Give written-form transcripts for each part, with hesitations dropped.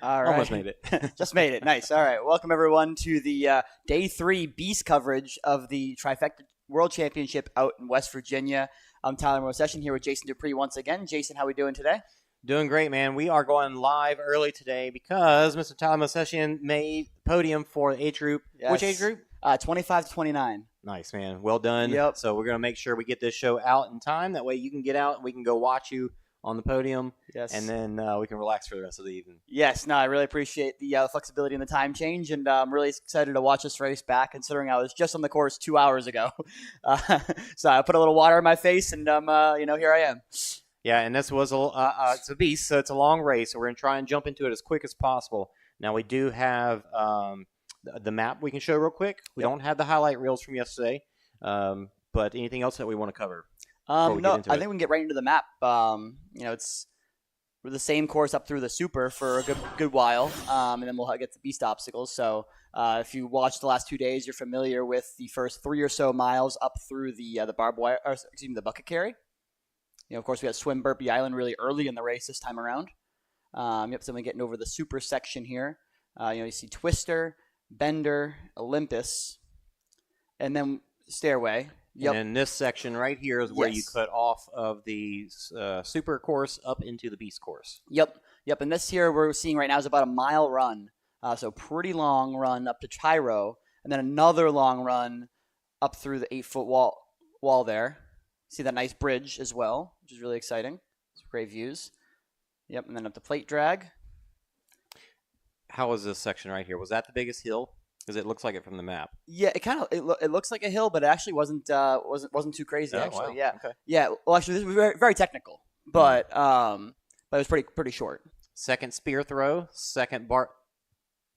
All right. Almost made it. Just made it. Nice. All right. Welcome, everyone, to the Day 3 Beast coverage of the Trifecta World Championship out in West Virginia. I'm Tyler Mosession here with Jason Dupree once again. Jason, how are we doing today? Doing great, man. We are going live early today because Mr. Tyler Mosession made the podium for the age group. Yes. Which age group? 25 to 29. Nice, man. Well done. Yep. So we're going to make sure we get this show out in time. That way you can get out and we can go watch you on the podium. Yes. And then we can relax for the rest of the evening. Yes. No, I really appreciate the flexibility and the time change, and I'm really excited to watch this race back, considering I was just on the course 2 hours ago. So I put a little water in my face, and here I am. Yeah, and this was it's a beast, so it's a long race. So we're going to try and jump into it as quick as possible. Now we do have the map we can show real quick. We don't have the highlight reels from yesterday, but anything else that we want to cover? No, I think we can get right into the map. It's the same course up through the Super for a good while, and then we'll get the Beast obstacles. So if you watched the last 2 days, you're familiar with the first 3 or so miles up through the barbed wire, the bucket carry. Of course, we had Swim Burpee Island really early in the race this time around. So we're getting over the Super section here. You see Twister, Bender, Olympus, and then Stairway. Yep. And this section right here is where you Yes. cut off of the Super course up into the Beast course. Yep. And this here we're seeing right now is about a mile run. So pretty long run up to Tyro, and then another long run up through the 8-foot wall there. See that nice bridge as well, which is really exciting. It's great views. Yep, and then up the plate drag. How was this section right here? Was that the biggest hill? Because it looks like it from the map. Yeah, it looks like a hill, but it actually wasn't too crazy. Oh, actually, wow. yeah, Okay. yeah. Well, actually, this was very, very technical, but it was pretty short. Second spear throw, second barbed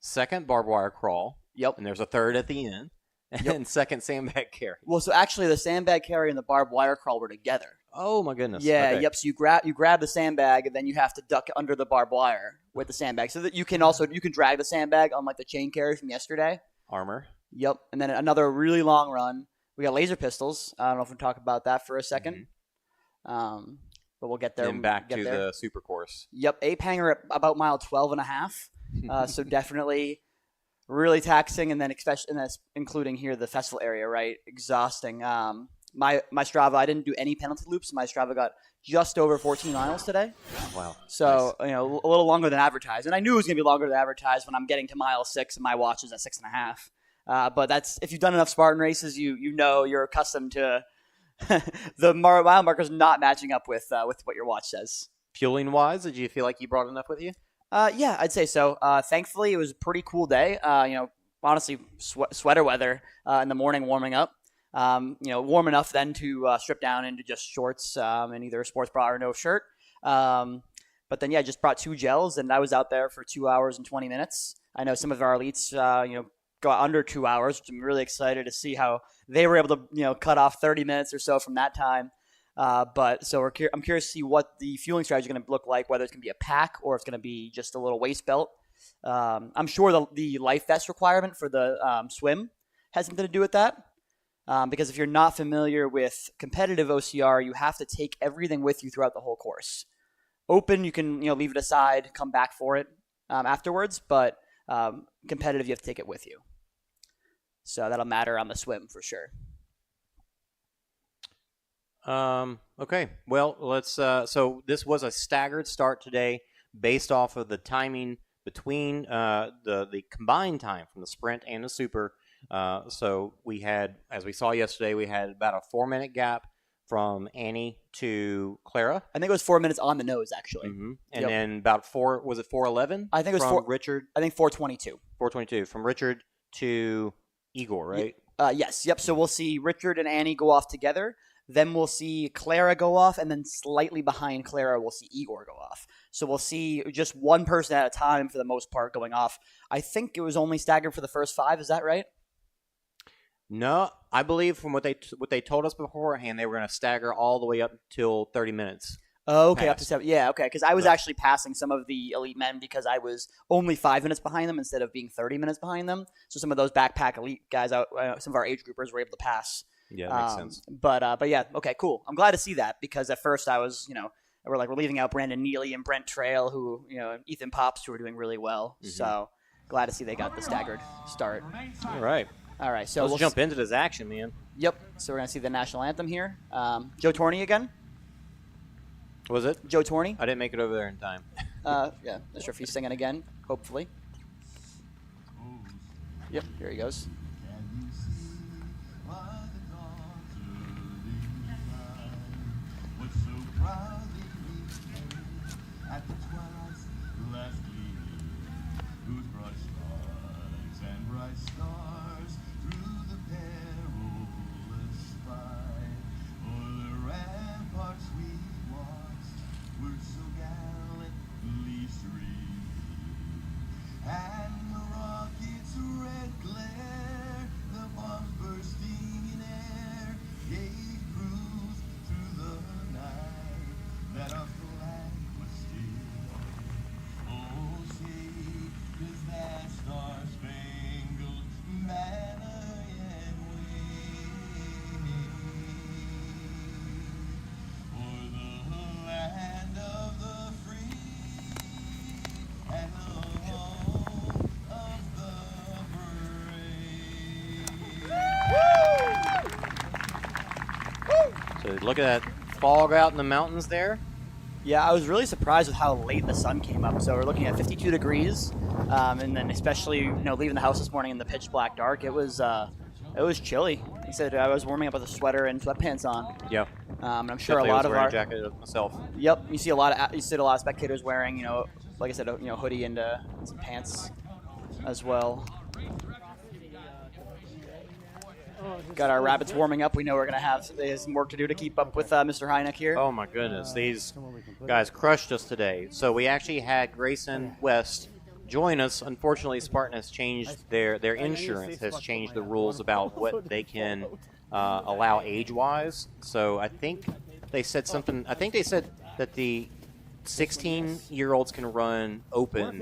wire crawl. Yep. And there's a third at the end. And second sandbag carry. Well, so actually, the sandbag carry and the barbed wire crawl were together. Oh my goodness. Yeah. Okay. Yep. So you grab the sandbag, and then you have to duck under the barbed wire with the sandbag, so that you can drag the sandbag on like the chain carry from yesterday. Armor. Yep. And then another really long run. We got laser pistols. I don't know if we can talk about that for a second. But we'll get there. Then back to the Super course. Yep. Ape hanger at about mile 12 and a half. So definitely really taxing, and then including here the festival area, right? Exhausting. My Strava, I didn't do any penalty loops. My Strava got just over 14 miles today. Wow. So, nice. a little longer than advertised. And I knew it was going to be longer than advertised when I'm getting to mile 6 and my watch is at 6.5. But that's, if you've done enough Spartan races, you're accustomed to the mile markers not matching up with what your watch says. Fueling wise, did you feel like you brought enough with you? Yeah, I'd say so. Thankfully, it was a pretty cool day. Honestly, sweater weather in the morning warming up. Warm enough then to strip down into just shorts and either a sports bra or no shirt. But then, just brought 2 gels, and I was out there for 2 hours and 20 minutes. I know some of our elites, go under 2 hours, which I'm really excited to see how they were able to, cut off 30 minutes or so from that time. But so I'm curious to see what the fueling strategy is going to look like, whether it's going to be a pack or it's going to be just a little waist belt. I'm sure the life vest requirement for the swim has something to do with that. Because if you're not familiar with competitive OCR, you have to take everything with you throughout the whole course. Open, you can leave it aside, come back for it afterwards, but competitive, you have to take it with you. So that'll matter on the swim for sure. Okay. Well, let's. So this was a staggered start today, based off of the timing between the combined time from the sprint and the Super. So we had, as we saw yesterday, we had about a 4-minute gap from Annie to Klára. I think it was 4 minutes on the nose, actually. Mm-hmm. And then about 4:11? I think it was from Richard. I think 4:22. 4:22 from Richard to Egor, right? Yes. Yep. So we'll see Richard and Annie go off together. Then we'll see Klára go off, and then slightly behind Klára, we'll see Egor go off. So we'll see just one person at a time for the most part going off. I think it was only staggered for the first 5. Is that right? No, I believe from what they told us beforehand, they were going to stagger all the way up till 30 minutes. Oh, okay, up to 7. Yeah, okay, because I was actually passing some of the elite men because I was only 5 minutes behind them instead of being 30 minutes behind them. So some of those backpack elite guys, some of our age groupers were able to pass. Yeah, that makes sense. But yeah, okay, cool. I'm glad to see that because at first I was, we're leaving out Brandon Neely and Brent Trail, who Ethan Pops, who are doing really well. Mm-hmm. So glad to see they got the staggered start. All right. So let's jump into this action, man. Yep. So we're gonna see the national anthem here. Joe Torney again. Was it Joe Torney? I didn't make it over there in time. Yeah, not sure if he's singing again. Hopefully. Yep. Here he goes. So look at that fog out in the mountains there. Yeah, I was really surprised with how late the sun came up. So we're looking at 52 degrees, and then especially leaving the house this morning in the pitch black dark, it was chilly. He said I was warming up with a sweater and sweatpants on. Yeah. And I'm sure Definitely a lot of wearing our a jacket myself. Yep, you see a lot of spectators wearing like I said hoodie and some pants as well. Got our rabbits warming up. We know we're going to have some work to do to keep up with Mr. Hynek here. Oh, my goodness. These guys crushed us today. So we actually had Grayson West join us. Unfortunately, Spartan has changed their insurance, has changed the rules about what they can allow age-wise. So I think they said something. I think they said that the 16-year-olds can run open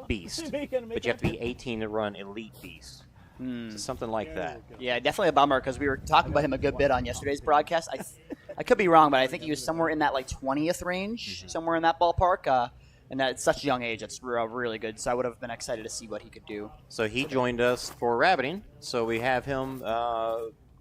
beast, but you have to be 18 to run elite beast. So something like that. Yeah, definitely a bummer because we were talking about him a good bit on yesterday's broadcast. I could be wrong, but I think he was somewhere in that 20th range, somewhere in that ballpark. And at such a young age, it's really good. So I would have been excited to see what he could do. So he joined us for rabbiting. So we have him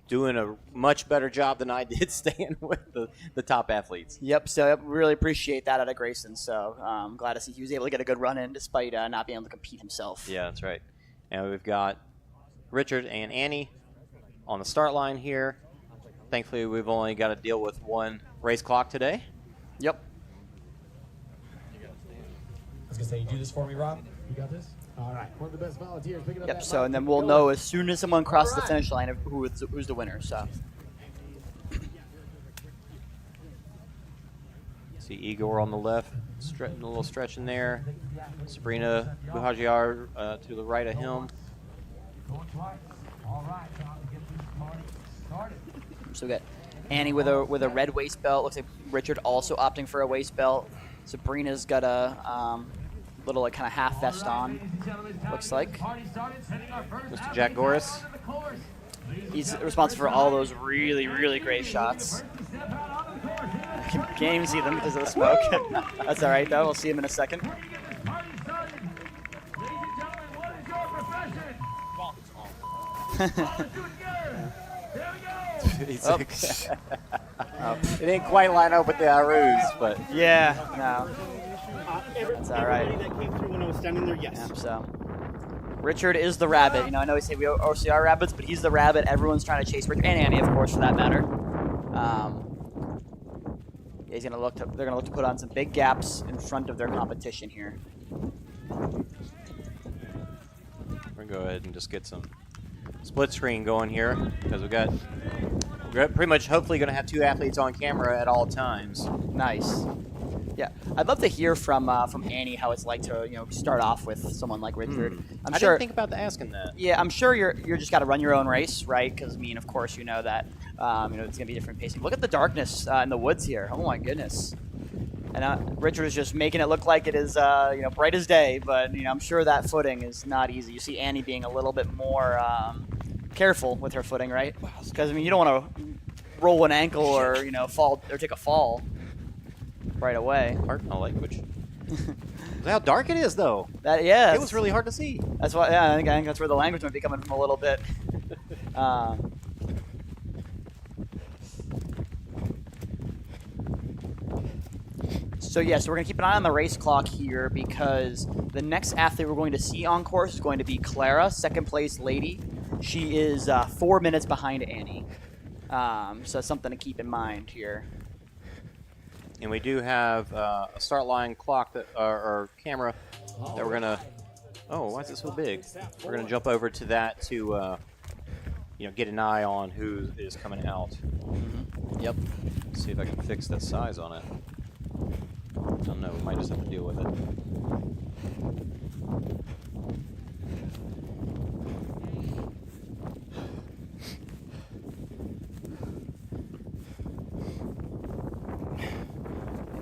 doing a much better job than I did staying with the top athletes. Yep. So I really appreciate that out of Grayson. So I'm glad to see he was able to get a good run in despite not being able to compete himself. Yeah, that's right. And we've got Richard and Annie on the start line here. Thankfully, we've only got to deal with one race clock today. Yep. I was going to say, you do this for me, Rob? You got this? All right. One of the best volunteers. Picking up Yep, that so and then we'll know as soon as someone crosses the finish line of who's the winner. So. See Egor on the left, a little stretch in there. Sabrina Buhagiar to the right of him. So we got Annie with a red waist belt. Looks like Richard also opting for a waist belt. Sabrina's got a little kind of half vest on. Looks like. Mr. Jack Goris. He's responsible for all those really, really great shots. Can't even see them because of the smoke. That's all right though. We'll see him in a second. It didn't quite line up with the ruse, but yeah, no, that's all right. That came through when I was standing there, yes. Yeah, so Richard is the rabbit. I know we say we OCR rabbits, but he's the rabbit. Everyone's trying to chase Richard and Annie, of course, for that matter. They're gonna look to put on some big gaps in front of their competition here. we're gonna go ahead and just get some split screen going here because we're pretty much hopefully going to have two athletes on camera at all times. Nice. Yeah, I'd love to hear from Annie how it's like to start off with someone like Richard. I didn't think about asking that. Yeah, I'm sure you're just got to run your own race, right? Because of course, you know that it's gonna be different pacing. Look at the darkness in the woods here. Oh my goodness. And Richard is just making it look like it is bright as day, but I'm sure that footing is not easy. You see Annie being a little bit more careful with her footing, right? Because you don't want to roll an ankle or fall or take a fall. right away. Pardon my language. How dark it is, though. Yeah. It was really hard to see. That's why. Yeah, I think that's where the language might be coming from a little bit. So we're going to keep an eye on the race clock here because the next athlete we're going to see on course is going to be Klára, second place lady. She is 4 minutes behind Annie. So that's something to keep in mind here. And we do have a start line clock or camera that we're gonna. Oh, why is it so big? We're gonna jump over to that to get an eye on who is coming out. Mm-hmm. Yep. Let's see if I can fix the size on it. I don't know. We might just have to deal with it.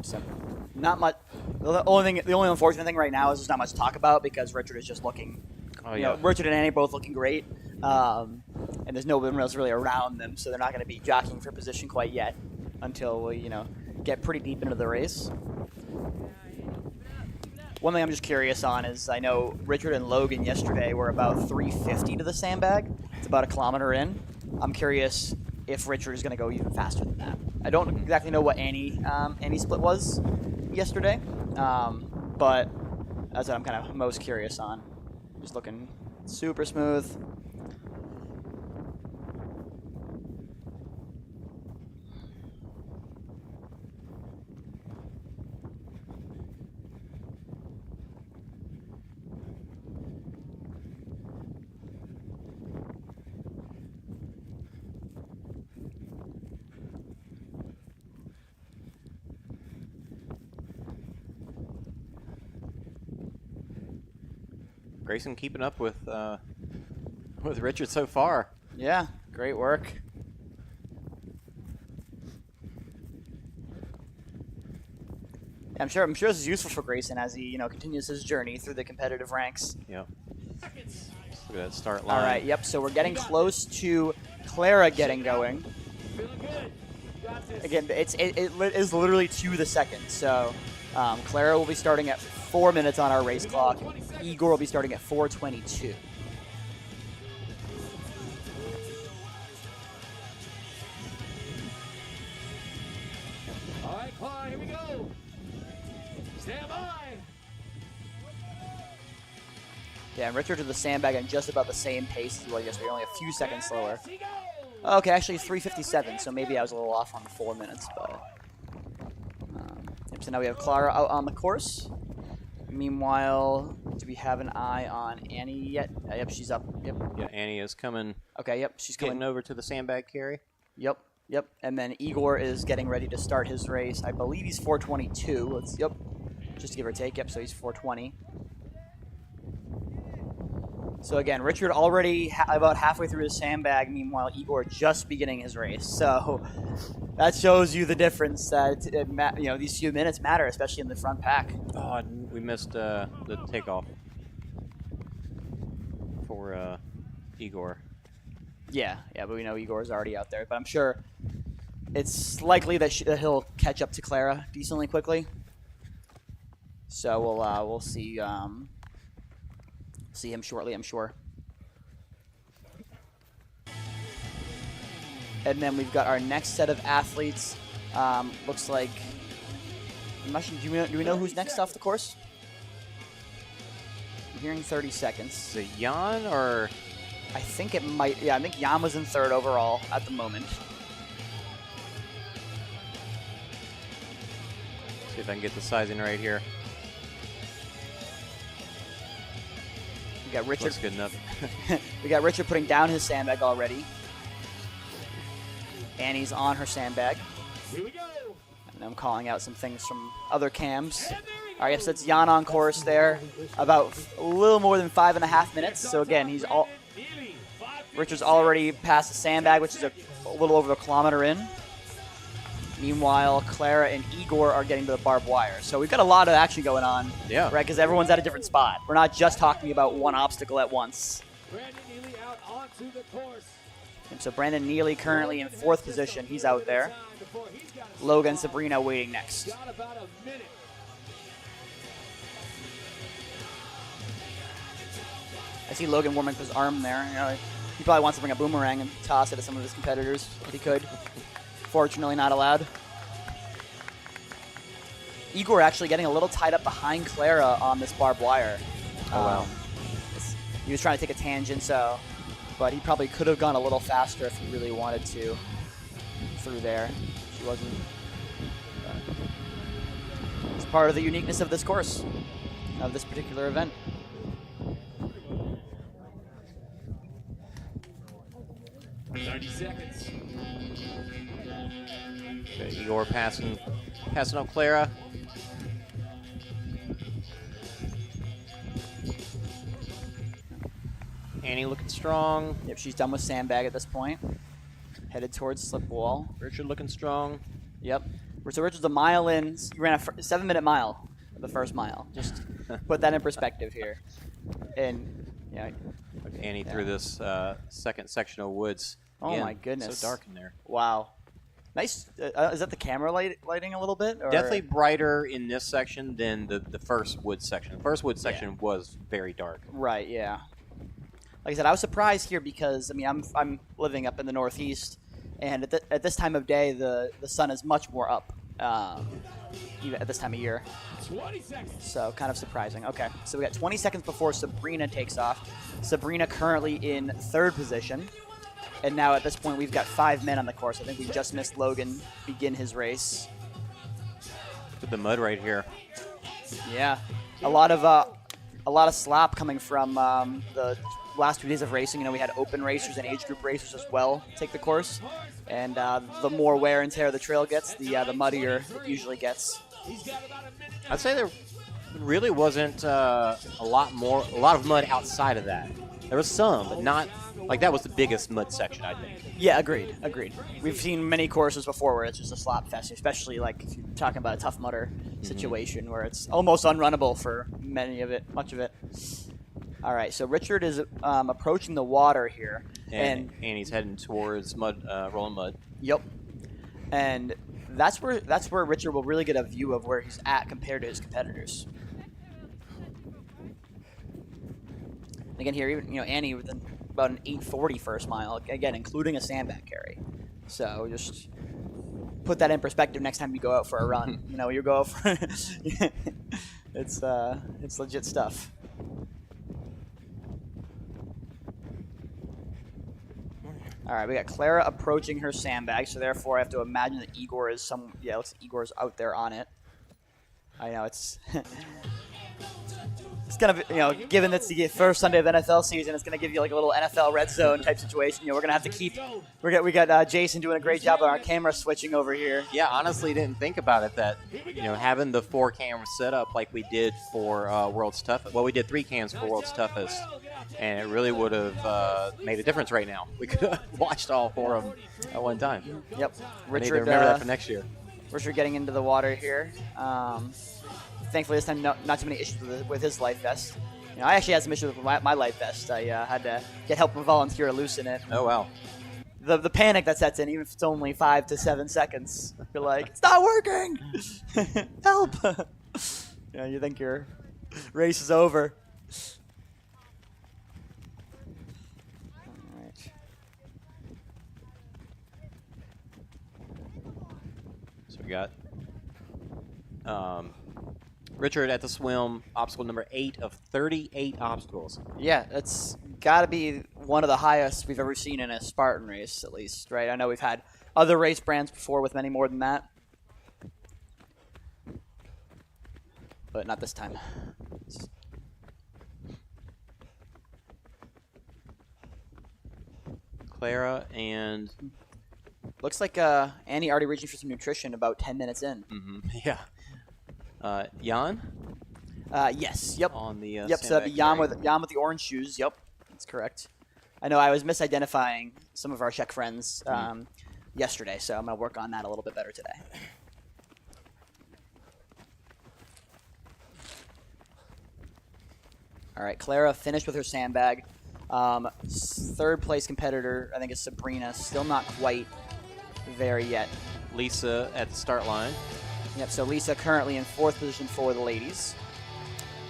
So, not much. The only unfortunate thing right now is there's not much to talk about because Richard is just looking. Oh yeah. Richard and Annie both looking great, and there's no one else really around them, so they're not going to be jockeying for position quite yet until we get pretty deep into the race. One thing I'm just curious on is I know Richard and Logan yesterday were about 350 to the sandbag. It's about 1 kilometer in. I'm curious if Richard is going to go even faster than that. I don't exactly know what Annie's split was yesterday, but that's what I'm kind of most curious on. Just looking super smooth. Grayson keeping up with Richard so far. Yeah, great work. I'm sure this is useful for Grayson as he continues his journey through the competitive ranks. Yep. Look at that start line. All right. Yep. So we're getting close to Klára getting going. Again, it is literally to the second. So Klára will be starting at 4 minutes on our race clock. Egor will be starting at 4:22. All right, Klára, here we go. Stand by. Yeah, and Richard to the sandbag at just about the same pace as he was yesterday, only a few seconds slower. Okay, actually 3:57, so maybe I was a little off on the 4 minutes, but yep, so now we have Klára out on the course. Meanwhile, do we have an eye on Annie yet? Yep, she's up. Yep. Yeah, Annie is coming. Okay, yep, she's coming Getting over to the sandbag carry. Yep. And then Egor is getting ready to start his race. I believe he's 4:22. Yep, just to give or take. Yep, so he's 4:20. So again, Richard already about halfway through his sandbag. Meanwhile, Egor just beginning his race. So that shows you the difference that these few minutes matter, especially in the front pack. Oh, we missed the takeoff for Egor. Yeah, but we know Igor's already out there. But I'm sure it's likely that he'll catch up to Klára decently quickly. So we'll see. See him shortly, I'm sure. And then we've got our next set of athletes. Looks like. Do we know who's next off the course? I'm hearing 30 seconds. Is it Jan or? I think it might. Yeah, I think Jan was in third overall at the moment. See if I can get the sizing right here. We got Richard. Looks good enough. We got Richard putting down his sandbag already. Annie's on her sandbag. Here we go. And I'm calling out some things from other cams. All right, so it's Jan on course there. About a little more than 5.5 minutes. So again, Richard's already past the sandbag, which is a little over 1 kilometer in. Meanwhile, Klára and Egor are getting to the barbed wire. So we've got a lot of action going on. Yeah. Right, because everyone's at a different spot. We're not just talking about one obstacle at once. Brandon Neely out onto the course. And so Brandon Neely currently in 4th position. He's out there. Logan and Sabrina waiting next. I see Logan warming up his arm there. You know, he probably wants to bring a boomerang and toss it at some of his competitors if he could. Fortunately, not allowed. Egor actually getting a little tied up behind Klára on this barbed wire. Oh, wow. He was trying to take a tangent, but he probably could have gone a little faster if he really wanted to through there. She wasn't. It's part of the uniqueness of this course, of this particular event. Okay, Egor passing up Klára. Annie looking strong. Yep, she's done with sandbag at this point. Headed towards slip wall. Richard looking strong. Yep. So Richard's a mile in. He ran a 7-minute mile, the first mile. Just put that in perspective here. And yeah. Annie through this second section of woods. Oh Again, my goodness. So dark in there. Wow. Nice. Is that the camera lighting a little bit? Or? Definitely brighter in this section than the first woods section. The first woods section was very dark. Right. Yeah. Like I said, I was surprised here because I mean I'm living up in the Northeast, and at this time of day the sun is much more up, even at this time of year. 20 seconds. So kind of surprising. Okay, so we got 20 seconds before Sabrina takes off. Sabrina currently in 3rd position, and now at this point we've got 5 men on the course. I think we just missed Logan begin his race. Look at the mud right here. Yeah, a lot of slop coming from the last 2 days of racing. You know, we had open racers and age group racers as well take the course, and the more wear and tear the trail gets, the muddier it usually gets. I'd say there really wasn't a lot of mud outside of that. There was some, but not like that was the biggest mud section, I think. Yeah, agreed. We've seen many courses before where it's just a slop fest, especially like if you're talking about a tough mudder situation where it's almost unrunnable for much of it. All right, so Richard is approaching the water here, and he's heading towards mud, rolling mud. Yep, and that's where Richard will really get a view of where he's at compared to his competitors. Again, here, even Annie with about an 8:40 first mile, again including a sandbag carry. So just put that in perspective next time you go out for a run. You go out for it's legit stuff. All right, we got Klára approaching her sandbag, so therefore I have to imagine that Egor is it looks like Igor's out there on it. I know it's it's kind of given it's the first Sunday of NFL season, it's going to give you like a little NFL red zone type situation. We're going to have to keep. We got Jason doing a great job on our camera switching over here. Yeah, honestly, didn't think about it that having the 4 cameras set up like we did for World's Toughest. Well, we did 3 cams for World's Toughest, and it really would have made a difference right now. We could have watched all 4 of them at one time. Yep, Richard. Remember that for next year. Richard getting into the water here. Thankfully, this time not too many issues with his life vest. I actually had some issues with my life vest. I had to get help from a volunteer to loosen it. Oh, wow. The panic that sets in, even if it's only 5 to 7 seconds. You're like, it's not working! Help! You think your race is over. All right. So we got Richard at the swim, obstacle number 8 of 38 obstacles. Yeah, it's got to be one of the highest we've ever seen in a Spartan race, at least, right? I know we've had other race brands before with many more than that, but not this time. Klára and looks like Annie already reaching for some nutrition about 10 minutes in. Yeah. Jan? Yes. Yep. On the yep. So that'd be Jan with the orange shoes. Yep, that's correct. I know I was misidentifying some of our Czech friends yesterday, so I'm gonna work on that a little bit better today. All right, Klára finished with her sandbag. Third place competitor, I think, is Sabrina. Still not quite there yet. Lisa at the start line. Yep, so Lisa currently in 4th position for the ladies.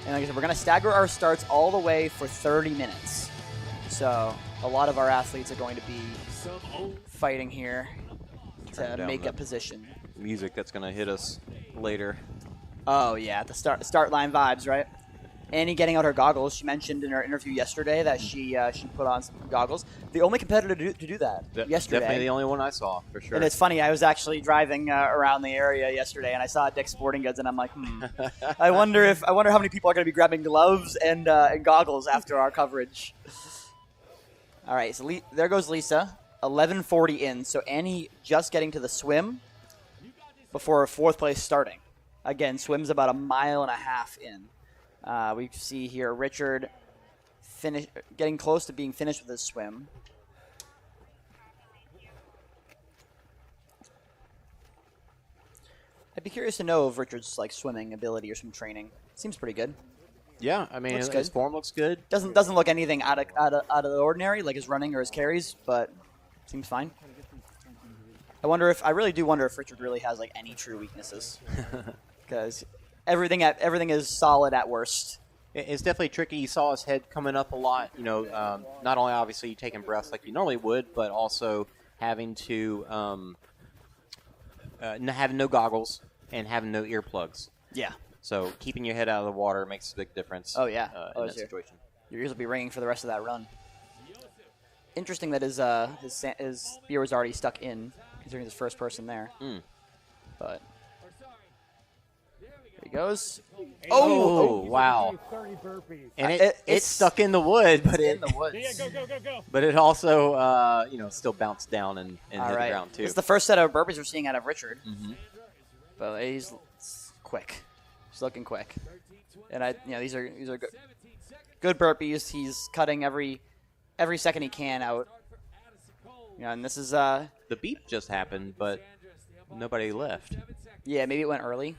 And like I said, we're going to stagger our starts all the way for 30 minutes. So a lot of our athletes are going to be fighting here to make a position. Music that's going to hit us later. Oh, yeah, the start line vibes, right? Annie getting out her goggles. She mentioned in her interview yesterday that she put on some goggles. The only competitor to do that yesterday. Definitely the only one I saw, for sure. And it's funny, I was actually driving around the area yesterday, and I saw Dick's Sporting Goods, and I'm like, I wonder how many people are going to be grabbing gloves and goggles after our coverage. All right, so there goes Lisa, 11:40 in. So Annie just getting to the swim before 4th place starting. Again, swim's about 1.5 miles in. We see here Richard getting close to being finished with his swim. I'd be curious to know of Richard's swimming ability or some training. Seems pretty good. Yeah, I mean, his form looks good. Doesn't look anything out of the ordinary, like his running or his carries, but seems fine. I really do wonder if Richard really has any true weaknesses, because everything is solid at worst. It's definitely tricky. You saw his head coming up a lot. Not only obviously taking breaths like you normally would, but also having to having no goggles and having no earplugs. Yeah. So keeping your head out of the water makes a big difference. Oh yeah. In that situation. Your ears will be ringing for the rest of that run. Interesting that his spear was already stuck in, considering his first person there. But there he goes. Oh wow! And it's stuck in the wood, but in the woods. Go. But it also still bounced down and hit the ground too. It's the first set of burpees we're seeing out of Richard. But he's quick. He's looking quick. And these are good burpees. He's cutting every second he can out. And this is the beep just happened, but nobody left. Yeah, maybe it went early.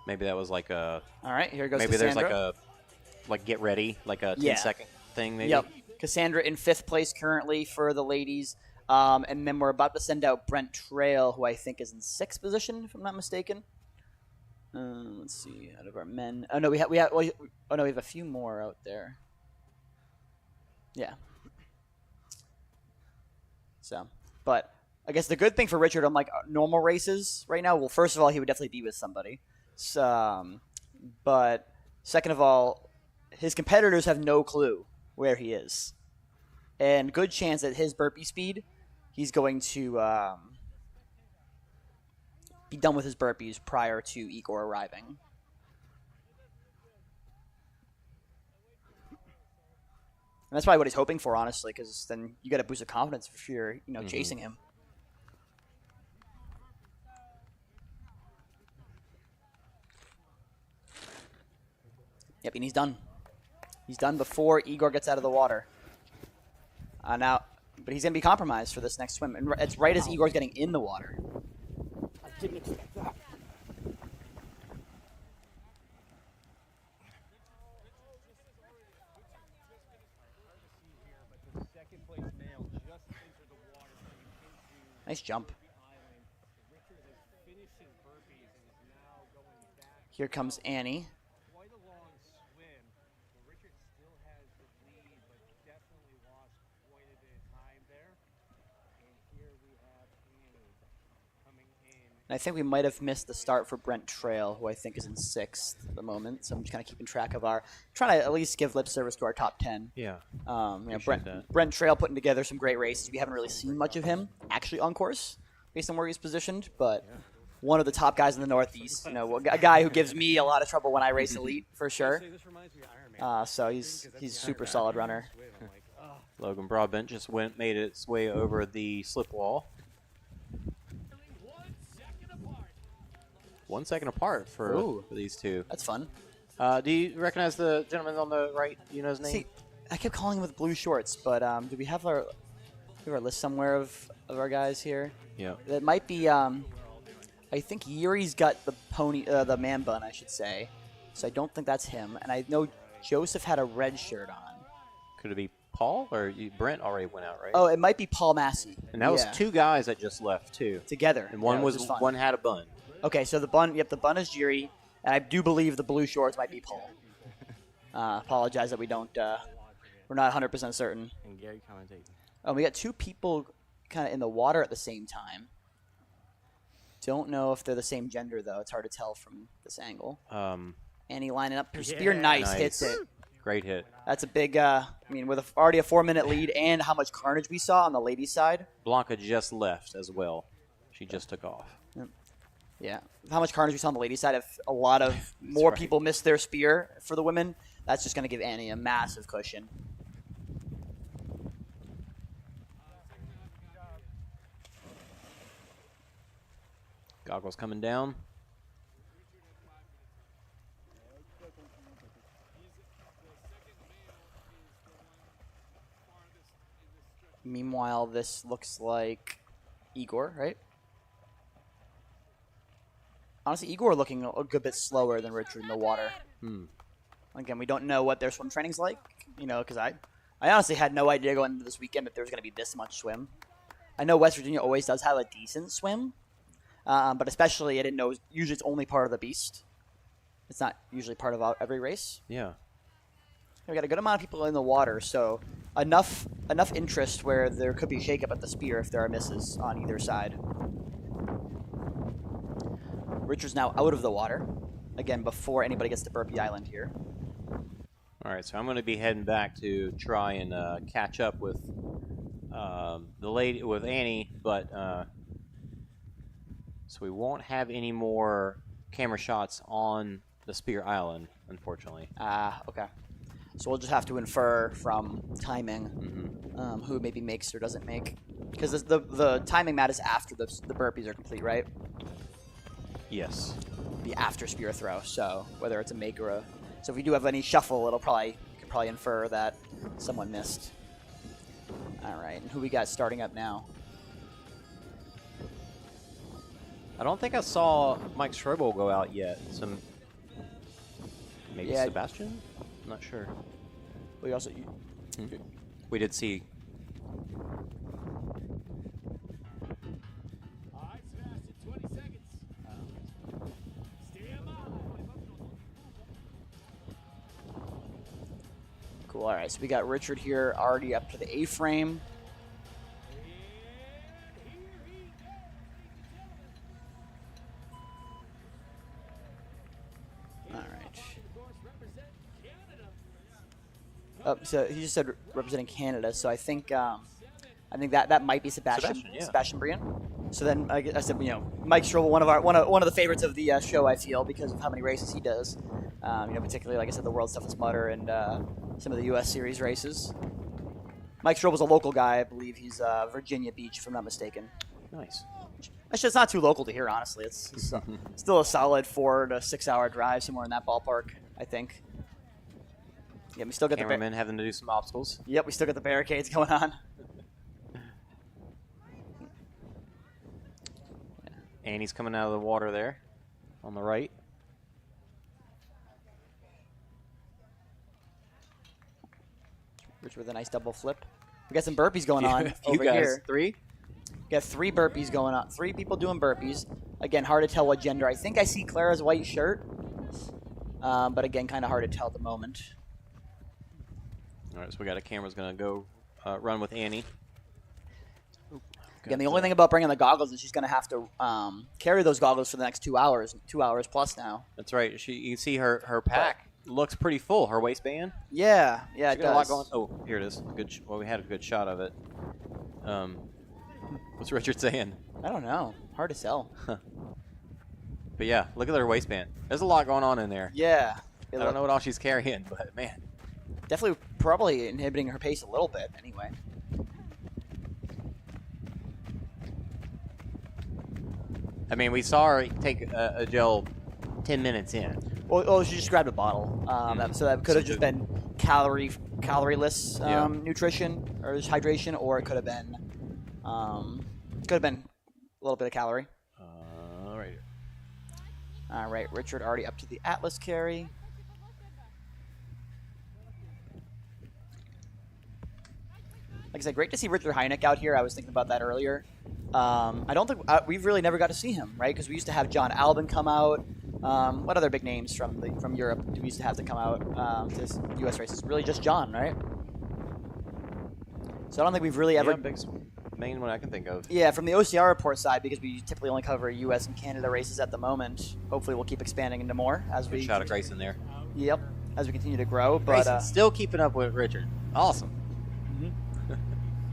Maybe that was like a. All right, here goes. Maybe Cassandra. there's get ready, like a 10-second thing. Maybe. Yep. Cassandra in 5th place currently for the ladies, and then we're about to send out Brent Trail, who I think is in 6th position, if I'm not mistaken. Let's see, out of our men. Oh no, we have a few more out there. Yeah. So, but I guess the good thing for Richard on normal races right now, well, first of all, he would definitely be with somebody. But second of all, his competitors have no clue where he is, and good chance at his burpee speed, he's going to be done with his burpees prior to Egor arriving. And that's probably what he's hoping for, honestly, because then you get a boost of confidence if you're, chasing him. Yep, and he's done. He's done before Egor gets out of the water. But he's going to be compromised for this next swim. And it's right as Igor's getting in the water. I didn't expect that. Nice jump. Here comes Annie. Quite a long swim. Richard still has the lead, but definitely lost quite a bit of time there. And here we have Annie coming in. And I think we might have missed the start for Brent Trail, who I think is in 6th at the moment. So I'm just kind of keeping track of trying to at least give lip service to our top 10. Yeah. Brent Trail putting together some great races. We haven't really seen much of him actually on course, based on where he's positioned, but one of the top guys in the Northeast. A guy who gives me a lot of trouble when I race elite for sure. So he's super solid runner. Logan Broadbent just made its way over the slip wall. 1 second apart for these two. That's fun. Do you recognize the gentleman on the right? Do you know his name? See, I kept calling him with blue shorts, but do we have our list somewhere of our guys here? Yeah. That might be. I think Yuri's got the man bun, I should say. So I don't think that's him. And I know Joseph had a red shirt on. Could it be Paul or Brent already went out, right? Oh, it might be Paul Massey. And that was 2 guys that just left too. Together. And one Yeah, was fun. one had a bun. Okay, so the bun is Jiri, and I do believe the blue shorts might be Paul. Apologize that we don't, we're not 100% certain. And Gary commentating. Oh, we got 2 people kind of in the water at the same time. Don't know if they're the same gender, though. It's hard to tell from this angle. Annie lining up her spear. Nice. Hits it. Great hit. That's a big, with already a 4-minute lead and how much carnage we saw on the ladies' side. Blanca just left as well. She just took off. Yeah. How much carnage we saw on the ladies' side. If a lot of more right. people missed their spear for the women, that's just going to give Annie a massive cushion. Goggles coming down. Meanwhile, this looks like Egor, right? Honestly, Egor looking a good bit slower than Richard in the water. Again, we don't know what their swim training's like, because I honestly had no idea going into this weekend that there was going to be this much swim. I know West Virginia always does have a decent swim, but especially I didn't know usually it's only part of the beast. It's not usually part of every race. Yeah. We got a good amount of people in the water, so enough interest where there could be a shakeup at the spear if there are misses on either side. Richard's now out of the water, again, before anybody gets to Burpee Island here. All right, so I'm going to be heading back to try and catch up with with Annie, but so we won't have any more camera shots on the Spear Island, unfortunately. Okay. So we'll just have to infer from timing who maybe makes or doesn't make. Because the timing mat is after the burpees are complete, right? Yes. The after spear throw. So whether it's a make or a... So if we do have any shuffle, you can probably infer that someone missed. All right. And who we got starting up now? I don't think I saw Mike Strobel go out yet. Maybe Yeah. Sebastian? I'm not sure. We also... We did see. All right, Sebastian, 20 seconds. Stay alive. Cool. All right. So we got Richard here already up to the A-frame. So he just said representing Canada. So I think that might be Sebastian. Yeah. Sebastian Brian. So then I said, Mike Strobel, one of the favorites of the show. I feel because of how many races he does. Particularly like I said, the World Stuff with Mutter and some of the U.S. Series races. Mike Strobel's a local guy. I believe he's Virginia Beach, if I'm not mistaken. Nice. Actually, it's not too local to here, honestly. It's still a solid 4 to 6 hour drive, somewhere in that ballpark, I think. Yeah, we still got Cameramen having to do some obstacles. Yep, we still got the barricades going on. Annie's coming out of the water there on the right. Richard with a nice double flip. We got some burpees going on You over guys, here. 3? We got 3 burpees going on. 3 people doing burpees. Again, hard to tell what gender. I think I see Clara's white shirt. But again, kind of hard to tell at the moment. All right, so we got a camera's going to go run with Annie. Again, the only thing about bringing the goggles is she's going to have to carry those goggles for the next 2 hours. 2 hours plus now. That's right. You can see her pack looks pretty full. Her waistband. Yeah, She's it got a lot does. going. Oh, here it is. Well, we had a good shot of it. What's Richard saying? I don't know. Hard to tell. But yeah, look at her waistband. There's a lot going on in there. Yeah. I don't know what all she's carrying, but man. Definitely probably inhibiting her pace a little bit anyway. I mean, we saw her take a gel 10 minutes in. Well, she just grabbed a bottle. So that could have just been calorie-less nutrition or just hydration, or it could have been a little bit of calorie. Right here. All right, Richard already up to the Atlas carry. like I said, great to see Richard Hynek out here. I was thinking about that earlier. I don't think we've really never got to see him, right? Because we used to have John Albin come out. What other big names from Europe do we used to have to come out to U.S. races? Really just John, right? So I don't think we've really ever... Main one I can think of. Yeah, from the OCR report side, because we typically only cover U.S. and Canada races at the moment. Hopefully we'll keep expanding into more as we... Shot of Grayson there. Yep, as we continue to grow. But Grayson still keeping up with Richard. Awesome.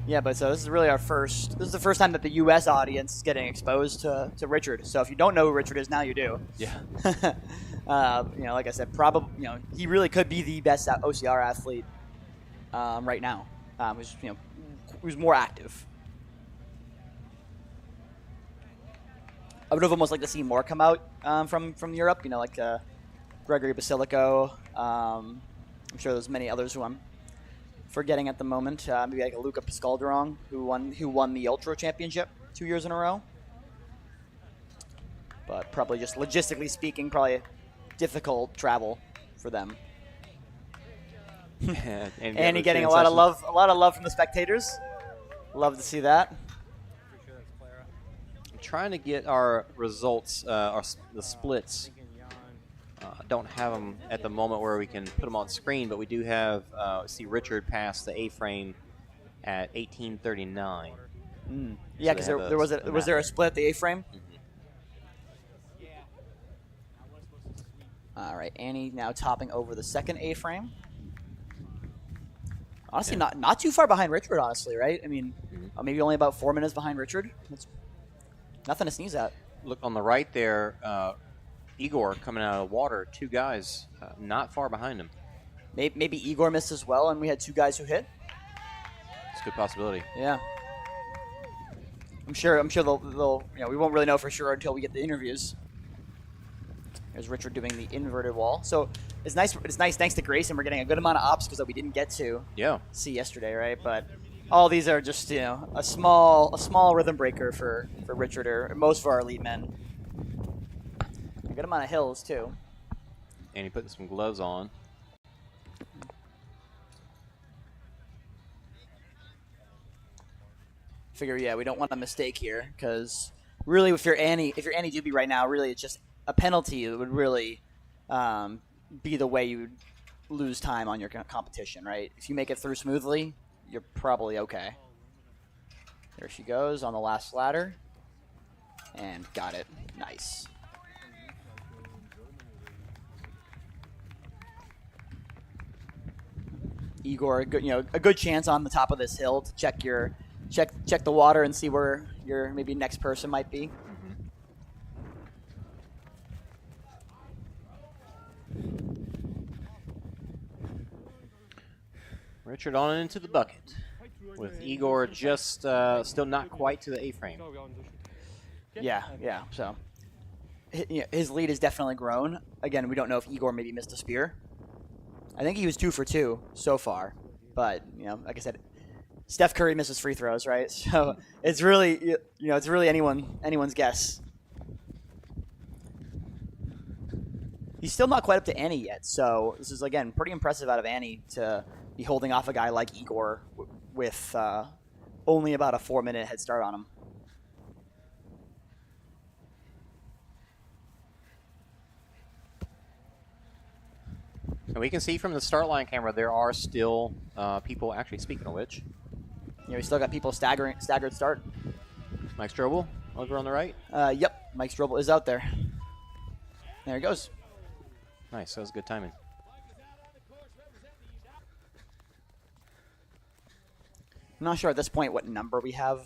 Yeah, but so this is really our first... This is the first time that the U.S. audience is getting exposed to Richard. So if you don't know who Richard is, now you do. Yeah. Like I said, probably, he really could be the best OCR athlete right now. Who's more active. I would have almost liked to see more come out from Europe. Like Gregory Basilico. I'm sure there's many others who I'm forgetting at the moment. Maybe like a Luca Piscalderong, who won the Ultra Championship 2 years in a row. But probably just logistically speaking, probably difficult travel for them. And getting a lot of love from the spectators. Love to see that. I'm trying to get our results, the splits. Don't have them at the moment where we can put them on screen, but we do have see Richard pass the A-frame at 18:39. Yeah, because was there a split at the A-frame? All right, Annie now topping over the second A-frame. Honestly, not too far behind Richard, honestly, right? I mean, maybe only about 4 minutes behind Richard. That's nothing to sneeze at. Look on the right there, Egor coming out of the water. Two guys not far behind him. Maybe Egor missed as well, and we had two guys who hit. It's a good possibility. Yeah. I'm sure they'll we won't really know for sure until we get the interviews. There's Richard doing the inverted wall. So it's nice thanks to Grayson, we're getting a good amount of obstacles that we didn't get to see yesterday, right? But all these are just a small rhythm breaker for Richard or most of our elite men. A good amount of hills too. And he put some gloves on. Figure we don't want a mistake here, because really if you're Annie Dube right now, really it's just a penalty that would really be the way you would lose time on your competition, right? If you make it through smoothly, you're probably okay. There she goes on the last ladder. And got it. Nice. Egor, a good chance on the top of this hill to check the water and see where your maybe next person might be. Richard on into the bucket, with Egor just still not quite to the A-frame. Yeah. So his lead has definitely grown. Again, we don't know if Egor maybe missed a spear. I think he was 2 for 2 so far, but like I said, Steph Curry misses free throws, right? So it's really anyone's guess. He's still not quite up to Annie yet, so this is again pretty impressive out of Annie to be holding off a guy like Egor with only about a 4-minute head start on him. And we can see from the start line camera there are still people. Actually, speaking of which, we still got people staggered start. Mike Strobel over on the right. Yep, Mike Strobel is out there. There he goes. Nice, that was good timing. I'm not sure at this point what number we have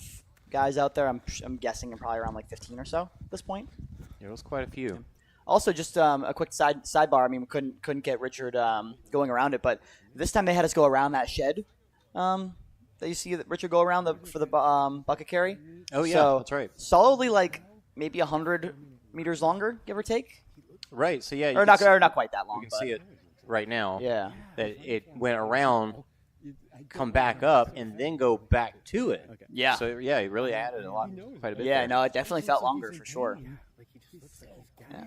guys out there. I'm guessing probably around like 15 or so at this point. There was quite a few. Also, just a quick sidebar. I mean, we couldn't get Richard going around it, but this time they had us go around that shed that you see that Richard go around for the bucket carry. Oh yeah, so that's right. Solidly like maybe 100 meters longer, give or take. Right. So yeah, or not quite that long. You can see it right now. Yeah. That it went around, come back up, and then go back to it. Okay. Yeah. So yeah, it really added quite a bit. Yeah. there. No, it definitely felt longer for sure. Yeah.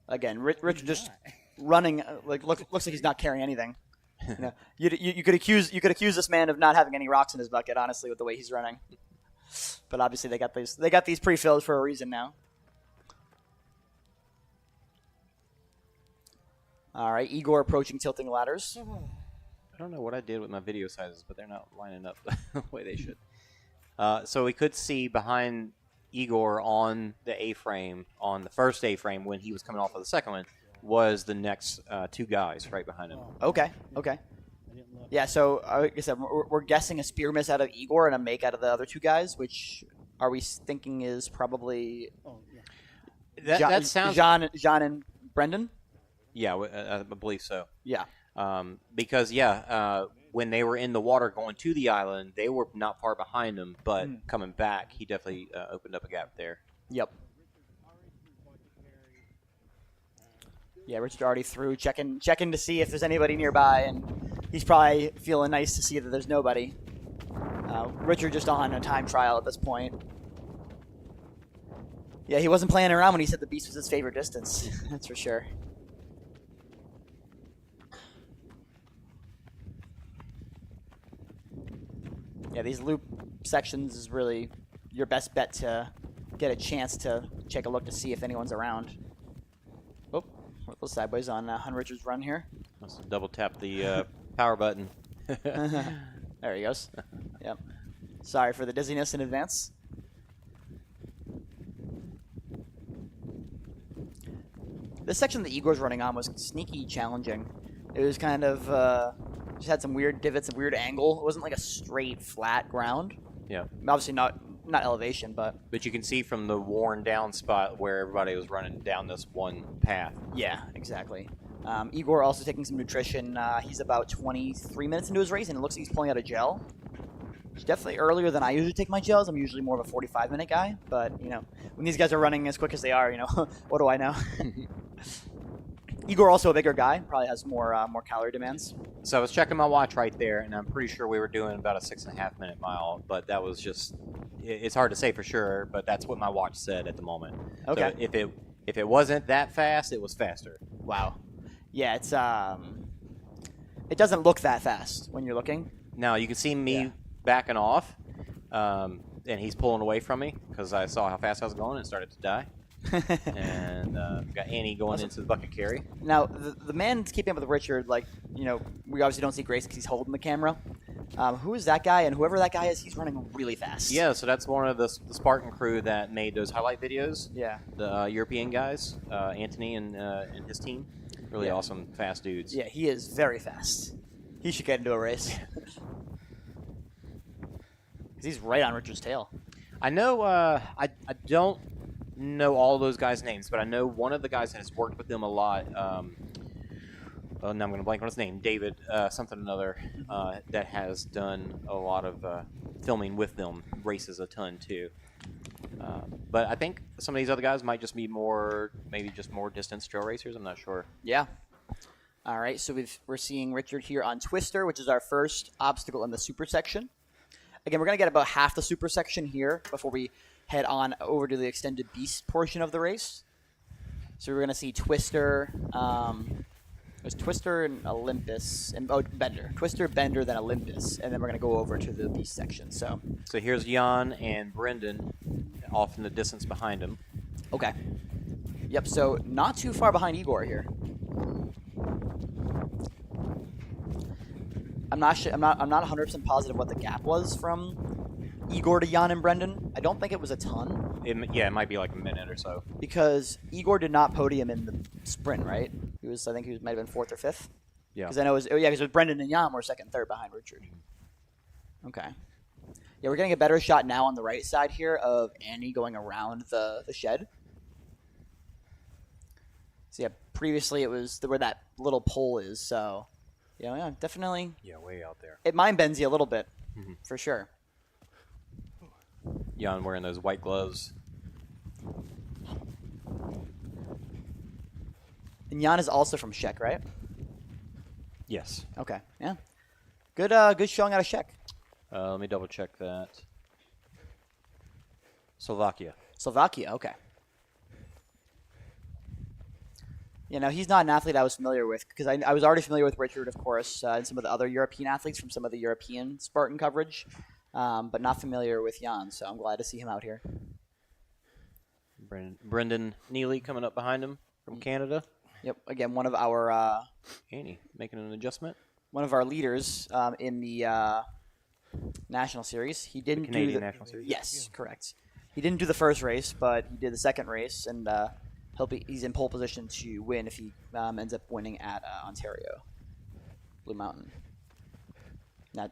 Again, Richard just running looks like he's not carrying anything. You know, you could accuse this man of not having any rocks in his bucket, honestly, with the way he's running. But obviously they got these pre-filled for a reason now. All right, Egor approaching tilting ladders. I don't know what I did with my video sizes, but they're not lining up the way they should. So we could see behind Egor on the A-frame, on the first A-frame when he was coming off of the second one, was the next two guys right behind him. Okay. Yeah, so like I said, we're guessing a spear miss out of Egor and a make out of the other two guys, which are we thinking is probably That sounds... Jean and Brendan? Yeah, I believe so. Yeah. Because, when they were in the water going to the island, they were not far behind him, but coming back, he definitely opened up a gap there. Yep. Yeah, Richard already through, checking to see if there's anybody nearby, and he's probably feeling nice to see that there's nobody. Richard just on a time trial at this point. Yeah, he wasn't playing around when he said the beast was his favorite distance. That's for sure. Yeah, these loop sections is really your best bet to get a chance to take a look to see if anyone's around. Oh, we're a little sideways on Richard's run here. Let's double tap the power button. There he goes. Yep. Sorry for the dizziness in advance. This section that Egor's running on was sneaky challenging. It was kind of just had some weird divots and weird angle. It wasn't like a straight flat ground. Yeah. Obviously not elevation, but you can see from the worn down spot where everybody was running down this one path. Yeah, exactly. Egor also taking some nutrition. He's about 23 minutes into his race, and it looks like he's pulling out a gel. It's definitely earlier than I usually take my gels. I'm usually more of a 45-minute guy, but when these guys are running as quick as they are, what do I know? Egor also a bigger guy, probably has more calorie demands. So I was checking my watch right there, and I'm pretty sure we were doing about a 6.5 minute mile, but that was just, it's hard to say for sure, but that's what my watch said at the moment. Okay. So if it wasn't that fast, it was faster. Wow. Yeah, it's it doesn't look that fast when you're looking. Now you can see me backing off, and he's pulling away from me because I saw how fast I was going and started to die. And got Annie going into the bucket carry. Now, the man keeping up with Richard, we obviously don't see Grace because he's holding the camera. Who is that guy? And whoever that guy is, he's running really fast. Yeah, so that's one of the Spartan crew that made those highlight videos. Yeah. The European guys, Anthony and his team. Really awesome, fast dudes. Yeah, he is very fast. He should get into a race. Because he's right on Richard's tail. I know, I don't know all those guys' names, but I know one of the guys that has worked with them a lot. Now I'm going to blank on his name. David, something or another, that has done a lot of filming with them, races a ton too. But I think some of these other guys might just be maybe just more distance trail racers. I'm not sure. Yeah. All right, so we're seeing Richard here on Twister, which is our first obstacle in the super section. Again, we're going to get about half the super section here before we head on over to the extended beast portion of the race. So we're going to see Twister. There's Twister and Olympus, and Bender. Twister, Bender, then Olympus, and then we're going to go over to the beast section. So here's Jan and Brendan off in the distance behind him. Okay. Yep. So not too far behind Egor here. I'm not 100% positive what the gap was from Egor to Jan and Brendan. I don't think it was a ton. It might be like a minute or so. Because Egor did not podium in the sprint, right? I think he might have been 4th or 5th. Yeah. Because I know because it was Brendan and Jan were 2nd and 3rd behind Richard. Okay. Yeah, we're getting a better shot now on the right side here of Annie going around the shed. So yeah, previously it was where that little pole is. So yeah, definitely. Yeah, way out there. It mind bends you a little bit, for sure. Jan wearing those white gloves. And Jan is also from Czech, right? Yes. Okay. Yeah. Good showing out of Czech. Let me double check that. Slovakia. Slovakia. Okay. You know, he's not an athlete I was familiar with because I was already familiar with Richard, of course, and some of the other European athletes from some of the European Spartan coverage, but not familiar with Jan, so I'm glad to see him out here. Brendan Neely coming up behind him from Canada. Yep, again, one of our Annie making an adjustment. one of our leaders in the national series. He didn't Canadian do the national series? Yes, correct. He didn't do the first race, but he did the second race, and he's in pole position to win if he ends up winning at Ontario, Blue Mountain.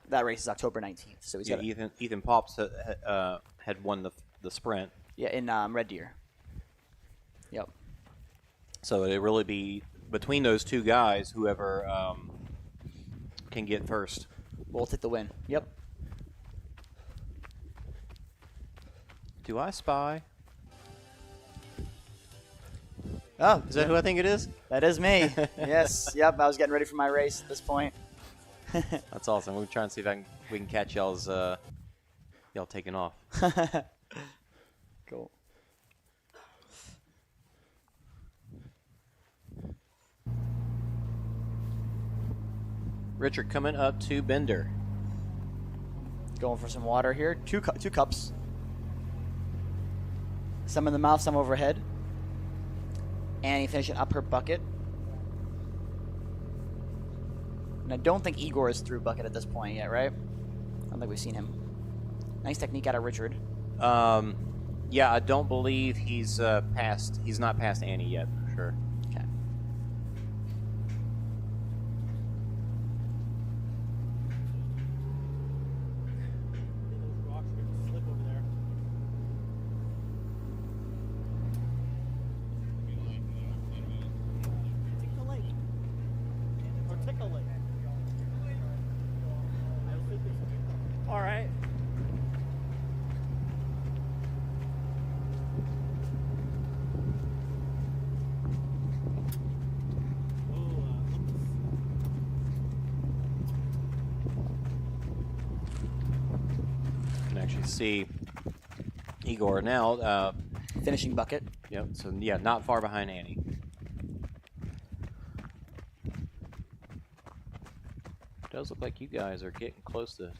That race is October 19th, so he's got Ethan Pops had won the sprint. Yeah, in Red Deer. Yep. So it really be between those two guys, whoever can get first. We'll take the win. Yep. Do I spy? Oh, Is that who I think it is? that is me. Yes. Yep. I was getting ready for my race at this point. That's awesome. We're trying to see if we can catch y'all taking off. Cool. Richard coming up to Bender. Going for some water here. Two cups. Some in the mouth, some overhead. Annie finishing up her bucket. And I don't think Egor is through bucket at this point yet, right? I don't think we've seen him. Nice technique out of Richard. Yeah, I don't believe he's passed. He's not past Annie yet, for sure. Okay. All right. You can actually see Egor now. Finishing bucket. Yep. So yeah, not far behind Annie. Does look like you guys are getting close to.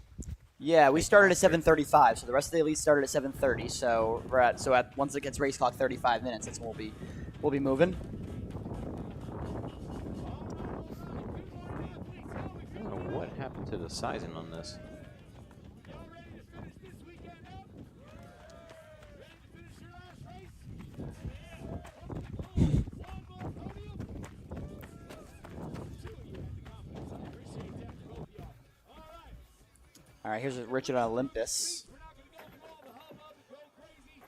Yeah, we started at 7:35, so the rest of the elite started at 7:30. So we're at once it gets race clock 35 minutes, that's when we'll be moving. I don't know what happened to the sizing on this. All right, here's Richard on Olympus.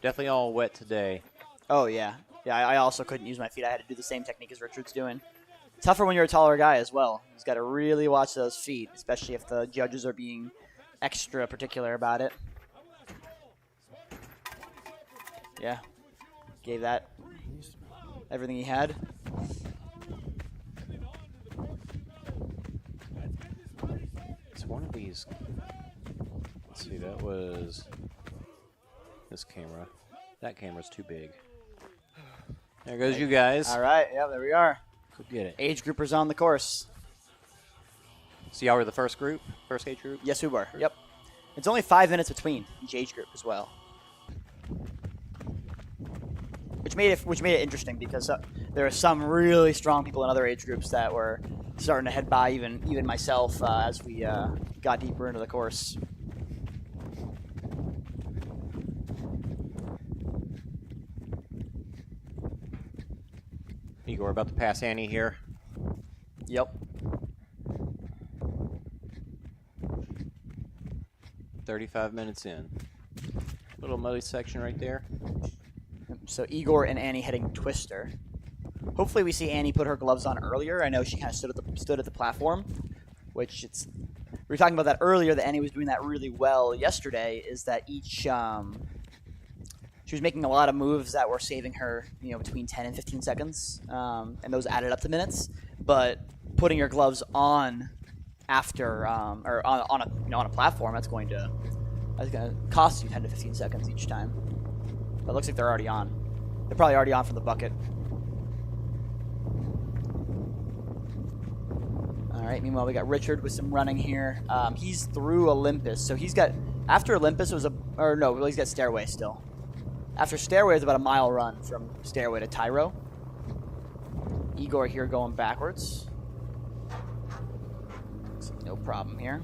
Definitely all wet today. Oh yeah, I also couldn't use my feet. I had to do the same technique as Richard's doing. Tougher when you're a taller guy as well. He's got to really watch those feet, especially if the judges are being extra particular about it. Yeah, gave that everything he had. It's one of these. Let's see, that was this camera. That camera's too big. There goes you guys. All right, yeah, there we are. Go get it. Age groupers on the course. So y'all were the first group? First age group? Yes, we were. Yep. It's only 5 minutes between each age group as well, which made it interesting because there are some really strong people in other age groups that were starting to head by even myself as we got deeper into the course. Igor about to pass Annie here. Yep. 35 minutes in. Little muddy section right there. So Egor and Annie heading Twister. Hopefully we see Annie put her gloves on earlier. I know she kind of stood at the platform, which we were talking about that earlier, that Annie was doing that really well yesterday, is that each she was making a lot of moves that were saving her, between 10 and 15 seconds, and those added up to minutes. But putting your gloves on after or on a platform, that's going to cost you 10 to 15 seconds each time. But it looks like they're already on. They're probably already on from the bucket. right. Meanwhile, we got Richard with some running here. He's through Olympus, so he's got after Olympus was he's got Stairway still. After Stairway is about a mile run from Stairway to Tyro. Egor here going backwards. So no problem here.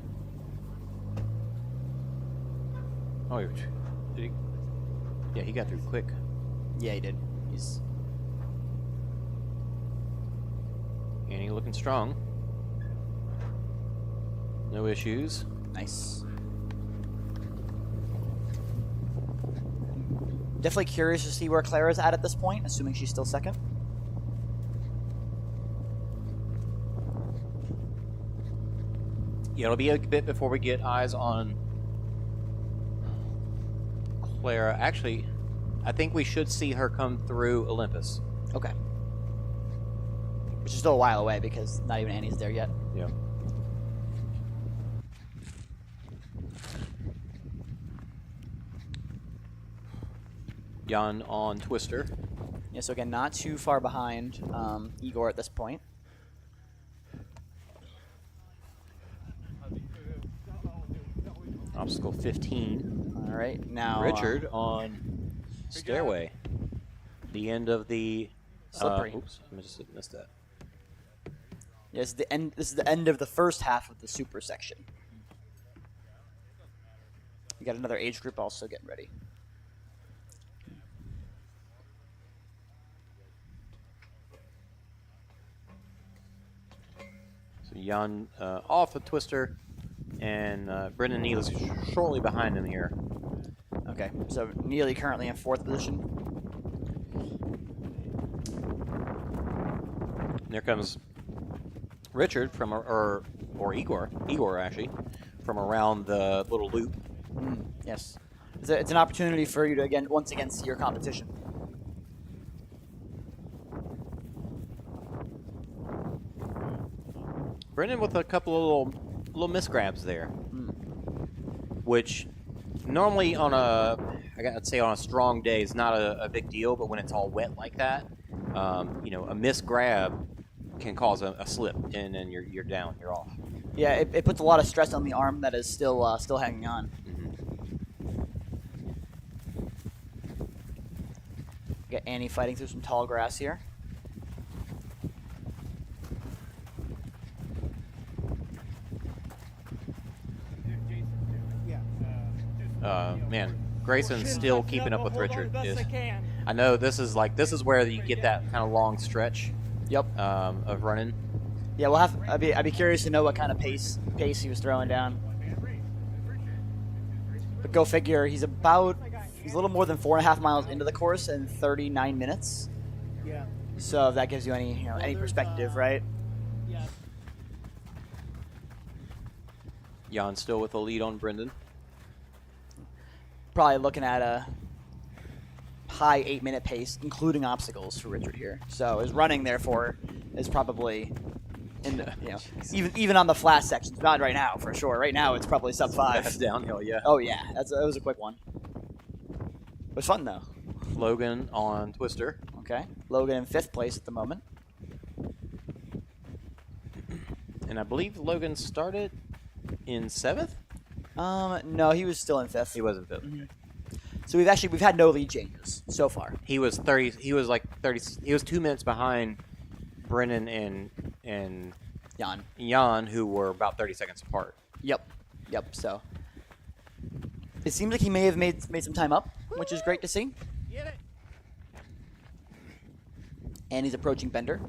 Oh, did he? Yeah, he got through quick. Yeah, he did. He's Annie looking strong. No issues. nice. Definitely curious to see where Klára's at this point, assuming she's still second. Yeah, it'll be a bit before we get eyes on Klára. Actually, I think we should see her come through Olympus. Okay. Which is still a while away because not even Annie's there yet. Yeah. Jan on Twister. Yeah, so again, not too far behind Egor at this point. Obstacle 15. All right, now Richard on Stairway. The end of the... Slippery. Oops, I just missed that. Yes, the end. This is the end of the first half of the super section. We got another age group also getting ready. So Jan off the Twister, and Brendan Neely's shortly behind him here. Okay, so Neely currently in 4th position. And there comes Richard from, or Egor actually, from around the little loop. Yes, it's an opportunity for you to once again see your competition. Brendan with a couple of little misgrabs there, which normally on I'd say on a strong day is not a big deal, but when it's all wet like that, a misgrab can cause a slip, and then you're down, you're off. Yeah, it puts a lot of stress on the arm that is still hanging on. Got Annie fighting through some tall grass here. Man, Grayson's still keeping up with Richard. I know this is where you get that kind of long stretch. Yep. Of running. Yeah, I'd be curious to know what kind of pace he was throwing down. But go figure, he's a little more than 4.5 miles into the course in 39 minutes. Yeah. So if that gives you any perspective, right? Yeah. Jan still with the lead on Brendan. Probably looking at a high 8-minute pace, including obstacles for Richard here. So his running, therefore, is probably in the, even on the flat sections. Not right now, for sure. Right now, it's probably sub 5. That's downhill, yeah. Oh yeah, that was a quick one. It was fun though. Logan on Twister. Okay, Logan in 5th place at the moment. And I believe Logan started in 7th? No, he was still in 5th. He was in 5th. So we've had no lead changes so far. He was 30. He was like 30. He was 2 minutes behind Brennan and Jan, who were about 30 seconds apart. Yep. So it seems like he may have made some time up, which is great to see. And he's approaching Bender.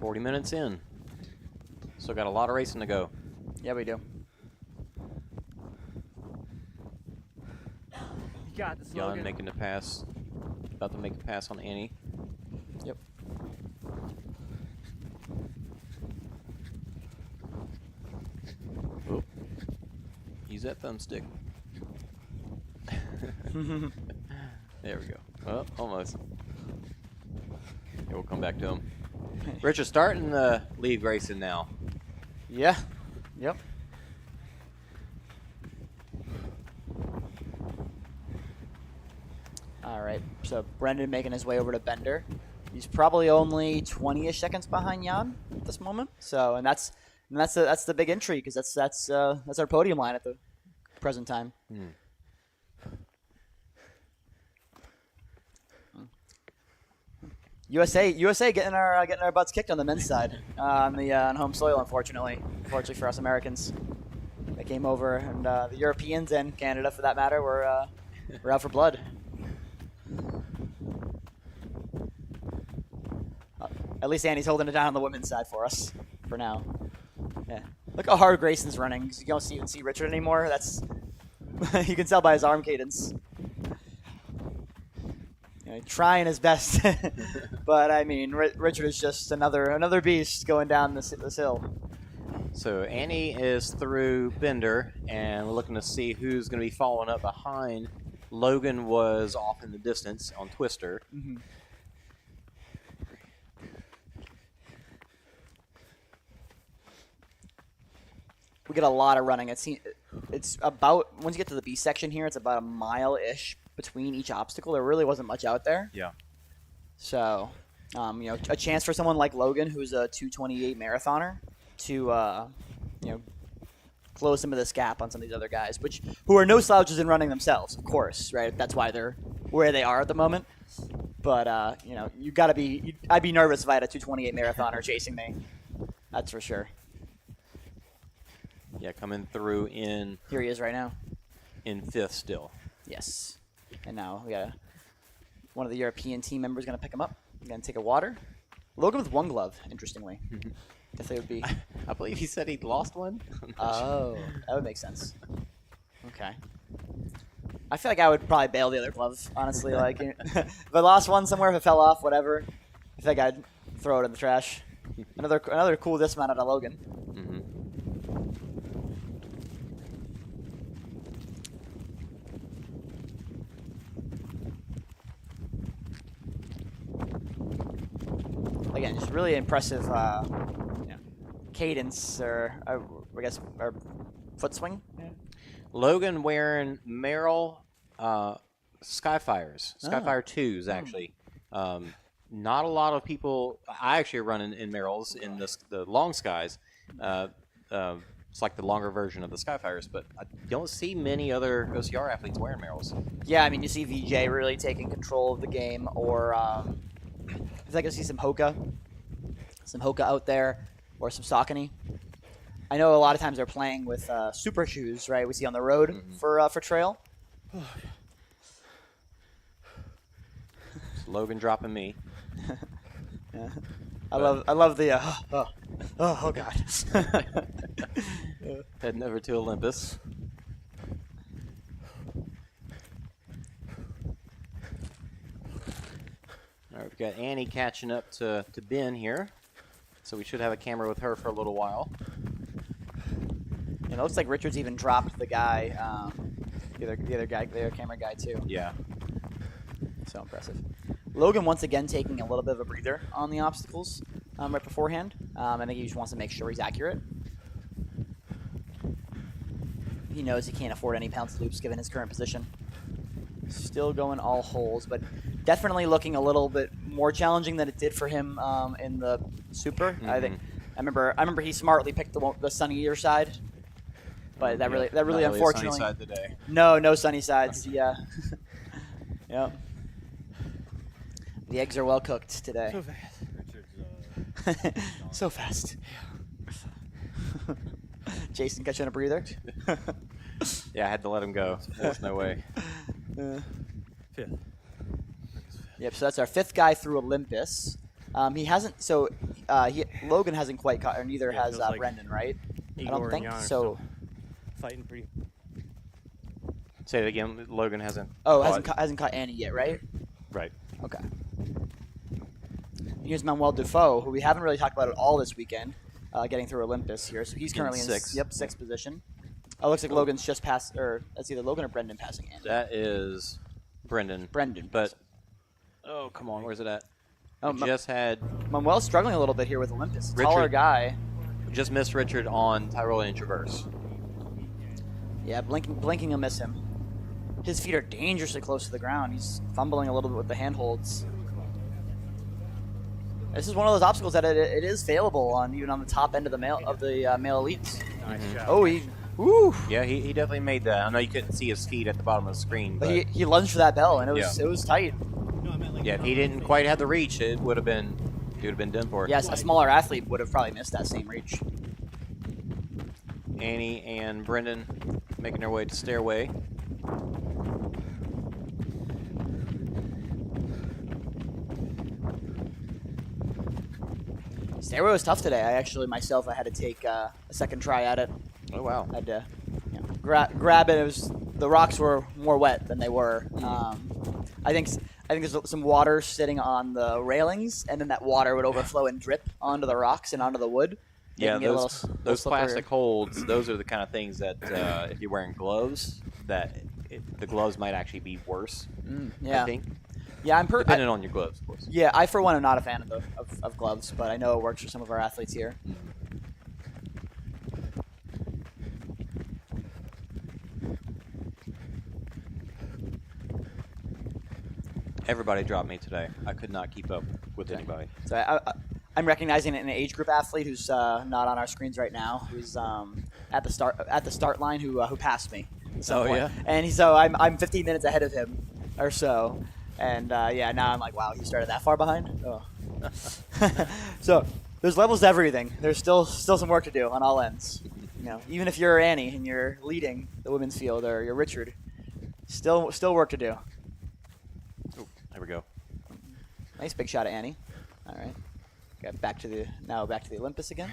"40 minutes in. Still got a lot of racing to go." Yeah, we do. You got this, Jan Logan. making the pass. About to make a pass on Annie. Yep. Oop. Use that thumbstick. There we go. Oh, almost. Yeah, we'll come back to him. Richard starting the lead racing now. Yeah. Yep. All right. So Brendan making his way over to Bender. He's probably only 20-ish seconds behind Jan at this moment. So, and that's the big entry because that's our podium line at the present time. USA getting our butts kicked on the men's side on home soil. Unfortunately for us Americans, they came over, and the Europeans and Canada, for that matter, were out for blood. At least Annie's holding it down on the women's side for us for now. Yeah, look how hard Grayson's running. You don't even see Richard anymore. That's you can tell by his arm cadence. Trying his best, but I mean, Richard is just another beast going down this hill. So Annie is through Bender, and we're looking to see who's going to be following up behind. Logan was off in the distance on Twister. Mm-hmm. We get a lot of running. It's about, once you get to the B section here, it's about a mile-ish between each obstacle. There really wasn't much out there. Yeah. So, a chance for someone like Logan, who's a 2:28 marathoner, to close some of this gap on some of these other guys, who are no slouches in running themselves, of course, right? That's why they're where they are at the moment. But you gotta be. I'd be nervous if I had a 2:28 marathoner chasing me. That's for sure. Yeah, coming through in. Here he is right now. In 5th still. Yes. And now we got one of the European team members going to pick him up. Going to take a water. Logan with one glove, interestingly. Guess they would be. I believe he said he'd lost one. Oh, that would make sense. Okay. I feel like I would probably bail the other glove, honestly. Like, if I lost one somewhere, if it fell off, whatever, I think I'd throw it in the trash. Another cool dismount out of Logan. Mm-hmm. Again, just really impressive cadence, or foot swing. Yeah. Logan wearing Merrill Skyfires, Skyfire 2s actually. Not a lot of people. I actually run in Merrills in the long skies. It's like the longer version of the Skyfires, but I don't see many other OCR athletes wearing Merrills. Yeah, I mean, you see VJ really taking control of the game, or I think I see some Hoka out there, or some Saucony. I know a lot of times they're playing with super shoes, right? We see on the road for trail. It's Logan dropping me. Yeah. I love the oh god. Heading over to Olympus. All right, we've got Annie catching up to Ben here, so we should have a camera with her for a little while. It looks like Richard's even dropped the guy, the other camera guy too. Yeah. So impressive. Logan once again taking a little bit of a breather on the obstacles right beforehand. I think he just wants to make sure he's accurate. He knows he can't afford any pounce loops given his current position. Still going all holes, but definitely looking a little bit more challenging than it did for him in the Super. Mm-hmm. I remember he smartly picked the sunnier side, but that really unfortunately. Sunny side today. No sunny sides. Yeah. Yep. The eggs are well cooked today. So fast. So fast. Jason catching a breather. Yeah, I had to let him go. There's no way. 5th. Yep. So that's our 5th guy through Olympus. He hasn't. So Logan hasn't quite caught, or neither has like Brendan, right? Egor I don't think and Jan are so. still fighting pretty. Say it again. Logan hasn't. Oh, hasn't caught Annie yet, right? Right. Okay. Here's Manuel Dufault, who we haven't really talked about at all this weekend, getting through Olympus here. So he's currently in 6th position. Oh, looks like Logan's just passed, or that's either Logan or Brendan passing Annie. That is Brendan. But oh, come on, where's it at? Oh, just had Manuel's struggling a little bit here with Olympus. Richard. Taller guy. Just missed Richard on Tyrolean Traverse. Yeah, blinking will miss him. His feet are dangerously close to the ground. He's fumbling a little bit with the handholds. This is one of those obstacles that it is failable on even on the top end of the male elites. Nice shot. Oh, woo! Yeah, he definitely made that. I know you couldn't see his feet at the bottom of the screen, But but he lunged for that bell, and it Yeah. was tight. yeah, if he didn't quite have the reach, it would have been done for. Yes, a smaller athlete would have probably missed that same reach. Annie and Brendan making their way to stairway. Stairway was tough today. I had to take a second try at it. Oh wow. I had to grab it. It was the rocks were more wet than they were. I think there's some water sitting on the railings, and then that water would overflow and drip onto the rocks and onto the wood. Yeah, making it a those little slippery. plastic holds, those are the kind of things that if you're wearing gloves, the gloves might actually be worse. Yeah, I think. yeah. Depending on your gloves, of course. Yeah, I for one am not a fan of gloves, but I know it works for some of our athletes here. Everybody dropped me today. I could not keep up with anybody. So I'm recognizing an age group athlete who's not on our screens right now, who's at the start line who passed me. At some point. Yeah? And so I'm 15 minutes ahead of him or so, and now I'm like, wow, he started that far behind. Oh. So there's levels to everything. There's still some work to do on all ends. Even if you're Annie and you're leading the women's field, or you're Richard, still work to do. Oh, there we go. Nice big shot at Annie. All right. Got back to the Olympus again.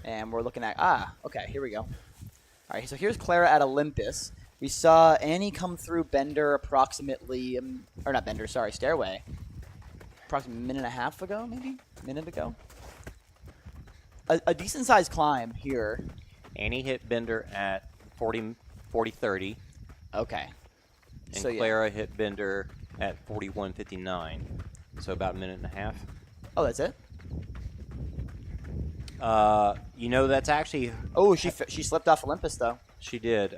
And we're looking at okay, here we go. All right, so here's Klára at Olympus. We saw Annie come through Bender approximately Stairway. Approximately a minute and a half ago, maybe? A minute ago. A decent sized climb here. Annie hit Bender at 40-30. Okay. And So, yeah. Klára hit Bender at 41:59. So about a minute and a half. Oh, that's it? That's actually Oh, she slipped off Olympus though. she did.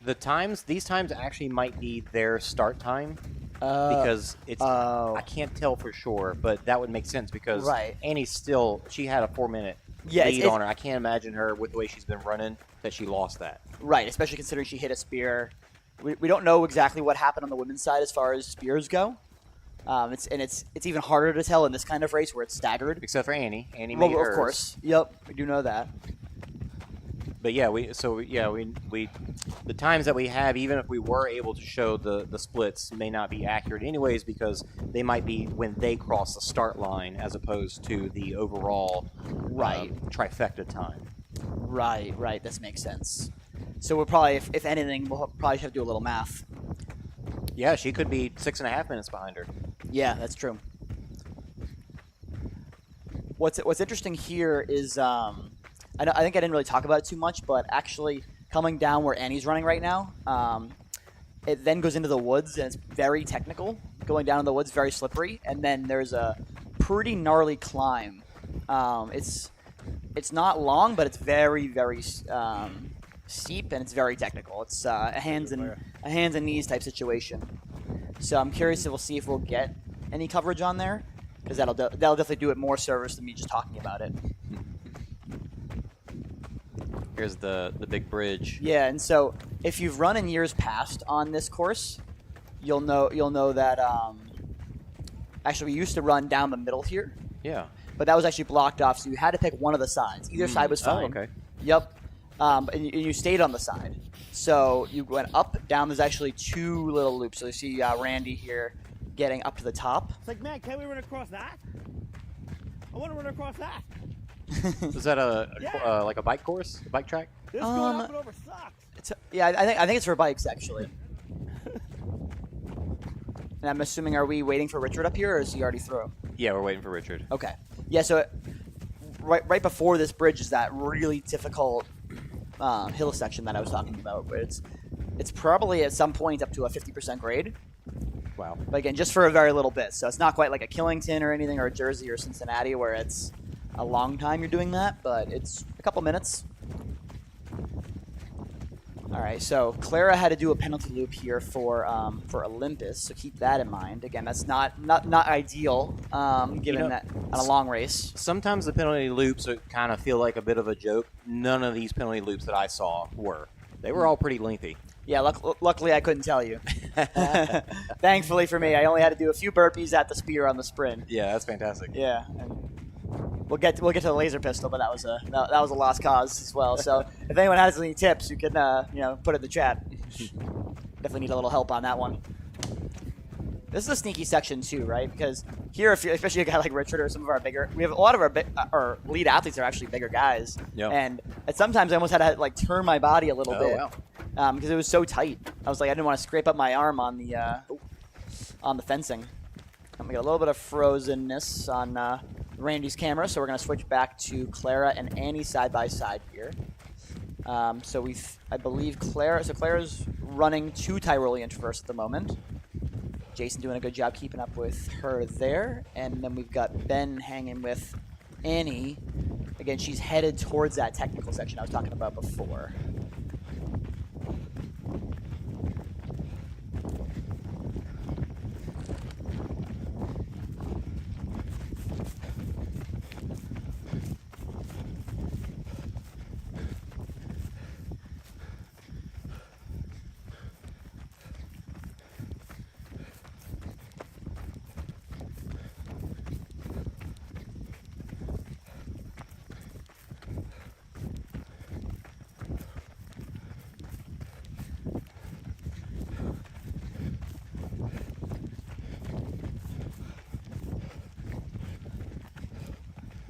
These times actually might be their start time because it's I can't tell for sure, but that would make sense because Right. Annie's she had a 4-minute Yeah, lead it's- on her. I can't imagine her with the way she's been running that she lost that. Right, especially considering she hit a spear. We don't know exactly what happened on the women's side as far as spears go. It's even harder to tell in this kind of race where it's staggered. Except for Annie. Annie Well, made of hers. course. Yep, we do know that. But yeah, we the times that we have, even if we were able to show the splits, may not be accurate anyways because they might be when they cross the start line as opposed to the overall trifecta time. Right. This makes sense. So we'll probably, if anything, we'll probably have to do a little math. Yeah, she could be 6.5 minutes behind her. Yeah, that's true. What's interesting here is I think I didn't really talk about it too much, but actually coming down where Annie's running right now, it then goes into the woods and it's very technical. Going down in the woods, very slippery, and then there's a pretty gnarly climb. It's not long, but it's very steep and it's very technical. It's a hands and knees type situation. So I'm curious if we'll get any coverage on there because that'll definitely do it more service than me just talking about it. Here's the big bridge. Yeah, and so if you've run in years past on this course, you'll know that actually we used to run down the middle here, Yeah. but that was actually blocked off, so you had to pick one of the sides. Either side was fine. Oh, okay. Yep. And you stayed on the side. So you went up, down. There's actually two little loops. So you see Randy here getting up to the top. It's like, man, can't we run across that? I want to run across that. Was that Yeah. like a bike course, a bike track? This going up and over sucks. I think it's for bikes actually. And I'm assuming, are we waiting for Richard up here, or is he already through? Yeah, we're waiting for Richard. Okay. Yeah. So right before this bridge is that really difficult hill section that I was talking about, where it's probably at some point up to a 50% grade. Wow. But again, just for a very little bit. So it's not quite like a Killington or anything, or a Jersey or Cincinnati, where it's a long time you're doing that, but it's a couple minutes. All right, so Klára had to do a penalty loop here for Olympus, so keep that in mind. Again, that's not ideal, given that on a long race. Sometimes the penalty loops kind of feel like a bit of a joke. None of these penalty loops that I saw were. They were all pretty lengthy. Yeah, luckily I couldn't tell you. Thankfully for me, I only had to do a few burpees at the spear on the sprint. Yeah, that's fantastic. Yeah, and we'll get to the laser pistol, but that was a lost cause as well. So if anyone has any tips, you can put it in the chat. Definitely need a little help on that one. This is a sneaky section too, right? Because here, especially a guy like Richard or some of our we have a lot of our lead athletes are actually bigger guys, and sometimes I almost had to like turn my body a little bit because it was so tight. I was like, I didn't want to scrape up my arm on the fencing. I'm gonna get a little bit of frozenness on Randy's camera, so we're gonna switch back to Klára and Annie side by side here. I believe Clara's running 2 Tyrolean traverse at the moment. Jason doing a good job keeping up with her there. And then we've got Ben hanging with Annie. Again, she's headed towards that technical section I was talking about before.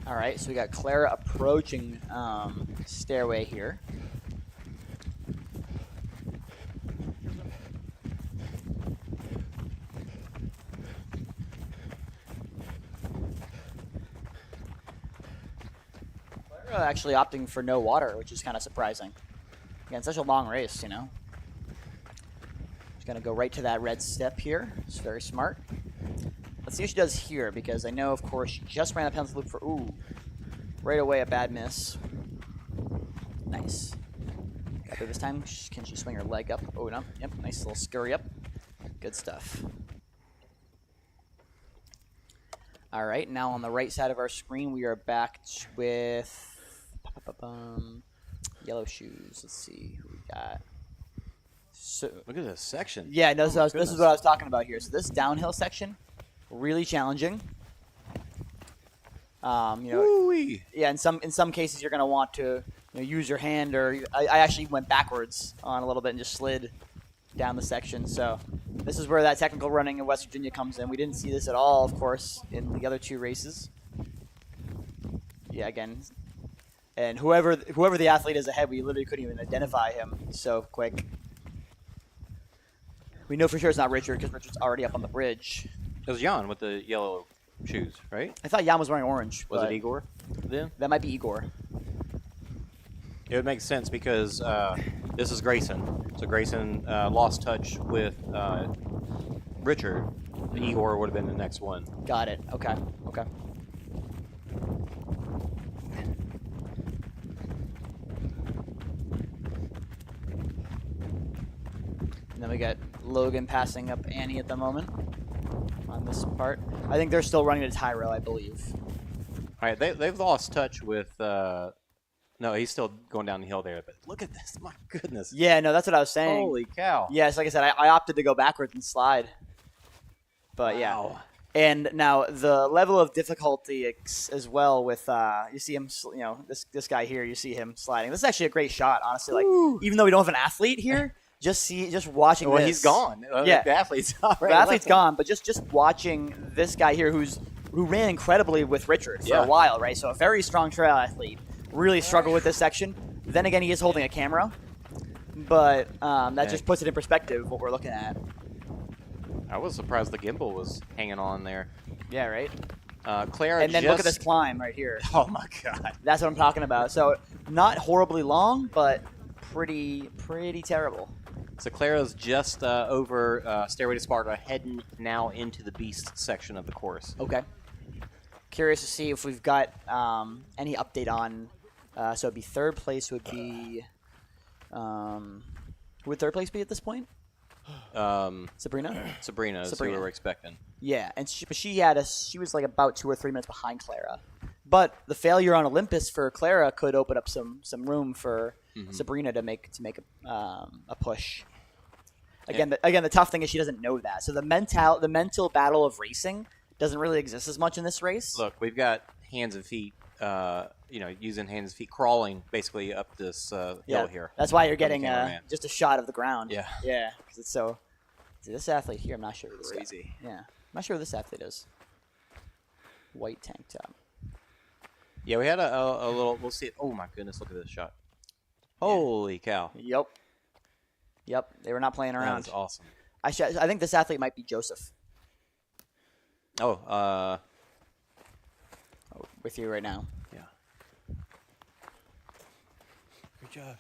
All right, so we got Klára approaching stairway here. Klára actually opting for no water, which is kind of surprising. Again, such a long race, you know. She's going to go right to that red step here. It's very smart. Let's see what she does here, because I know, of course, she just ran a penalty loop for, right away a bad miss. Nice. Got there this time. Can she swing her leg up? Oh, no. Yep, nice little scurry up. Good stuff. All right, now on the right side of our screen, we are back with yellow shoes. Let's see who we got. So, look at this section. Yeah, no, this is what I was talking about here. So this downhill section, really challenging. Yeah, in some cases you're going to want to use your hand, or I actually went backwards on a little bit and just slid down the section. So this is where that technical running in West Virginia comes in. We didn't see this at all, of course, in the other 2 races. Yeah, again, and whoever the athlete is ahead, we literally couldn't even identify him so quick. We know for sure it's not Richard, because Richard's already up on the bridge. It was Jan with the yellow shoes, right? I thought Jan was wearing orange. Was it Egor then? That might be Egor. It would make sense because this is Grayson. So Grayson lost touch with Richard. Egor would have been the next one. Got it. Okay. And then we got Logan passing up Annie at the moment on this part. I think they're still running to Tyro, I believe. All right, they've lost touch with. No, he's still going down the hill there. But look at this, my goodness. Yeah, no, that's what I was saying. Holy cow! Yes, like I said, I opted to go backwards and slide. But wow. Yeah, and now the level of difficulty as well with you see him, this guy here, you see him sliding. This is actually a great shot, honestly. Like even though we don't have an athlete here. Just watching this. Well, he's gone. Yeah, the athlete's gone. The athlete's gone, but just watching this guy here who ran incredibly with Richard for a while, right? So a very strong trail athlete. Really struggled with this section. Then again, he is holding a camera, but that just puts it in perspective what we're looking at. I was surprised the gimbal was hanging on there. Yeah, right. Klára, and then look at this climb right here. Oh my God. That's what I'm talking about. So not horribly long, but pretty terrible. So Klára's just over Stairway to Sparta, heading now into the Beast section of the course. Okay. Curious to see if we've got any update on. So it'd be 3rd place would be. Who would third place be at this point? Sabrina. Sabrina is who we were expecting. Yeah, and she was like about 2 or 3 minutes behind Klára. But the failure on Olympus for Klára could open up some room for Sabrina to make a push. Again, the tough thing is she doesn't know that. So the mental battle of racing doesn't really exist as much in this race. Look, we've got hands and feet. Using hands and feet, crawling basically up this hill here. That's why you're getting just a shot of the ground. Yeah. Yeah, because it's so. See, this athlete here, I'm not sure who this Crazy. guy. Yeah, I'm not sure who this athlete is. White tank top. Yeah, we had a little. We'll see. Oh my goodness! Look at this shot. Holy cow! Yep. They were not playing around. That's awesome. I think this athlete might be Joseph. With you right now. Yeah. Good job.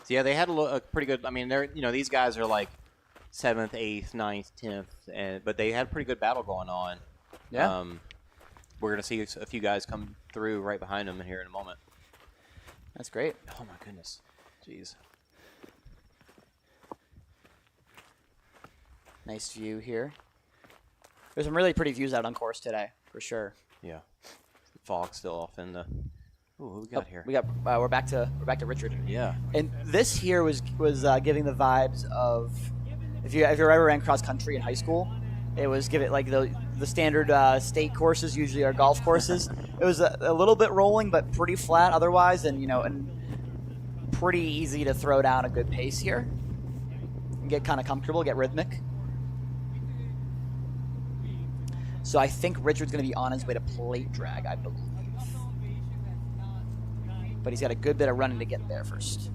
So yeah, they had a pretty good. I mean, these guys are like 7th, 8th, 9th, 10th, but they had a pretty good battle going on. Yeah. We're gonna see a few guys come through right behind them here in a moment. That's great. Oh my goodness. Jeez. Nice view here. There's some really pretty views out on course today, for sure. Yeah. The fog's still off in the. Ooh, who we got here? We're back to Richard. Yeah. And this here was giving the vibes of if you ever ran cross country in high school, it was like the standard state courses usually are golf courses. It was a little bit rolling but pretty flat otherwise, and pretty easy to throw down a good pace here. And get kind of comfortable, get rhythmic. So I think Richard's going to be on his way to plate drag, I believe. But he's got a good bit of running to get there first.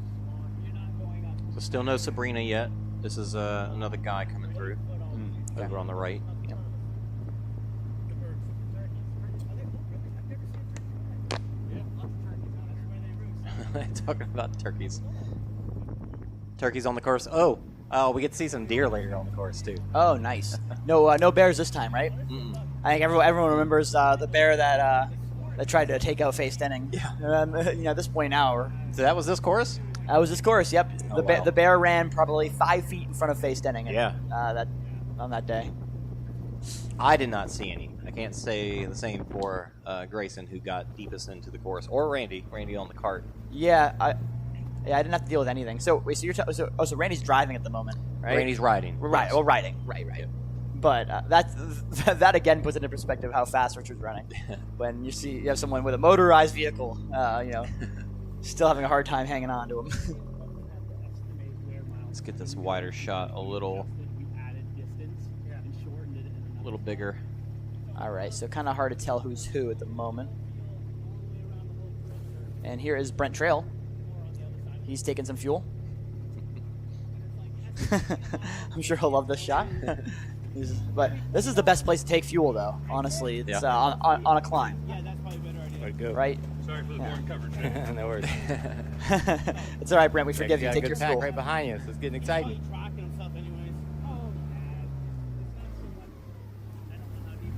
So still no Sabrina yet. This is another guy coming through over on the right. Yep. Talking about turkeys. Turkeys on the course. Oh, we get to see some deer later on the course too. Oh, nice. No bears this time, right? Mm-mm. I think everyone remembers the bear that tried to take out Faye Stenning. Yeah. At this point now. So that was this course? That was this course. Yep. Oh, wow. The bear ran probably 5 feet in front of Faye Stenning. Yeah. On that day. I did not see any. I can't say the same for Grayson, who got deepest into the course, or Randy on the cart. Yeah. I didn't have to deal with anything. So wait, so Randy's driving at the moment, right? Randy's riding. Right. Yes. Well, riding. Right. Yeah. But that again puts into perspective how fast Richard's running. When you have someone with a motorized vehicle, still having a hard time hanging on to him. Let's get this wider shot a little bigger. All right, so kind of hard to tell who's who at the moment. And here is Brent Trail. He's taking some fuel. I'm sure he'll love this shot. But this is the best place to take fuel, though. Honestly, it's on a climb. Yeah, that's probably a better idea. Way to go. Right? Sorry for the boring coverage. No worries. It's all right, Brent. We forgive you. got a Take good your pack fuel. right behind you, so it's getting exciting. Probably tracking himself anyways. Oh, I don't know how deep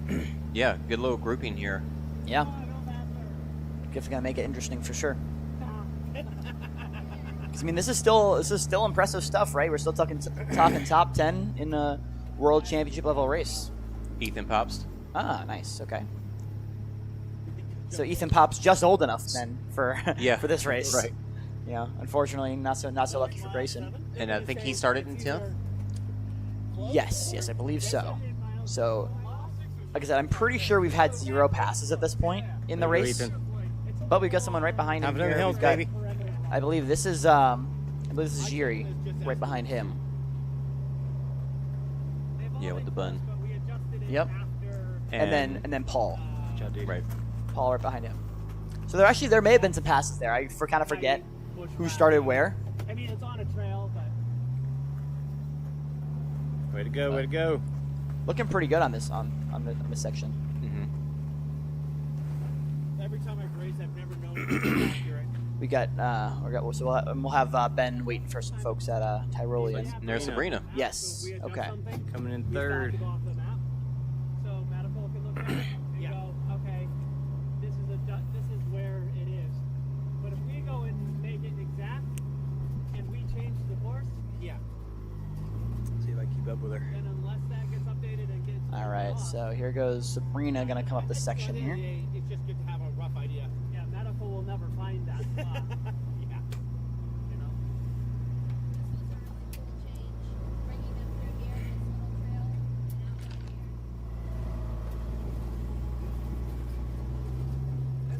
that is. Yeah, good little grouping here. Yeah. Gift's gonna make it interesting for sure. 'Cause, I mean, this is still impressive stuff, right? We're still talking top 10 in a world championship level race. Ethan Popst. Ah, nice. Okay. So Ethan Pop's just old enough then for for this race. Right. Unfortunately, not so lucky for Grayson. And I think he started in 10th. Yes, I believe so. So, like I said, I'm pretty sure we've had 0 passes at this point in the race. But we've got someone right behind him. Top of the Here. hills, We've got- baby. I believe this is Jiri right behind him. Yeah, with the bun. Yep. And then Paul. Right. Paul right behind him. So there may have been some passes there. I kind of forget who started where. I mean, it's on a trail, but Way to go, way to go. Looking pretty good on this this section. every time I've raced, I've never known it to be accurate. We'll have Ben waiting for some folks at Tyrolean. And there's Sabrina. Yes. We adjust Okay. something, Coming in we start third. to go off the map. So Matterport can look at it. You go, okay, this is where it up with her. And unless that gets updated and gets All right, so here goes Sabrina going to come up this section here. It's just good to have a rough idea. Yeah, medical will never find that spot. Yeah. You know?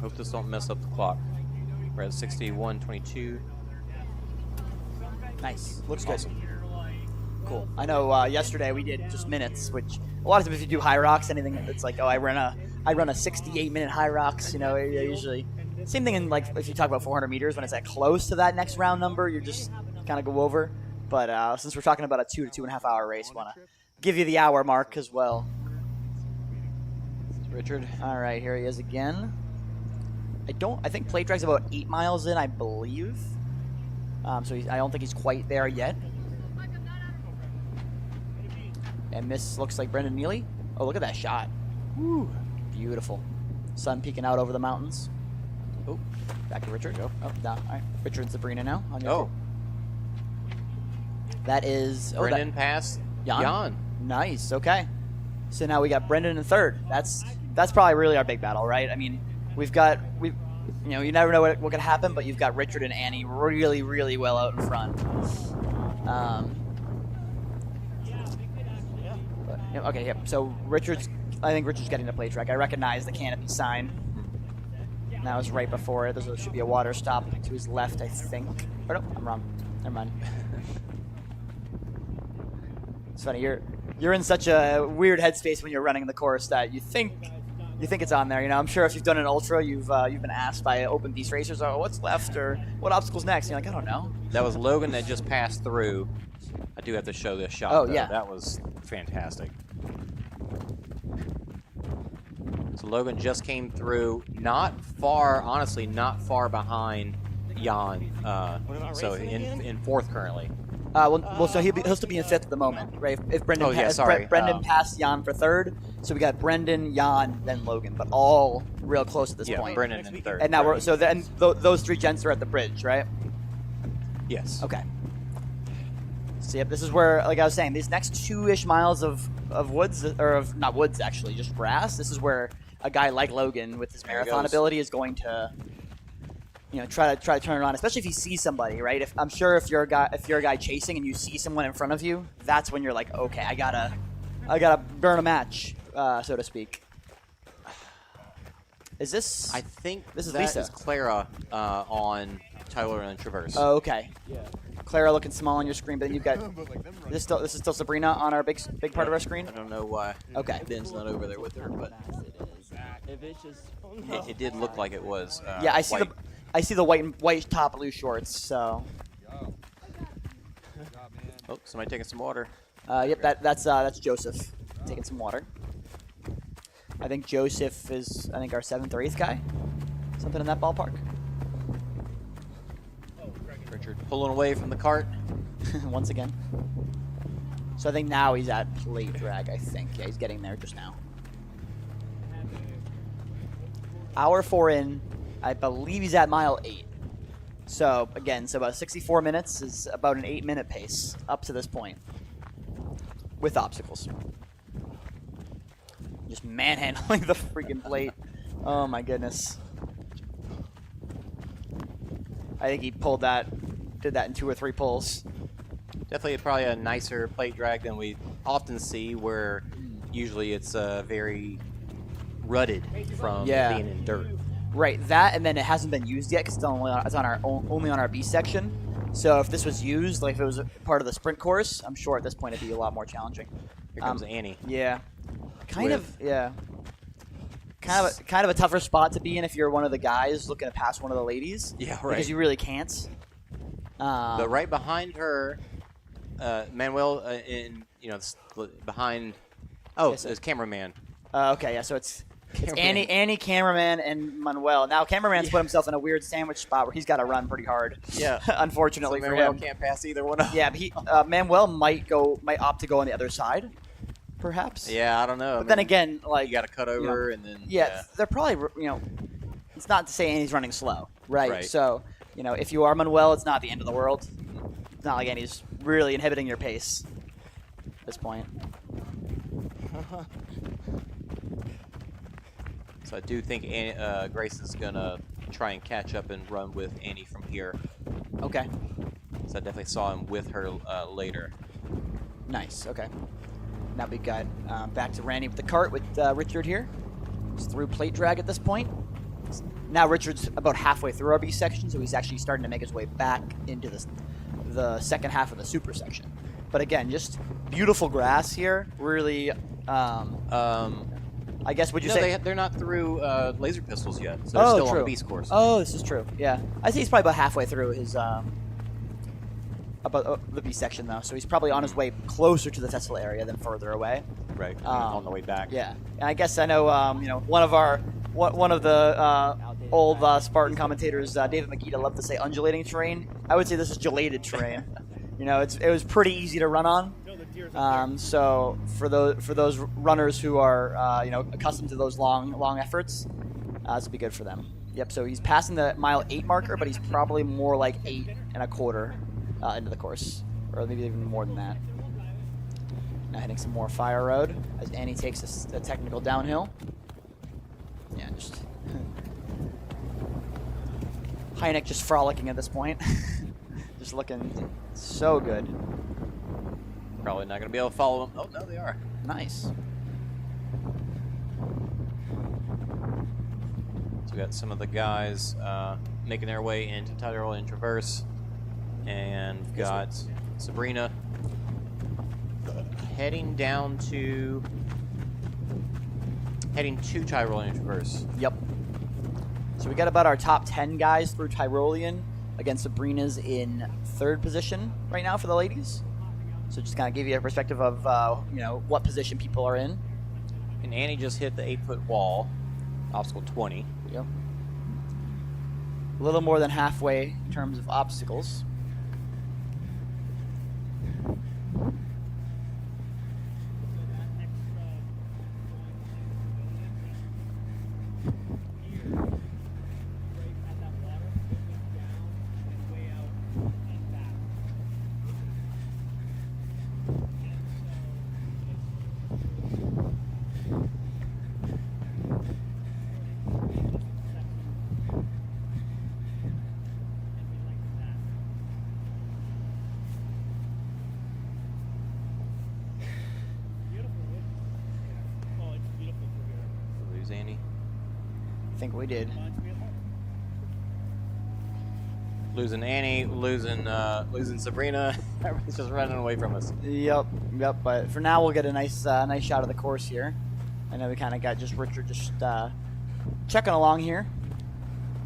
Hope this don't mess up the clock. We're at 61:22. Nice. Looks good. Awesome. Cool. I know yesterday we did just minutes, which a lot of times if you do high rocks, anything that's like, oh, I run a 68-minute high rocks, you know, usually. Same thing in, like, if you talk about 400 meters, when it's at close to that next round number, you just kind of go over. But since we're talking about a 2 to 2.5 hour race, want to give you the hour mark as well. Richard. All right, here he is again. I think plate drag's about 8 miles in, I believe. So I don't think he's quite there yet. And this looks like Brendan Neely. Oh, look at that shot. Woo. Beautiful. Sun peeking out over the mountains. Oh, back to Richard. Oh, down. All right. Richard and Sabrina now. On your Oh. That is... Oh, Brendan passed Jan. Nice. Okay. So now we got Brendan in third. That's probably really our big battle, right? I mean, you never know what could happen, but you've got Richard and Annie really, really well out in front. Okay, yeah. So I think Richard's getting the plate track. I recognize the canopy sign. That was right before it. There should be a water stop to his left, I think. Or no, I'm wrong. Never mind. It's funny. You're in such a weird headspace when you're running the course that you think it's on there. You know, I'm sure if you've done an ultra, you've been asked by open beast racers, "Oh, what's left?" or "What obstacle's next?" And you're like, "I don't know." That was Logan that just passed through. I do have to show this shot. Oh, though. yeah. That was fantastic. So Logan just came through, honestly, not far behind Jan. So in fourth currently. So he'll still be in fifth at the moment, right? If Brendan, Brendan passed Jan for third, so we got Brendan, Jan, then Logan, but all real close at this point. Brendan in third. And now those three gents are at the bridge, right? Yes. Okay. So yep, this is where, like I was saying, these next 2-ish miles of woods, or of not woods actually, just grass. This is where a guy like Logan with his marathon ability is going to, try to turn it on, especially if he sees somebody, right? I'm sure if you're a guy chasing and you see someone in front of you, that's when you're like, okay, I gotta burn a match, so to speak. Is this? I think this is that Lisa. is Klára on Tyler and Traverse. Oh, okay. Yeah. Klára looking small on your screen, but then you've got this is still Sabrina on our big part of our screen. I don't know why. Okay. Ben's not over there with her, but it did look like it was. Yeah, white. I see the white top, blue shorts. So. Oh, somebody taking some water. Yep, that's Joseph taking some water. I think Joseph is our 7th or 8th guy, something in that ballpark. Richard pulling away from the cart. Once again. So I think now he's at plate drag, I think. Yeah, he's getting there just now. Hour 4 in, I believe he's at mile 8. So, again, about 64 minutes is about an 8-minute pace up to this point. With obstacles. Just manhandling the freaking plate. Oh my goodness. I think he did that in 2 or 3 pulls. Definitely probably a nicer plate drag than we often see, where usually it's very rutted from being in dirt. Right, that, and then it hasn't been used yet because it's only on our B section. So if this was used, like if it was a part of the sprint course, I'm sure at this point it'd be a lot more challenging. Here comes Annie. Yeah, kind of a tougher spot to be in if you're one of the guys looking to pass one of the ladies. Yeah, right. Because you really can't. But right behind her, Manuel, behind. Oh, it's cameraman. Okay, yeah. So it's Annie, cameraman, and Manuel. Now cameraman's put himself in a weird sandwich spot where he's got to run pretty hard. Yeah, unfortunately so for Manuel him. can't pass either one of them. Yeah, but Manuel might opt to go on the other side, perhaps. Yeah, I don't know. But then again, like you got to cut over and then. Yeah, they're probably It's not to say Annie's running slow, right? So if you are Manuel, it's not the end of the world. It's not like Annie's really inhibiting your pace. this point. So I do think Grace is gonna try and catch up and run with Annie from here. Okay. So I definitely saw him with her later. Nice. Okay. Now we got back to Randy with the cart with Richard here. He's through plate drag at this point. Now Richard's about halfway through our B section, so he's actually starting to make his way back into the second half of the super section. But again, just beautiful grass here. Really, I guess would you say they're not through laser pistols yet, so they're still on the beast course. Oh, this is true. Yeah, I think he's probably about halfway through his the B section though, so he's probably on his way closer to the Tesla area than further away. Right, on the way back. Yeah, and I guess I know one of the old Spartan commentators, David Makita, loved to say undulating terrain. I would say this is gelated terrain. It was pretty easy to run on. So for those runners who are accustomed to those long efforts, this would be good for them. Yep. So he's passing the mile 8 marker, but he's probably more like 8 1/4 into the course, or maybe even more than that. Now hitting some more fire road as Annie takes a technical downhill. Yeah, just Hynek just frolicking at this point. Just looking so good. Probably not going to be able to follow him. Oh, no, they are. Nice. So we got some of the guys making their way into Tyrol and Traverse. And we've got Sabrina heading to Tyrolean Traverse. Yep. So we got about our top 10 guys through Tyrolean. Again, Sabrina's in 3rd position right now for the ladies. So just kind of give you a perspective of what position people are in. And Annie just hit the 8-foot wall, obstacle 20. Yep. A little more than halfway in terms of obstacles. Annie. I think we did. Losing Annie, losing Sabrina. Everybody's just running away from us. Yep. But for now, we'll get a nice shot of the course here. I know we kind of got just Richard just checking along here.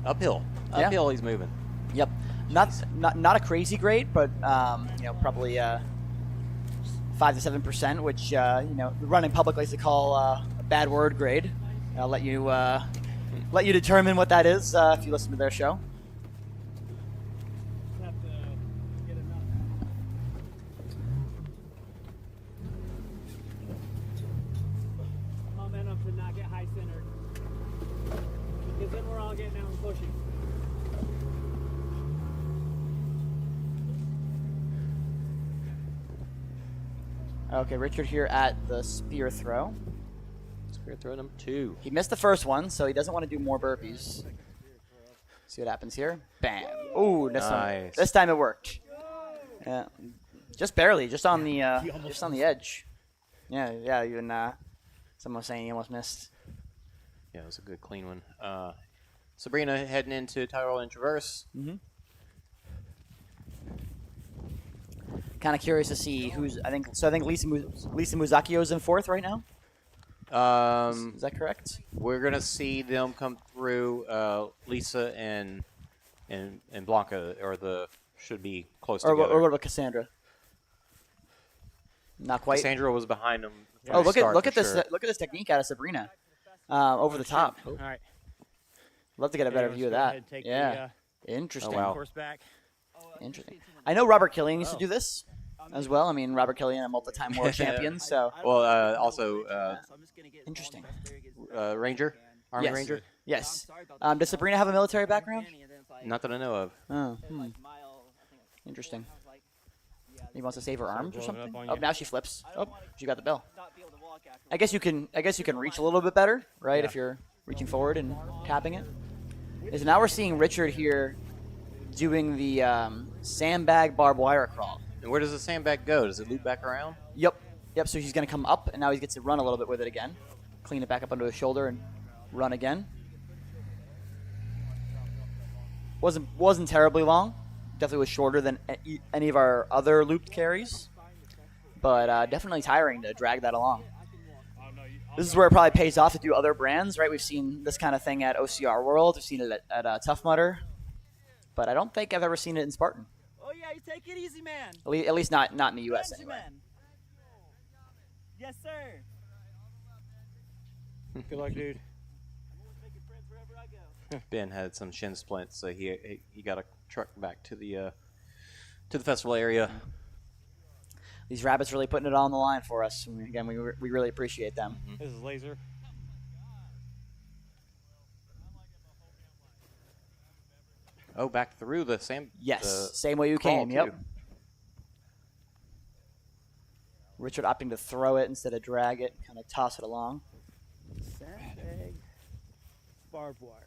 Uphill, he's moving. Yep. Not a crazy grade, but probably 5 to 7%, which the running public likes to call a bad word grade. I'll let you determine what that is if you listen to their show. Have to get enough. Momentum to not get high centered. Because then we're all getting out and pushing. Okay, Richard here at the spear throw. Spear throw number 2. He missed the first one, so he doesn't want to do more burpees. See what happens here. Bam. Ooh, nice. This time it worked. Yeah, just barely, just on the edge. Yeah. Even someone was saying he almost missed. Yeah, it was a good clean one. Sabrina heading into Tyrol and Traverse. Mm-hmm. Kind of curious to see who's. I think Lisa Muzakio is in 4th right now. Is that correct? We're gonna see them come through. Lisa and Blanca, should be close together. Or what about Cassandra? Not quite. Cassandra was behind them. Oh, look at this! Sure. Look at this technique out of Sabrina, over the top. All right. Love to get a better let's view of go that. ahead and take Yeah, the, interesting. Oh, wow. course back. Interesting. I know Robert Killian used to do this as well. I mean, Robert Killian, a multi-time world champion. So Well, also interesting. Ranger, Army Yes. Ranger. Yes. Does Sabrina have a military background? Not that I know of. Oh, interesting. Maybe wants to save her arms or blowing up something. on Oh, you. now she flips. Oh, she got the bell. I guess you can reach a little bit better, right? Yeah. If you're reaching forward and tapping it. So now we're seeing Richard here doing the sandbag barbed wire crawl. And where does the sandbag go? Does it loop back around? Yep. So he's going to come up, and now he gets to run a little bit with it again. Clean it back up onto his shoulder and run again. Wasn't terribly long. Definitely was shorter than any of our other looped carries. But definitely tiring to drag that along. This is where it probably pays off to do other brands, right? We've seen this kind of thing at OCR World. We've seen it at Tough Mudder. But I don't think I've ever seen it in Spartan. Oh yeah, you take it easy, man. At least not in the U.S. anyway. Yes, sir. Good luck, dude. Making friends wherever I go. Ben had some shin splints, so he got a truck back to the festival area. These rabbits really putting it all on the line for us. And again, we really appreciate them. This is laser. Oh, back through the sand. Yes, same way you crawl, came. Yep. too. Richard opting to throw it instead of drag it, kind of toss it along. Sandbag, barbed wire.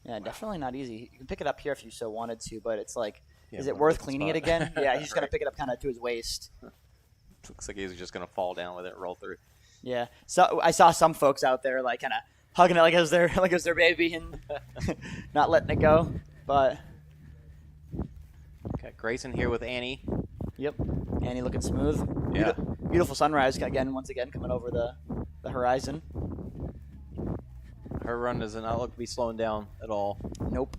Yeah, definitely not easy. You can pick it up here if you so wanted to, but it's like, Yeah, is it one worth good cleaning it spot. again? Yeah, he's just gonna pick it up kind of to his waist. Looks like he's just gonna fall down with it, and roll through. Yeah. So I saw some folks out there like kind of hugging it like it was their baby and not letting it go. But Got Grayson here with Annie. yep, Annie looking smooth. Yeah. Beautiful sunrise once again coming over the horizon. Her run does not look to be slowing down at all. Nope.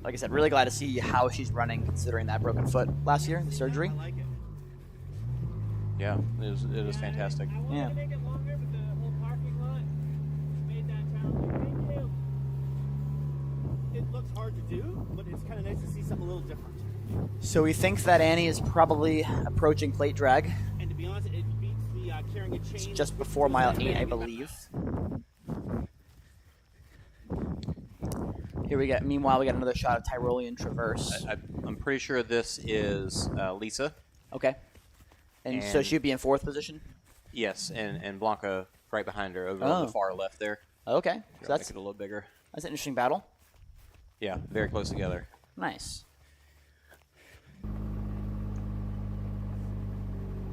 Like I said, really glad to see how she's running considering that broken foot last year, the surgery. I like it. Yeah, it is fantastic. I Yeah. want to make it longer, but the whole parking lot made that challenging. Thank you. It looks hard to do, but it's kind of nice to see something a little different. So we think that Annie is probably approaching plate drag. And to be honest, it beats the carrying a chain. It's just before mile 8, I believe. Here we get. Meanwhile, we got another shot of Tyrolean Traverse. I'm pretty sure this is Lisa. Okay. And so And- she'd be in 4th position. Yes, and Blanca right behind her over Oh. on the far left there. Okay. So Make that's it a little bigger. an interesting battle. Yeah, very close together. Nice.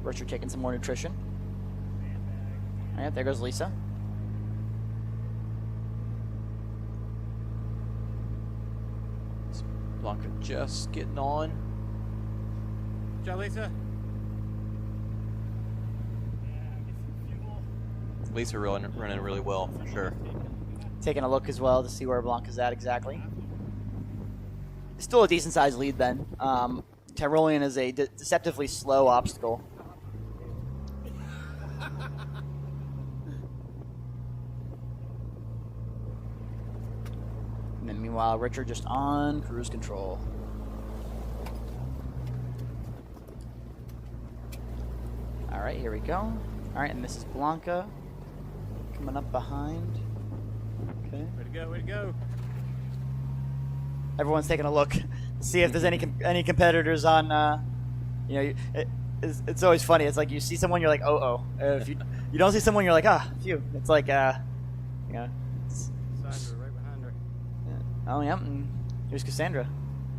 Richard taking some more nutrition. All right, there goes Lisa. Blanca just getting on. Good job, Lisa. Lisa running really well for sure. Taking a look as well to see where Blanca's at exactly. Still a decent sized lead then. Tyrolean is a deceptively slow obstacle. And then meanwhile, Richard just on cruise control. All right, here we go. All right, and this is Blanca coming up behind. Okay. Way to go, way to go. Everyone's taking a look to see if there's any competitors on. It's always funny. It's like you see someone, you're like, oh. If you don't see someone, you're like, phew. It's like, Sandra right behind her. oh yeah. And here's Cassandra.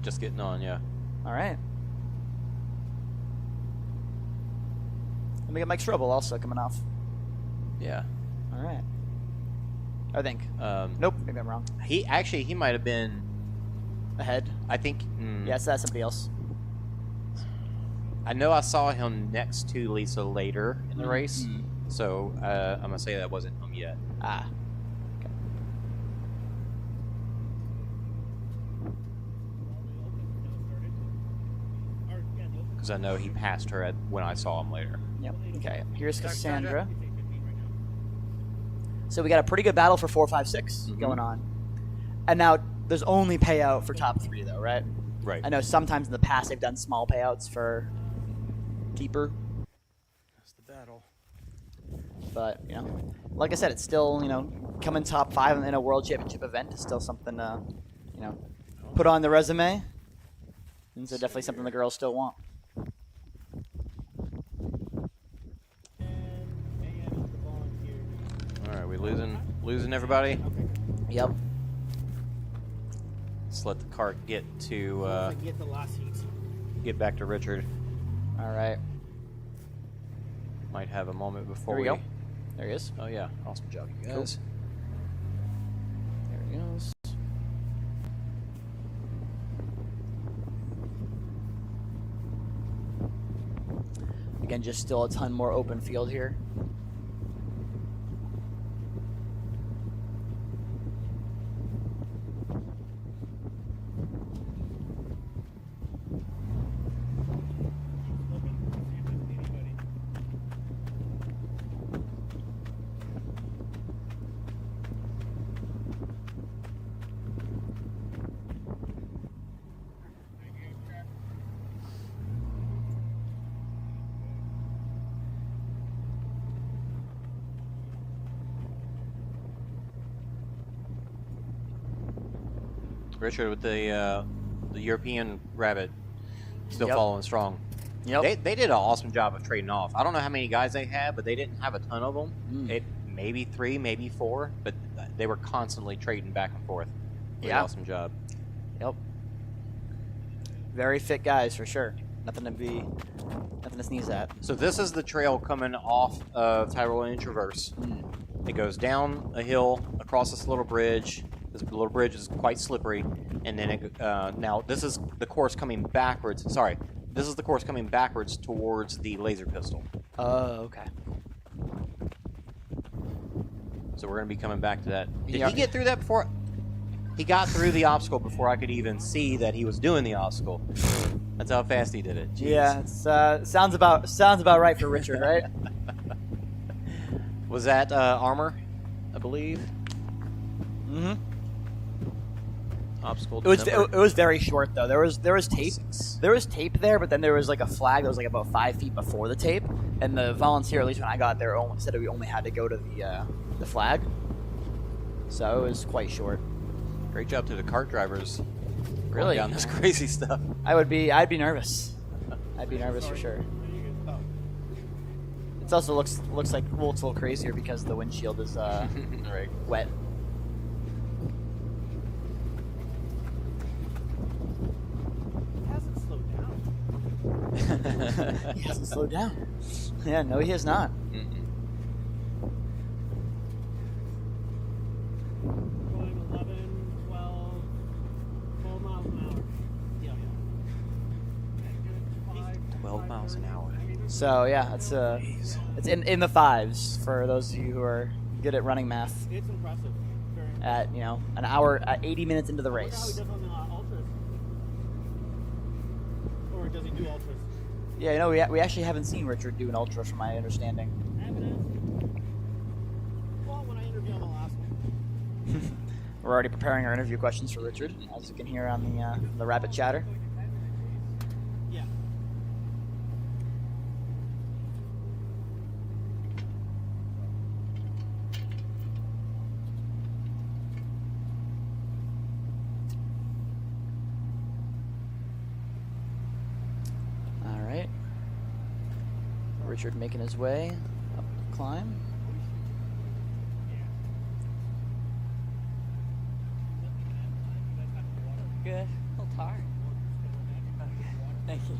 Just getting on, yeah. All right. Let me get Mike Strobel also coming off. Yeah. All right. I think. Um, Nope, maybe I'm wrong. He might have been. Ahead. I think. Yes, that's somebody else. I know I saw him next to Lisa later in the race, so I'm gonna say that wasn't him yet. Ah. Okay. Because I know he passed her when I saw him later. Yep. Okay. Here's Cassandra. So we got a pretty good battle for 4, 5, 6 going on. And now there's only payout for top 3 though, right? Right. I know sometimes in the past they've done small payouts for keeper, That's the battle. but like I said, it's still coming top 5 in a world championship event is still something put on the resume. And so definitely something the girls still want. All right, we losing everybody. Yep. Let's let the cart get to get the last heat. get back to Richard. All right. Might have a moment before Here we go. There he is. Oh yeah, awesome job, you Cool. guys. There he goes. Again, just still a ton more open field here. Richard with the European rabbit still Yep. following strong. Yep. They did an awesome job of trading off. I don't know how many guys they had, but they didn't have a ton of them. Mm. Maybe 3, maybe 4, but they were constantly trading back and forth. Really Yeah. awesome job. Yep. Very fit guys for sure. Nothing to sneeze at. So this is the trail coming off of Tyrolean Traverse. It goes down a hill across this little bridge. This little bridge is quite slippery, and then now this is the course coming backwards. Sorry, this is the course coming backwards towards the laser pistol. Oh, okay. So we're going to be coming back to that. Did Yeah. he get through that before? He got through the obstacle before I could even see that he was doing the obstacle. That's how fast he did it. Jeez. Yeah, it's, sounds about right for Richard, right? Was that armor, I believe? Mm-hmm. Obstacle. It was very short though. There was tape. 6. There was tape there, but then there was like a flag that was like about 5 feet before the tape, and the volunteer, at least when I got there, said that we only had to go to the flag. So it was quite short. Great job to the cart drivers. going Really? down this crazy stuff. I'd be nervous. I'd be nervous for sure. It also looks like it's a little crazier because the windshield is Right. wet. He hasn't slowed down. He hasn't slowed down. Yeah, no, he has not. Going 11, 12 miles an hour. Yeah. 12 miles an hour. So yeah, it's in the 5s for those of you who are good at running math. It's impressive. Very At an hour, at 80 minutes into the I wonder how he race. does on the ultras. Or does he do ultras? Yeah, we actually haven't seen Richard do an ultra, from my understanding. I haven't asked. Well, when I interviewed on the last one. We're already preparing our interview questions for Richard, as you can hear on the rabbit chatter. Yeah. All right. Richard making his way up the climb. Good. A little tired. Okay. Thank you.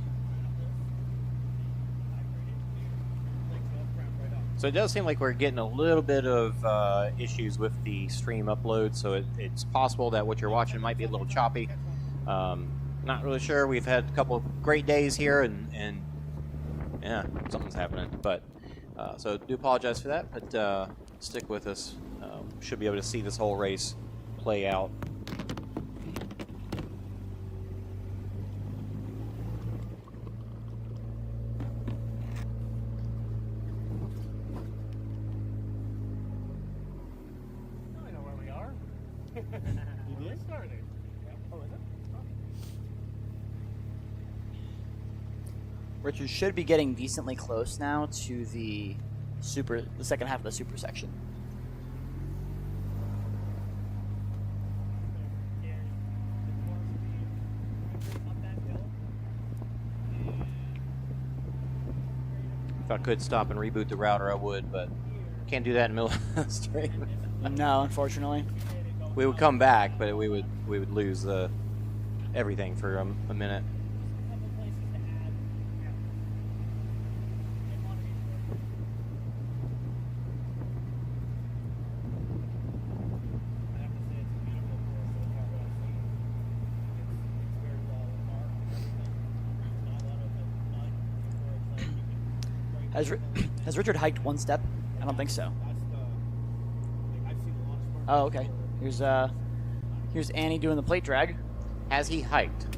So it does seem like we're getting a little bit of issues with the stream upload, so it's possible that what you're watching might be a little choppy. Not really sure. We've had a couple of great days here, and yeah, something's happening. But so do apologize for that, but stick with us. Should be able to see this whole race play out. I know where we are. You did? Started. Oh, is it? Richard should be getting decently close now to the second half of the super section. If I could stop and reboot the router, I would, but can't do that in the middle of the stream. No, unfortunately. We would come back, but we would lose everything for a minute. Has Richard hiked one step? I don't think so. Oh, okay. Here's Annie doing the plate drag. Has he hiked?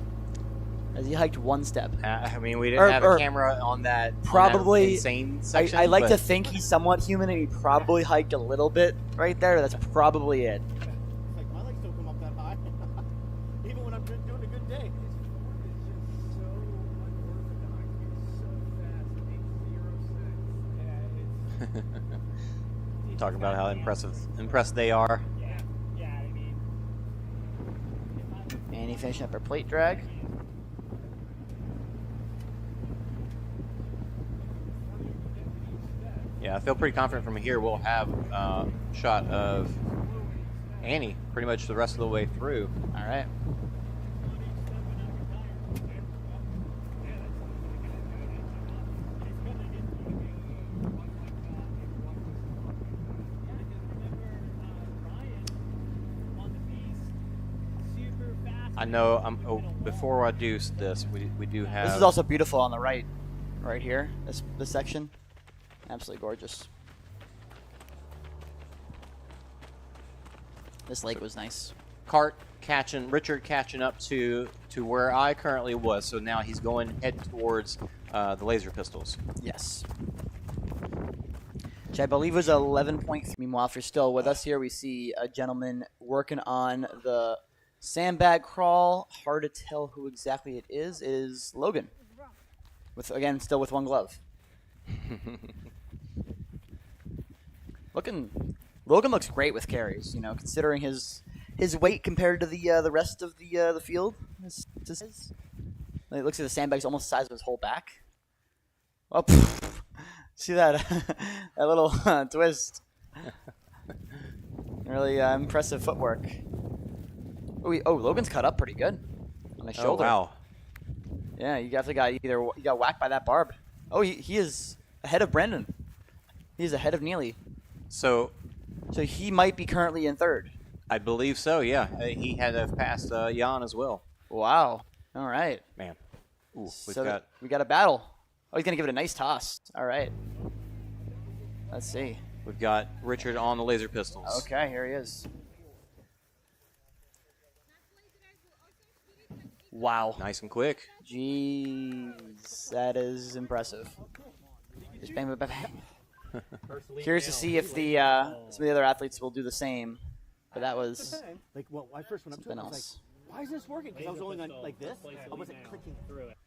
Has he hiked one step? I mean, we didn't have a camera on that. Probably on that insane section. I like to think he's somewhat human, and he probably hiked a little bit right there. That's probably it. It's like my legs don't come up that high, even when I'm doing a good day. Talk about how impressed they are. Yeah, I mean, Annie finishing up her plate drag. Yeah, I feel pretty confident from here we'll have a shot of Annie pretty much the rest of the way through. All right. I know. Before I do this, we do have. This is also beautiful on the right here. This section, absolutely gorgeous. This lake was nice. Richard catching up to where I currently was. So now he's going head towards the laser pistols. Yes. Which I believe was 11.3. Meanwhile, if you're still with us here, we see a gentleman working on the sandbag crawl. Hard to tell who exactly it is. It is Logan. Still with one glove. Logan looks great with carries. You know, considering his weight compared to the rest of the field. It looks like the sandbag's almost the size of his whole back. Oh, see that that little twist. Really impressive footwork. Oh, Logan's cut up pretty good on his shoulder. Oh, wow. Yeah, you definitely got whacked by that barb. Oh, he is ahead of Brandon. He's ahead of Neely. So he might be currently in third. I believe so. Yeah, he had to pass Jan as well. Wow. All right. Man. Ooh, we got a battle. Oh, he's gonna give it a nice toss. All right. Let's see. We've got Richard on the laser pistols. Okay, here he is. Wow. Nice and quick. Jeez, that is impressive. Just bang, bang, bang. Curious to see if some of the other athletes will do the same. But that was like, well, I first went up to it, I was like, why is this working? Because I was only on like this. I wasn't clicking through it.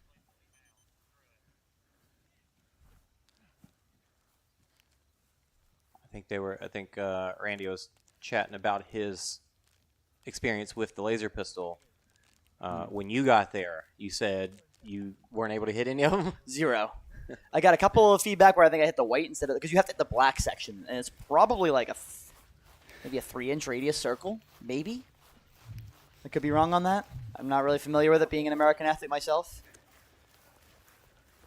I think Randy was chatting about his experience with the laser pistol. When you got there, you said you weren't able to hit any of them? 0. I got a couple of feedback where I think I hit the white instead of, because you have to hit the black section, and it's probably like maybe a 3-inch radius circle, maybe. I could be wrong on that. I'm not really familiar with it, being an American athlete myself.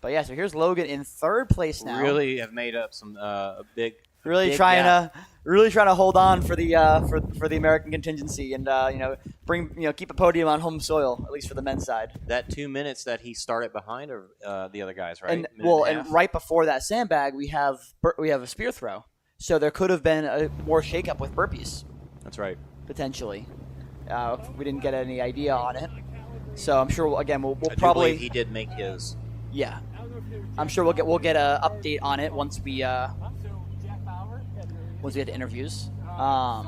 But yeah, so here's Logan in third place now. Really have made up some big. Really trying to hold on for the American contingency and keep a podium on home soil, at least for the men's side. That 2 minutes that he started behind are the other guys, right? And right before that sandbag, we have a spear throw, so there could have been a more shakeup with burpees. That's right. Potentially, we didn't get any idea on it, so I'm sure we'll I probably. He did make his. Yeah, I'm sure we'll get an update on it once we get to interviews. And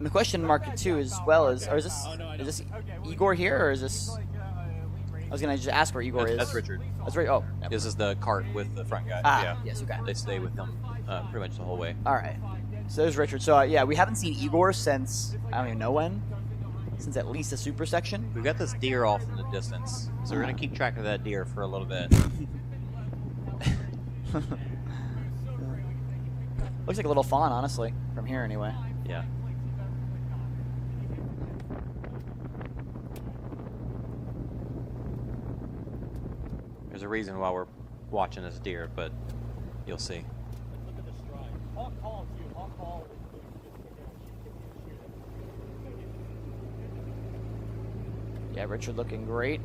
the question mark too as well is this Egor here, or is this? I was gonna just ask where Egor is. That's Richard. That's right. Oh, yep. This is the cart with the front guy. Ah, yeah. Yes. Okay. They stay with him pretty much the whole way. All right. So there's Richard. So we haven't seen Egor since I don't even know when. Since at least the super section. We've got this deer off in the distance, so we're gonna keep track of that deer for a little bit. Looks like a little fawn, honestly, from here anyway. Yeah. There's a reason why we're watching this deer, but you'll see. Look at the stride. Hawk call too. Hawk call. Yeah, Richard looking great.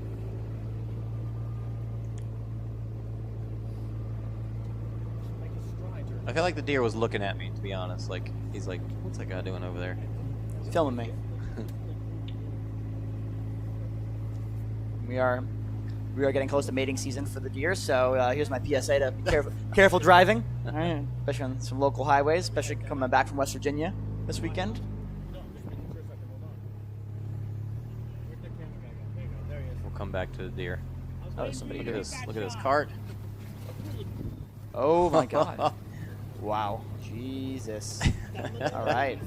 I feel like the deer was looking at me, to be honest. Like, he's like, what's that guy doing over there? He's filming me. We are getting close to mating season for the deer, so here's my PSA to be careful driving, all right, especially on some local highways, especially coming back from West Virginia this weekend. We'll come back to the deer. Oh, somebody Look at here. this. Look at this cart. Oh my God! Wow, Jesus! All right,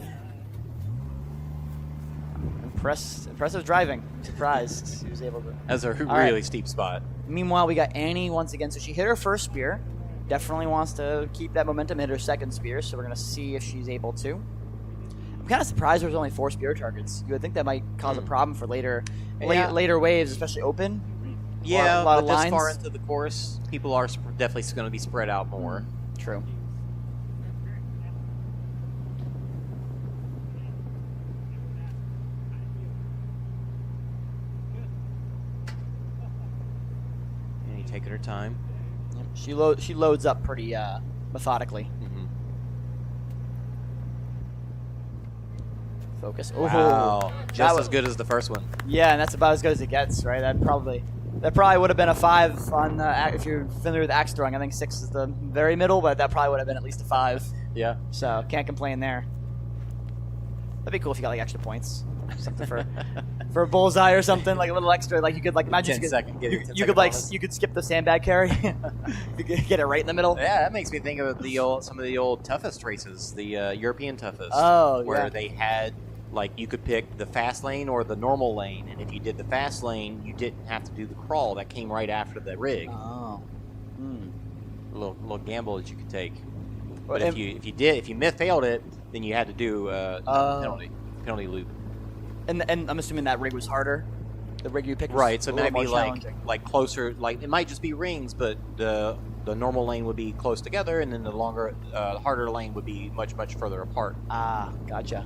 impressive driving. Surprised he was able to. That's a All really right. steep spot. Meanwhile, we got Annie once again. So she hit her first spear. Definitely wants to keep that momentum, hit her second spear. So we're going to see if she's able to. I'm kind of surprised there's only 4 spear targets. You would think that might cause a problem for later waves, especially open. Yeah, a lot of but this lines. far into the course, people are definitely going to be spread out more. True. Annie taking her time. Yep. She loads up pretty methodically. Mm-hmm. Focus. Wow, That just was- as good as the first one. Yeah, and that's about as good as it gets, right? That probably would have been a 5 on if you're familiar with axe throwing. I think 6 is the very middle, but that probably would have been at least a 5. Yeah. So can't complain there. That'd be cool if you got like extra points, something for a bullseye or something, like a little extra. Like you could like imagine 10 you could, second, get it 10 you second could like bonus. you could skip the sandbag carry, you could get it right in the middle. Yeah, that makes me think of some of the old toughest races, the European toughest. Oh, where yeah. they had like you could pick the fast lane or the normal lane, and if you did the fast lane, you didn't have to do the crawl. That came right after the rig. Oh. Hmm. A little gamble that you could take. Well, But if you failed it, then you had to do penalty loop. And I'm assuming that rig was harder. The rig you picked, was Right, so a it little might be more challenging. like closer, like it might just be rings, but the normal lane would be close together, and then the harder lane would be much further apart. Ah, gotcha.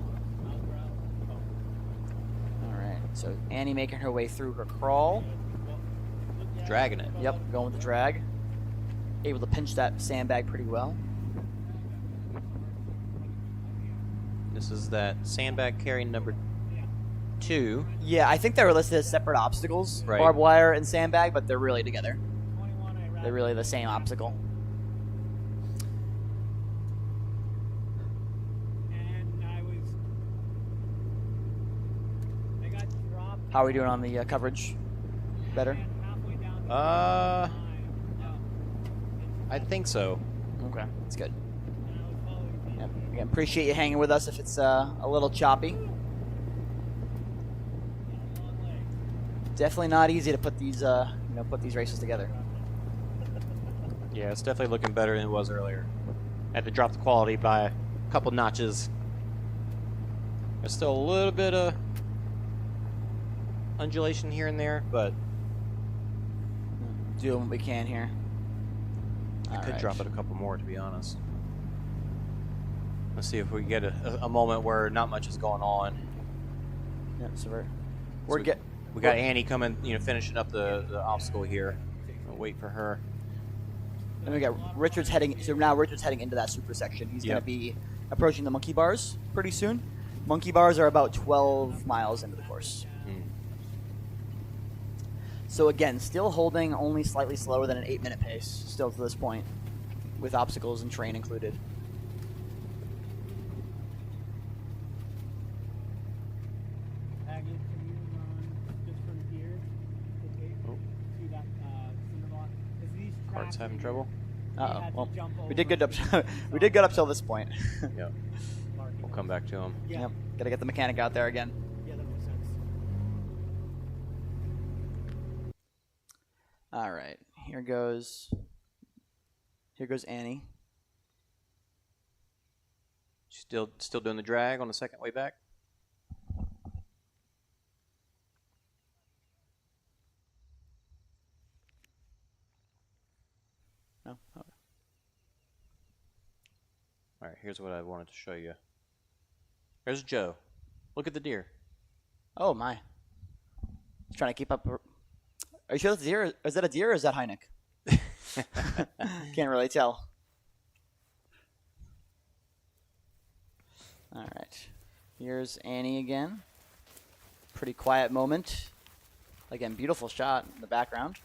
All right, so Annie making her way through her crawl. Dragging it. Yep, going with the drag. Able to pinch that sandbag pretty well. This is that sandbag carry number 2. Yeah, I think they were listed as separate obstacles, Right. barbed wire and sandbag, but they're really together. They're really the same obstacle. And I got dropped. How are we doing on the coverage? Better? Halfway down the I line. think so. Okay, that's good. And I was following Yep. Again, appreciate you hanging with us if it's a little choppy. Definitely not easy to put these races together. Yeah, it's definitely looking better than it was earlier. Had to drop the quality by a couple notches. There's still a little bit of undulation here and there, but Doing what we can here. I could Alright. drop it a couple more, to be honest. Let's see if we can get a moment where not much is going on. Yep, so We got Annie coming, finishing up the obstacle here. I'll wait for her. Then we got Richard's heading. So now Richard's heading into that super section. He's going Yep. to be approaching the monkey bars pretty soon. Monkey bars are about 12 miles into the course. So again, still holding only slightly slower than an 8-minute pace, still to this point, with obstacles and terrain included. Agnes, can you run just from here to take to that cinder block? 'Cause these Cart's tracks having are- trouble. you Uh-oh. had to Well, jump we did over good up. We did good up till this point. Yep. We'll come back to him. Yeah. Yep. Got to get the mechanic out there again. Yeah, that makes sense. All right. Here goes Annie. Still doing the drag on the second way back. No. Oh. All right, here's what I wanted to show you. There's Joe. Look at the deer. Oh my! He's trying to keep up. Are you sure that's a deer? Is that a deer or is that Hynek? Can't really tell. All right. Here's Annie again. Pretty quiet moment. Again, beautiful shot in the background.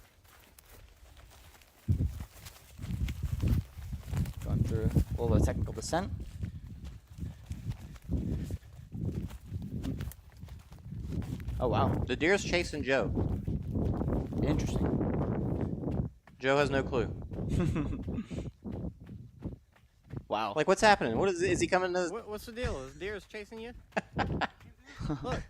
Going through a little bit of technical descent. Oh, wow. The deer's chasing Joe. Interesting. Joe has no clue. Wow. Like, what's happening? What is he coming to? What's the deal? Is deer chasing you? Look.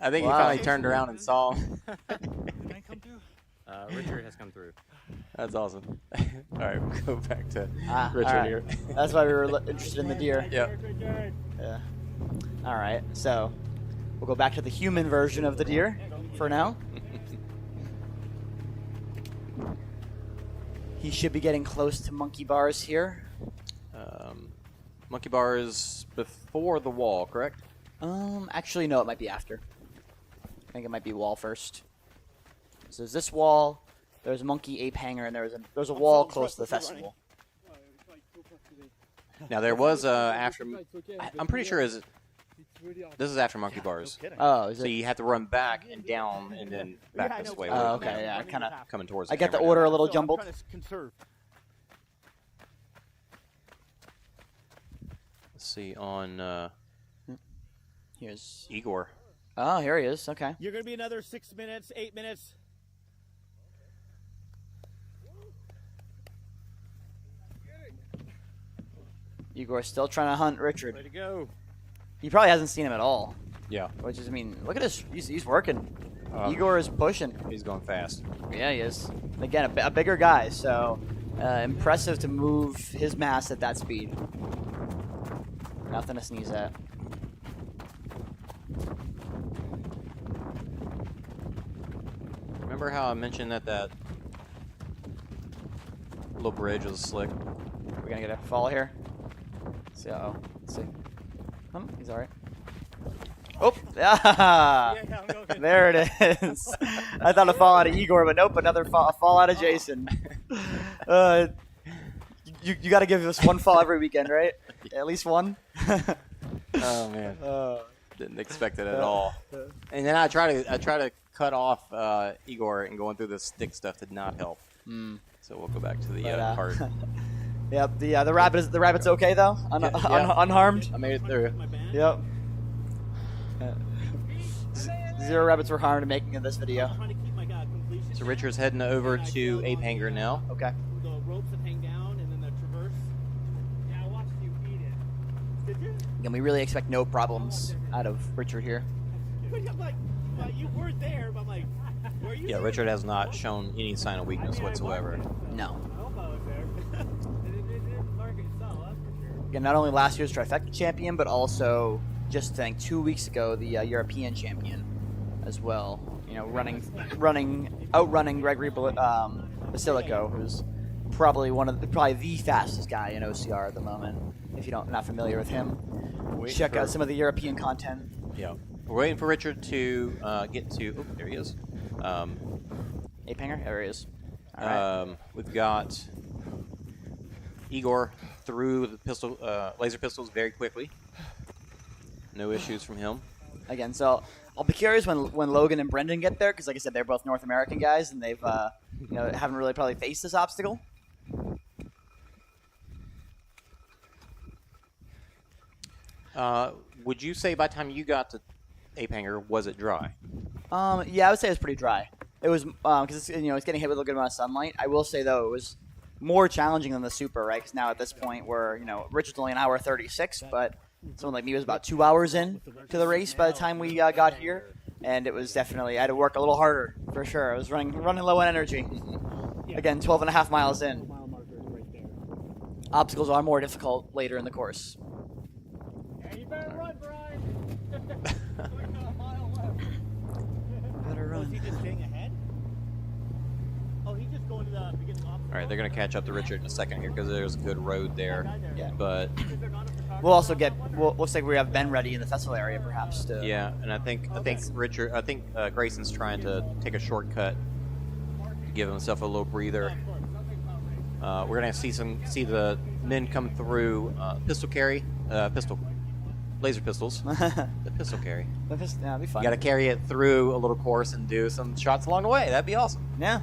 I think he Wow. finally turned around and saw him. Can I come through? Richard has come through. That's awesome. All right, we'll go back to Ah, Richard all right. here. That's why we were interested in the deer. Yep. Yeah. All right. So we'll go back to the human version of the deer for now. He should be getting close to monkey bars here. Monkey bar is before the wall, correct? Actually, no, it might be after. I think it might be wall first. So there's this wall. There's a monkey ape hanger, and there's a wall close to the festival. Now there was after. I'm pretty sure this is after monkey bars. Oh, is So it? you have to run back and down and then back this way. Oh, okay. Yeah, kind of. Coming towards. I get the camera order now. a little jumbled. Conserve. Let's see on Here's. Egor. Oh, here he is. Okay. You're going to be another 6 minutes, 8 minutes. Igor's still trying to hunt Richard. Way to go. He probably hasn't seen him at all. Yeah, Which is, I mean, look at this. He's working. Uh, Igor is pushing. he's going fast. Yeah, he is. Again, a bigger guy, so impressive to move his mass at that speed. Nothing to sneeze at. Remember how I mentioned that little bridge was slick? We're gonna get a fall here. Let's see. Uh-oh. Let's see. He's all right. Oh, yeah. I'm going. There it is. I thought a fall out of Igor, but nope, another fall out of Jason. You got to give us one fall every weekend, right? At least one. Oh man, didn't expect it at all. And then I try to cut off Egor, and going through the stick stuff did not help. So we'll go back to the part. Yep. The rabbit's okay though, unharmed. I made it through. Yep. 0 rabbits were harmed in making of this video. Trying to keep my completion. So Richard's heading over to Ape Hanger now. Okay. The ropes that hang down and then the traverse. Yeah, I watched you eat it. Did you? Again, we really expect no problems out of Richard here. I'm like, well, you weren't there, but I'm like, were you Yeah, there? Richard has not shown any sign of weakness whatsoever. No. I hope I was there. it didn't mark itself, that's for sure. Again, not only last year's Trifecta champion, but also just I think 2 weeks ago the European champion as well. You know, outrunning Gregory Basilico, who's probably probably the fastest guy in OCR at the moment. If you're not familiar with him, check out some of the European content. Yeah, we're waiting for Richard to get to. Oh, there he is. Ape hanger, there he is. All right. We've got Egor through the laser pistols very quickly. No issues from him. Again, so I'll be curious when Logan and Brendan get there, because like I said, they're both North American guys, and they've haven't really probably faced this obstacle. Would you say by the time you got to Ape Hanger, was it dry? Yeah, I would say it was pretty dry. It was because it's getting hit with a good amount of sunlight. I will say though, it was more challenging than the Super, right? Because now at this point, we're Richard's only an hour 36, but someone like me was about 2 hours in to the race by the time we got here, and it was definitely I had to work a little harder for sure. I was running low on energy. Again, 12.5 miles in. Mile marker right there. Obstacles are more difficult later in the course. You better run, Brian. Like a mile left. Better Oh, is run. he just staying ahead? Oh, he's just going to the beginning off. All right, they're going to catch up to Richard in a second here because there's a good road there. Yeah. But We'll also get. Looks like we have Ben ready in the festival area, perhaps. To, yeah, and I think Grayson's trying to take a shortcut, give himself a little breather. We're going to see the men come through laser pistols. The pistol carry. That'd be fun. You got to carry it through a little course and do some shots along the way. That'd be awesome. Yeah.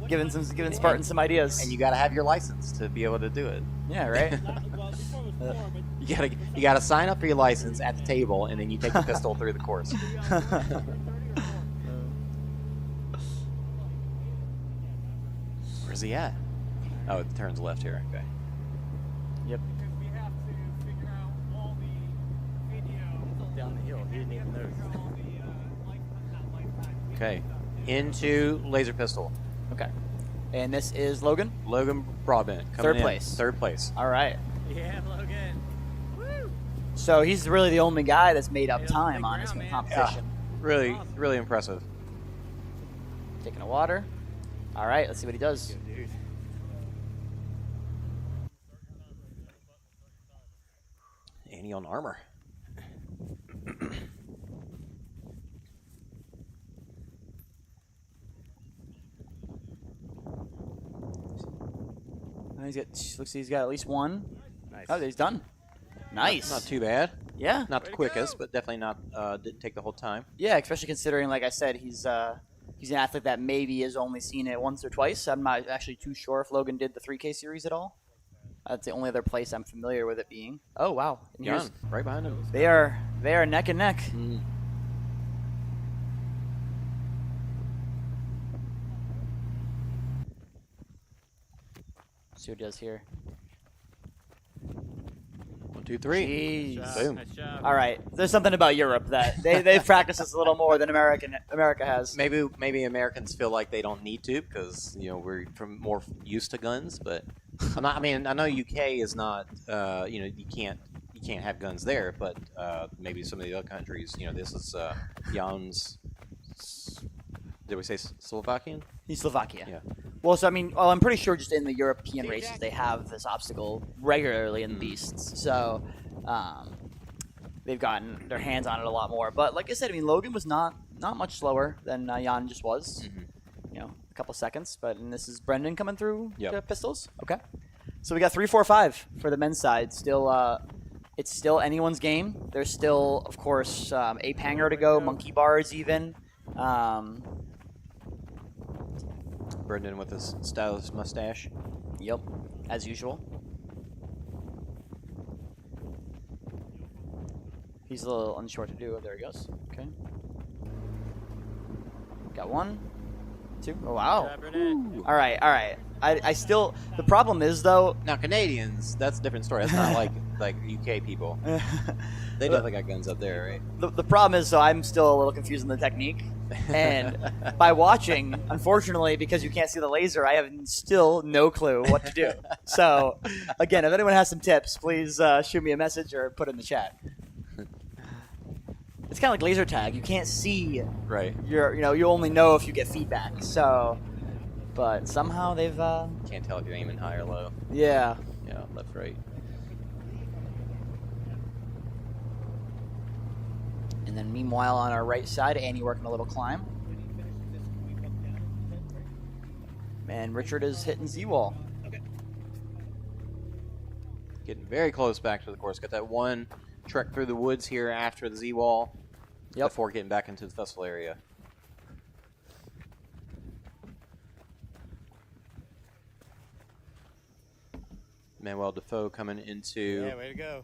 Giving Spartan some ideas. And you got to have your license to be able to do it. Yeah. Right. You got to sign up for your license at the table, and then you take the pistol through the course. Where's he at? Oh, it turns left here. Okay. Yep. Because we have to figure out all the video. Down the hill. He didn't even notice. All the Okay. Into laser pistol. Okay. And this is Logan. Logan Broadbent coming Third in. place. Third place. All right. Yeah, Logan. Woo! So he's really the only guy that's made up Yeah, time big on his round, man. competition. Really, really impressive. Taking a water. All right. Let's see what he does. Good dude. And he on armor. He's got at least one. Nice. Oh, he's done. Nice. Not too bad. Yeah. Not Way the to quickest, go. but definitely not. Didn't take the whole time. Yeah, especially considering, like I said, he's an athlete that maybe has only seen it once or twice. I'm not actually too sure if Logan did the 3K series at all. That's the only other place I'm familiar with it being. Oh wow, and Jan, here's- right behind him. they are neck and neck. Mm. See what he does here. 1, 2, 3. Jeez. Nice job. Boom. Nice job. All right, there's something about Europe that they practice this a little more than America has. Maybe Americans feel like they don't need to because we're more used to guns, but I'm not. I mean, I know UK is not. You can't have guns there, but maybe some of the other countries. This is Jan's. Did we say Slovakian? He's Slovakia. Yeah. Well, so I mean, I'm pretty sure just in the European races they have this obstacle regularly in the beasts, so they've gotten their hands on it a lot more. But like I said, I mean, Logan was not much slower than Jan just was. A couple seconds. And this is Brendan coming through Yep. the pistols. Okay. So we got 3, 4, 5 for the men's side. Still, it's still anyone's game. There's still, of course, ape hanger to go, monkey bars even. Brendan with his stylish mustache. Yep, as usual. He's a little unsure what to do. There he goes. Okay. Got 1, 2. Oh, wow. Good job, Brendan. All right. I still. The problem is though. Now Canadians, that's a different story. That's not like UK people. They definitely got guns up there, right? The problem is, so I'm still a little confused in the technique, and by watching, unfortunately, because you can't see the laser, I have still no clue what to do. So, again, if anyone has some tips, please shoot me a message or put it in the chat. It's kind of like laser tag. You can't see Right. you only know if you get feedback. So, but somehow they've, Can't tell if you're aiming high or low. yeah. Yeah, left, right. And then meanwhile, on our right side, Annie working a little climb. And Richard is hitting Z-wall. Getting very close back to the course. Got that one trek through the woods here after the Z-wall. Yep. Before getting back into the festival area. Manuel Defoe coming into Yeah, way to go.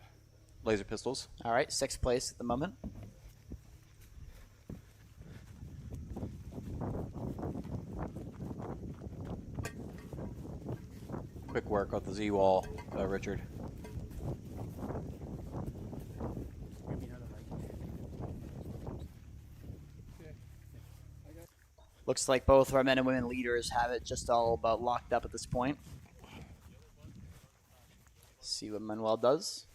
laser pistols. All right, 6th place at the moment. Quick work off the Z-wall, Richard. Looks like both of our men and women leaders have it just all about locked up at this point. See what Manuel does.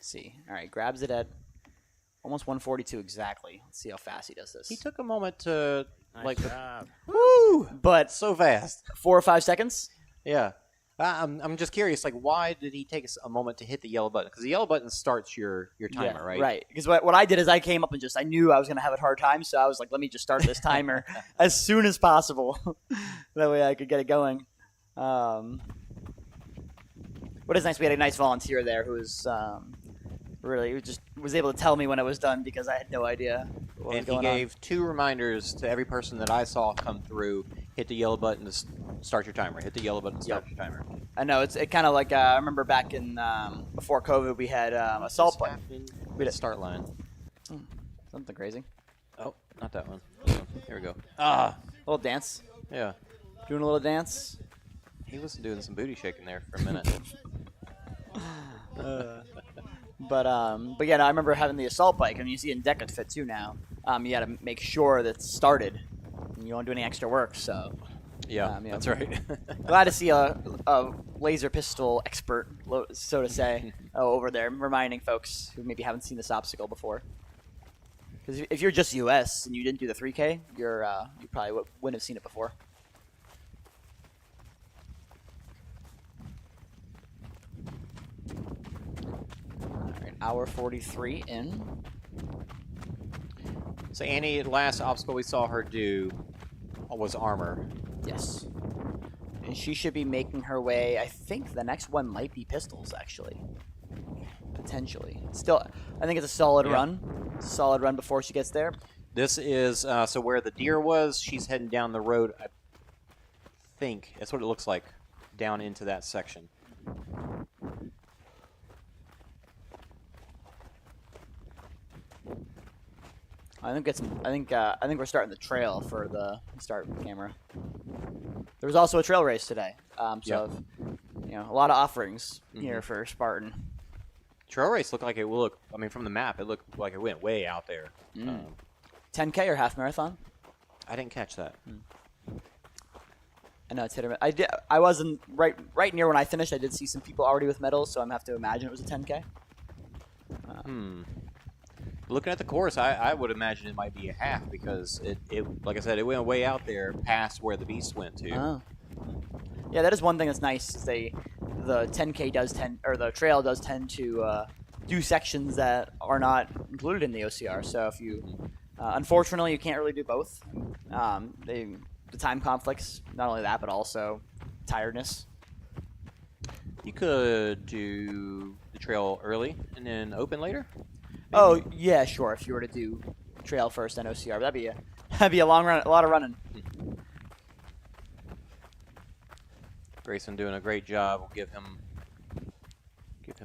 see. All right, grabs it at almost 142 exactly. Let's see how fast he does this. He took a moment to Woo! But so fast. 4 or 5 seconds. Yeah. I'm just curious, like, why did he take a moment to hit the yellow button? Because the yellow button starts your timer, right? Right. Because what I did is I came up and I knew I was going to have a hard time, so I was like, let me just start this timer as soon as possible. That way I could get it going. What is nice, we had a nice volunteer there who was really just was able to tell me when it was done because I had no idea what was going on. And he gave 2 reminders to every person that I saw come through. Hit the yellow button to start your timer. Hit the yellow button to start your timer. I know, it's kind of like, I remember back in, before COVID, we had assault button. We had a start line. Something crazy. Oh, not that one. Here we go. Ah. A little dance. Yeah. Doing a little dance. He was doing some booty shaking there for a minute. But yeah, no, I remember having the assault bike, and you see in Deca Fit too now. You got to make sure that it's started. And you don't do any extra work, so. Yeah, that's right. Glad to see a laser pistol expert, so to say, over there, reminding folks who maybe haven't seen this obstacle before. Because if you're just US and you didn't do the 3K, you probably wouldn't have seen it before. All right, hour 43 in. So Annie, last obstacle we saw her do was armor. Yes. And she should be making her way. I think the next one might be pistols, actually. Potentially. Still, I think it's a solid run. Solid run before she gets there. This is, so where the deer was, she's heading down the road, I think. That's what it looks like, down into that section. I think we're starting the trail for the start camera. There was also a trail race today, so a lot of offerings here for Spartan. Trail race looked like it will look. I mean, from the map, it looked like it went way out there. 10K or half marathon? I didn't catch that. I know it's hit or miss. I wasn't right near when I finished. I did see some people already with medals, so I'm have to imagine it was a 10K. Looking at the course, I would imagine it might be a half because it like I said, it went way out there past where the beast went to. Oh. Yeah, that is one thing that's nice. Is the 10K the trail does tend to do sections that are not included in the OCR. So if you, unfortunately, you can't really do both. The time conflicts, not only that, but also tiredness. You could do the trail early and then open later. Maybe. Oh yeah, sure. If you were to do trail first and OCR, that'd be a long run, a lot of running. Grayson doing a great job. We'll give him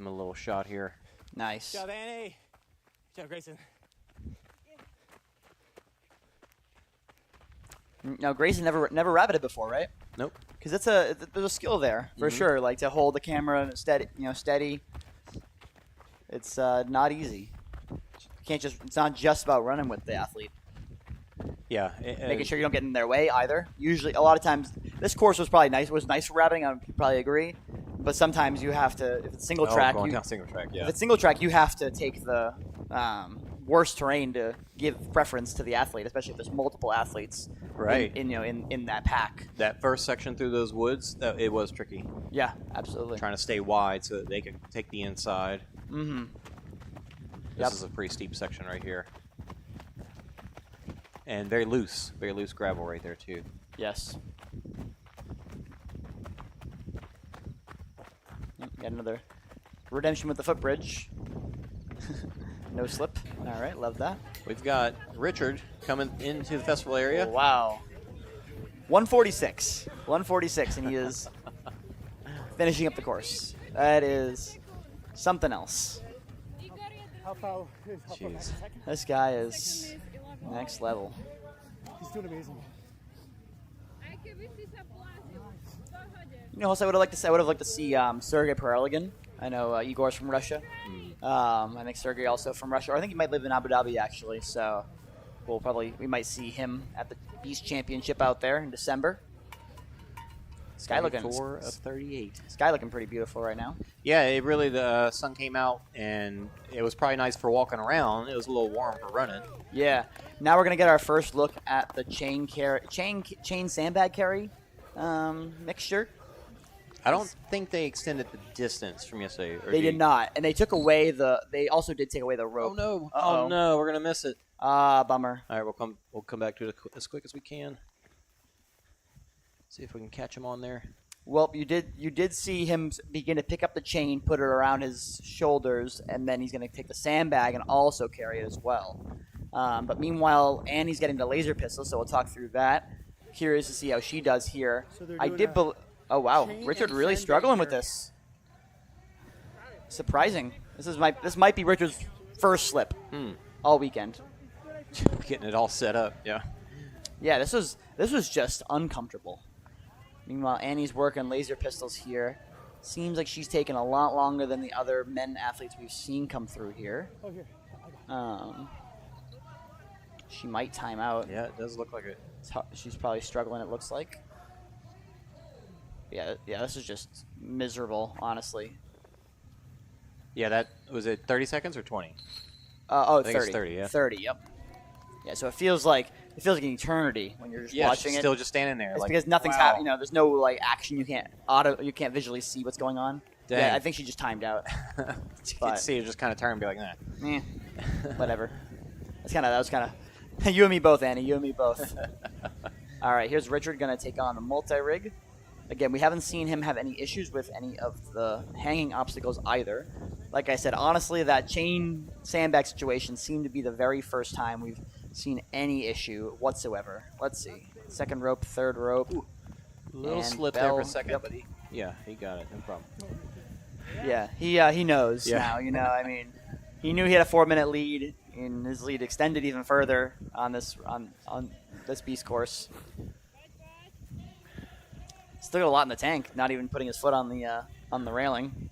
a little shot here. Nice. Good job, Annie. Good job, Grayson. Now Grayson never rabbited before, right? Nope. Because there's a skill there for sure. Like to hold the camera steady. It's not easy. It's not just about running with the athlete. Yeah. Making sure you don't get in their way either. Usually, a lot of times, this course was probably nice. Was nice for rabbiting. I would probably agree. But sometimes you have to, if it's single track, going down single track, yeah. If it's single track, you have to take the worst terrain to give preference to the athlete, especially if there's multiple athletes. Right. In that pack. That first section through those woods, it was tricky. Yeah, absolutely. Trying to stay wide so that they could take the inside. Mm-hmm. This is a pretty steep section right here. And very loose gravel right there too. Yes. Got another redemption with the footbridge. No slip. All right, love that. We've got Richard coming into the festival area. Oh, wow. 146, and he is finishing up the course. That is something else. Jeez. This guy is next level. He's doing amazing. You know, also I would have liked to see Sergey Perelygin. I know Egor's from Russia. I think Sergey also from Russia. Or I think he might live in Abu Dhabi actually. So we might see him at the Beast Championship out there in December. Sky looking 34 of 38. Sky looking pretty beautiful right now. Yeah, it really, the sun came out, and it was probably nice for walking around. It was a little warm for running. Yeah. Now we're gonna get our first look at the chain sandbag carry mixture. I don't think they extended the distance from yesterday. Or They did not, and they took away They also did take away the rope. Oh no! Uh-oh. Oh no! We're gonna miss it. Bummer. All right, we'll come back to it as quick as we can. See if we can catch him on there. Well, you did see him begin to pick up the chain, put it around his shoulders, and then he's going to take the sandbag and also carry it as well. But meanwhile, Annie's getting the laser pistol, so we'll talk through that. Curious to see how she does here. So they're I doing did. Oh wow, Richard and really sandbag struggling with carry. this. Surprising. This might be Richard's first slip all weekend. Getting it all set up. Yeah. Yeah, this was just uncomfortable. Meanwhile, Annie's working laser pistols here. Seems like she's taking a lot longer than the other men athletes we've seen come through here. Oh, here. She might time out. Yeah, it does look like it. She's probably struggling, it looks like. Yeah, this is just miserable, honestly. Yeah, that was it. 30 seconds or 20? I think 30. it's 30, yeah. 30, yep. Yeah, so it feels like an eternity when you're just watching she's it. still just standing there. It's like, because nothing's wow. happening. There's no like action. You can't visually see what's going on. Dang. Yeah, I think she just timed out. You but- can see her just kind of turn and be like, nah. Eh, whatever. That was kind of you and me both, Annie. You and me both. All right, here's Richard gonna take on the multi-rig. Again, we haven't seen him have any issues with any of the hanging obstacles either. Like I said, honestly, that chain sandbag situation seemed to be the very first time we've seen any issue whatsoever. Let's see. Second rope, third rope. Little And slip there Bell- for a second, yep. but he got it. No problem. Yeah, he knows Yeah. now. I mean, he knew he had a 4-minute lead, and his lead extended even further on this beast course. Still got a lot in the tank. Not even putting his foot on the railing.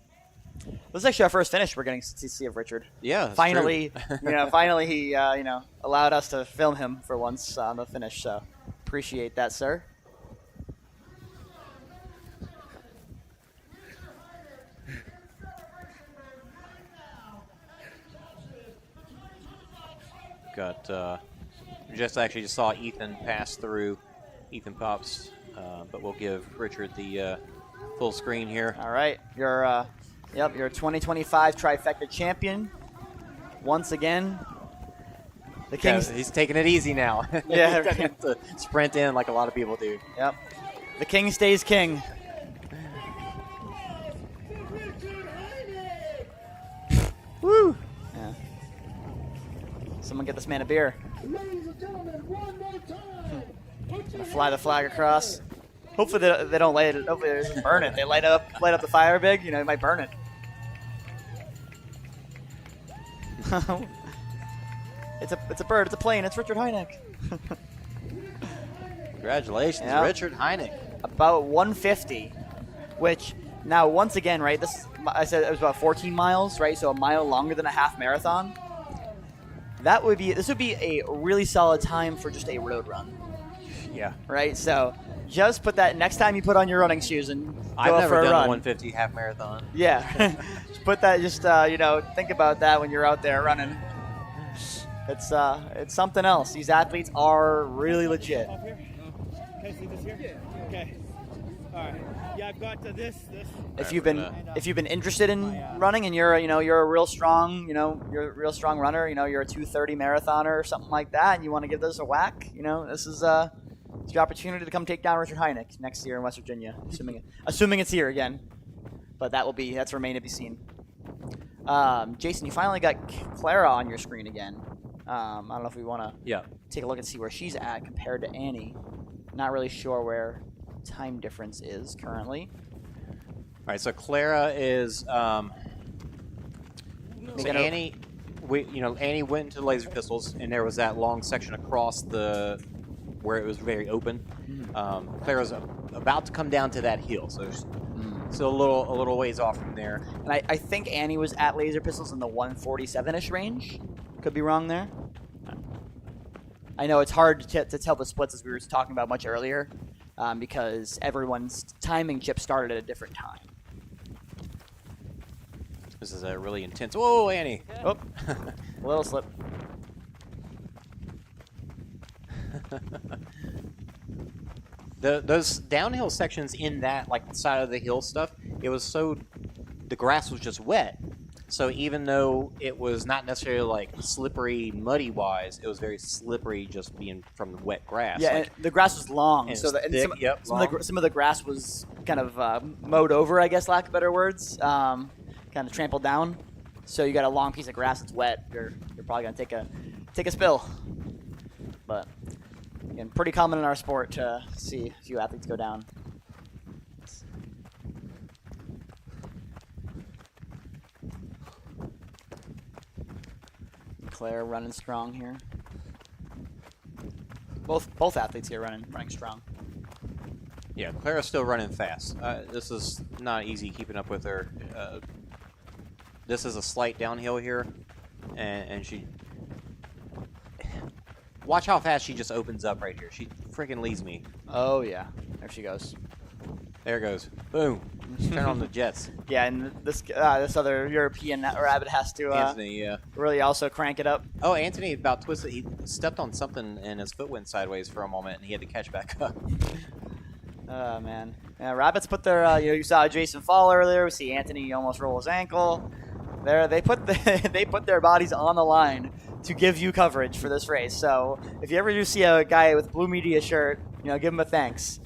This is actually our first finish we're getting to see of Richard. Yeah, that's Finally, true. finally he allowed us to film him for once on the finish. So appreciate that, sir. Got just saw Ethan pass through. Ethan pops, but we'll give Richard the full screen here. All right, your 2025 Trifecta champion once again. The Kings. He's taking it easy now. Yeah. He doesn't have to sprint in like a lot of people do. Yep. The king stays king. Woo! Yeah. Someone get this man a beer. Ladies and gentlemen, one more time. Gonna fly the flag across. Hopefully they don't light it. Hopefully they doesn't burn it. They light up the fire big. It might burn it. It's a bird. It's a plane. It's Richard Hynek. Congratulations, Yeah. Richard Hynek. About 150, which now once again, right? I said it was about 14 miles, right? So a mile longer than a half marathon. This would be a really solid time for just a road run, Yeah. right? So just put that next time you put on your running shoes and go I've out never for a done run. the 150 half marathon. Yeah, just put that. Just think about that when you're out there running. It's something else. These athletes are really legit. Up here? Can I see this here? Okay. All right. Yeah, I've got this. If you've been interested in running and you're a real strong runner, you're a 2:30 marathoner or something like that, and you want to give this a whack, this is it's your opportunity to come take down Richard Hynek next year in West Virginia, assuming it's here again. But that's remain to be seen. Jason, you finally got Klára on your screen again. I don't know if we want to take a look and see where she's at compared to Annie. Not really sure where time difference is currently. All right, so Klára is. So Annie, Annie went into the laser pistols, and there was that long section across where it was very open. Clara's about to come down to that hill, so she's still a little ways off from there. And I think Annie was at laser pistols in the 147-ish range. Could be wrong there. I know it's hard to tell the splits as we were talking about much earlier. because everyone's timing chip started at a different time. This is a really intense. Whoa, Annie! Oh, a little slip. Those downhill sections in that like side of the hill stuff, the grass was just wet. So even though it was not necessarily like slippery, muddy wise, it was very slippery just being from the wet grass. Yeah, like, and the grass was long, and so it's thick, some of the grass was kind of mowed over, I guess, lack of better words, kind of trampled down. So you got a long piece of grass that's wet. You're probably gonna take a spill. But again, pretty common in our sport to see a few athletes go down. Claire running strong here. Both athletes here running strong. Yeah, Clara's still running fast. This is not easy keeping up with her. This is a slight downhill here, and she... Watch how fast she just opens up right here. She freaking leaves me. Oh yeah, there she goes. There it goes. Boom. Turn on the jets. Yeah, and this other European rabbit has to Anthony, yeah. really also crank it up. Oh, Anthony about twisted. He stepped on something and his foot went sideways for a moment, and he had to catch back up. Oh man, yeah, rabbits put their. You saw Jason fall earlier. We see Anthony almost roll his ankle. They put their bodies on the line to give you coverage for this race. So if you ever do see a guy with blue media shirt, give him a thanks.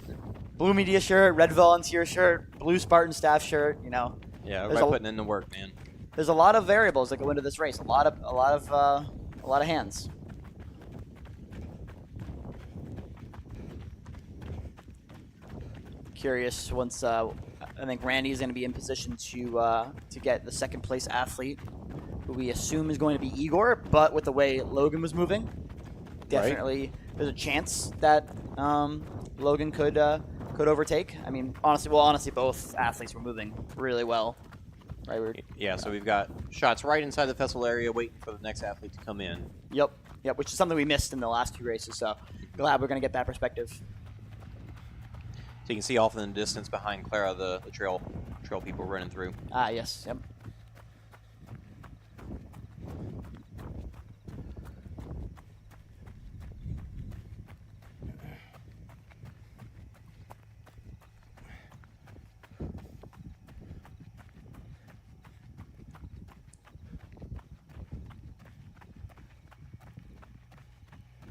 Blue media shirt, red volunteer shirt, blue Spartan staff shirt. Yeah, everybody putting in the work, man. There's a lot of variables that go into this race. A lot of hands. Curious once I think Randy is going to be in position to get the second place athlete, who we assume is going to be Egor. But with the way Logan was moving, definitely there's a chance that Logan could overtake. I mean, honestly, both athletes were moving really well. Right? Yeah, so we've got shots right inside the festival area waiting for the next athlete to come in. Yep, which is something we missed in the last two races. So glad we're going to get that perspective. So you can see off in the distance behind Clara the trail people running through. Ah, yes, yep.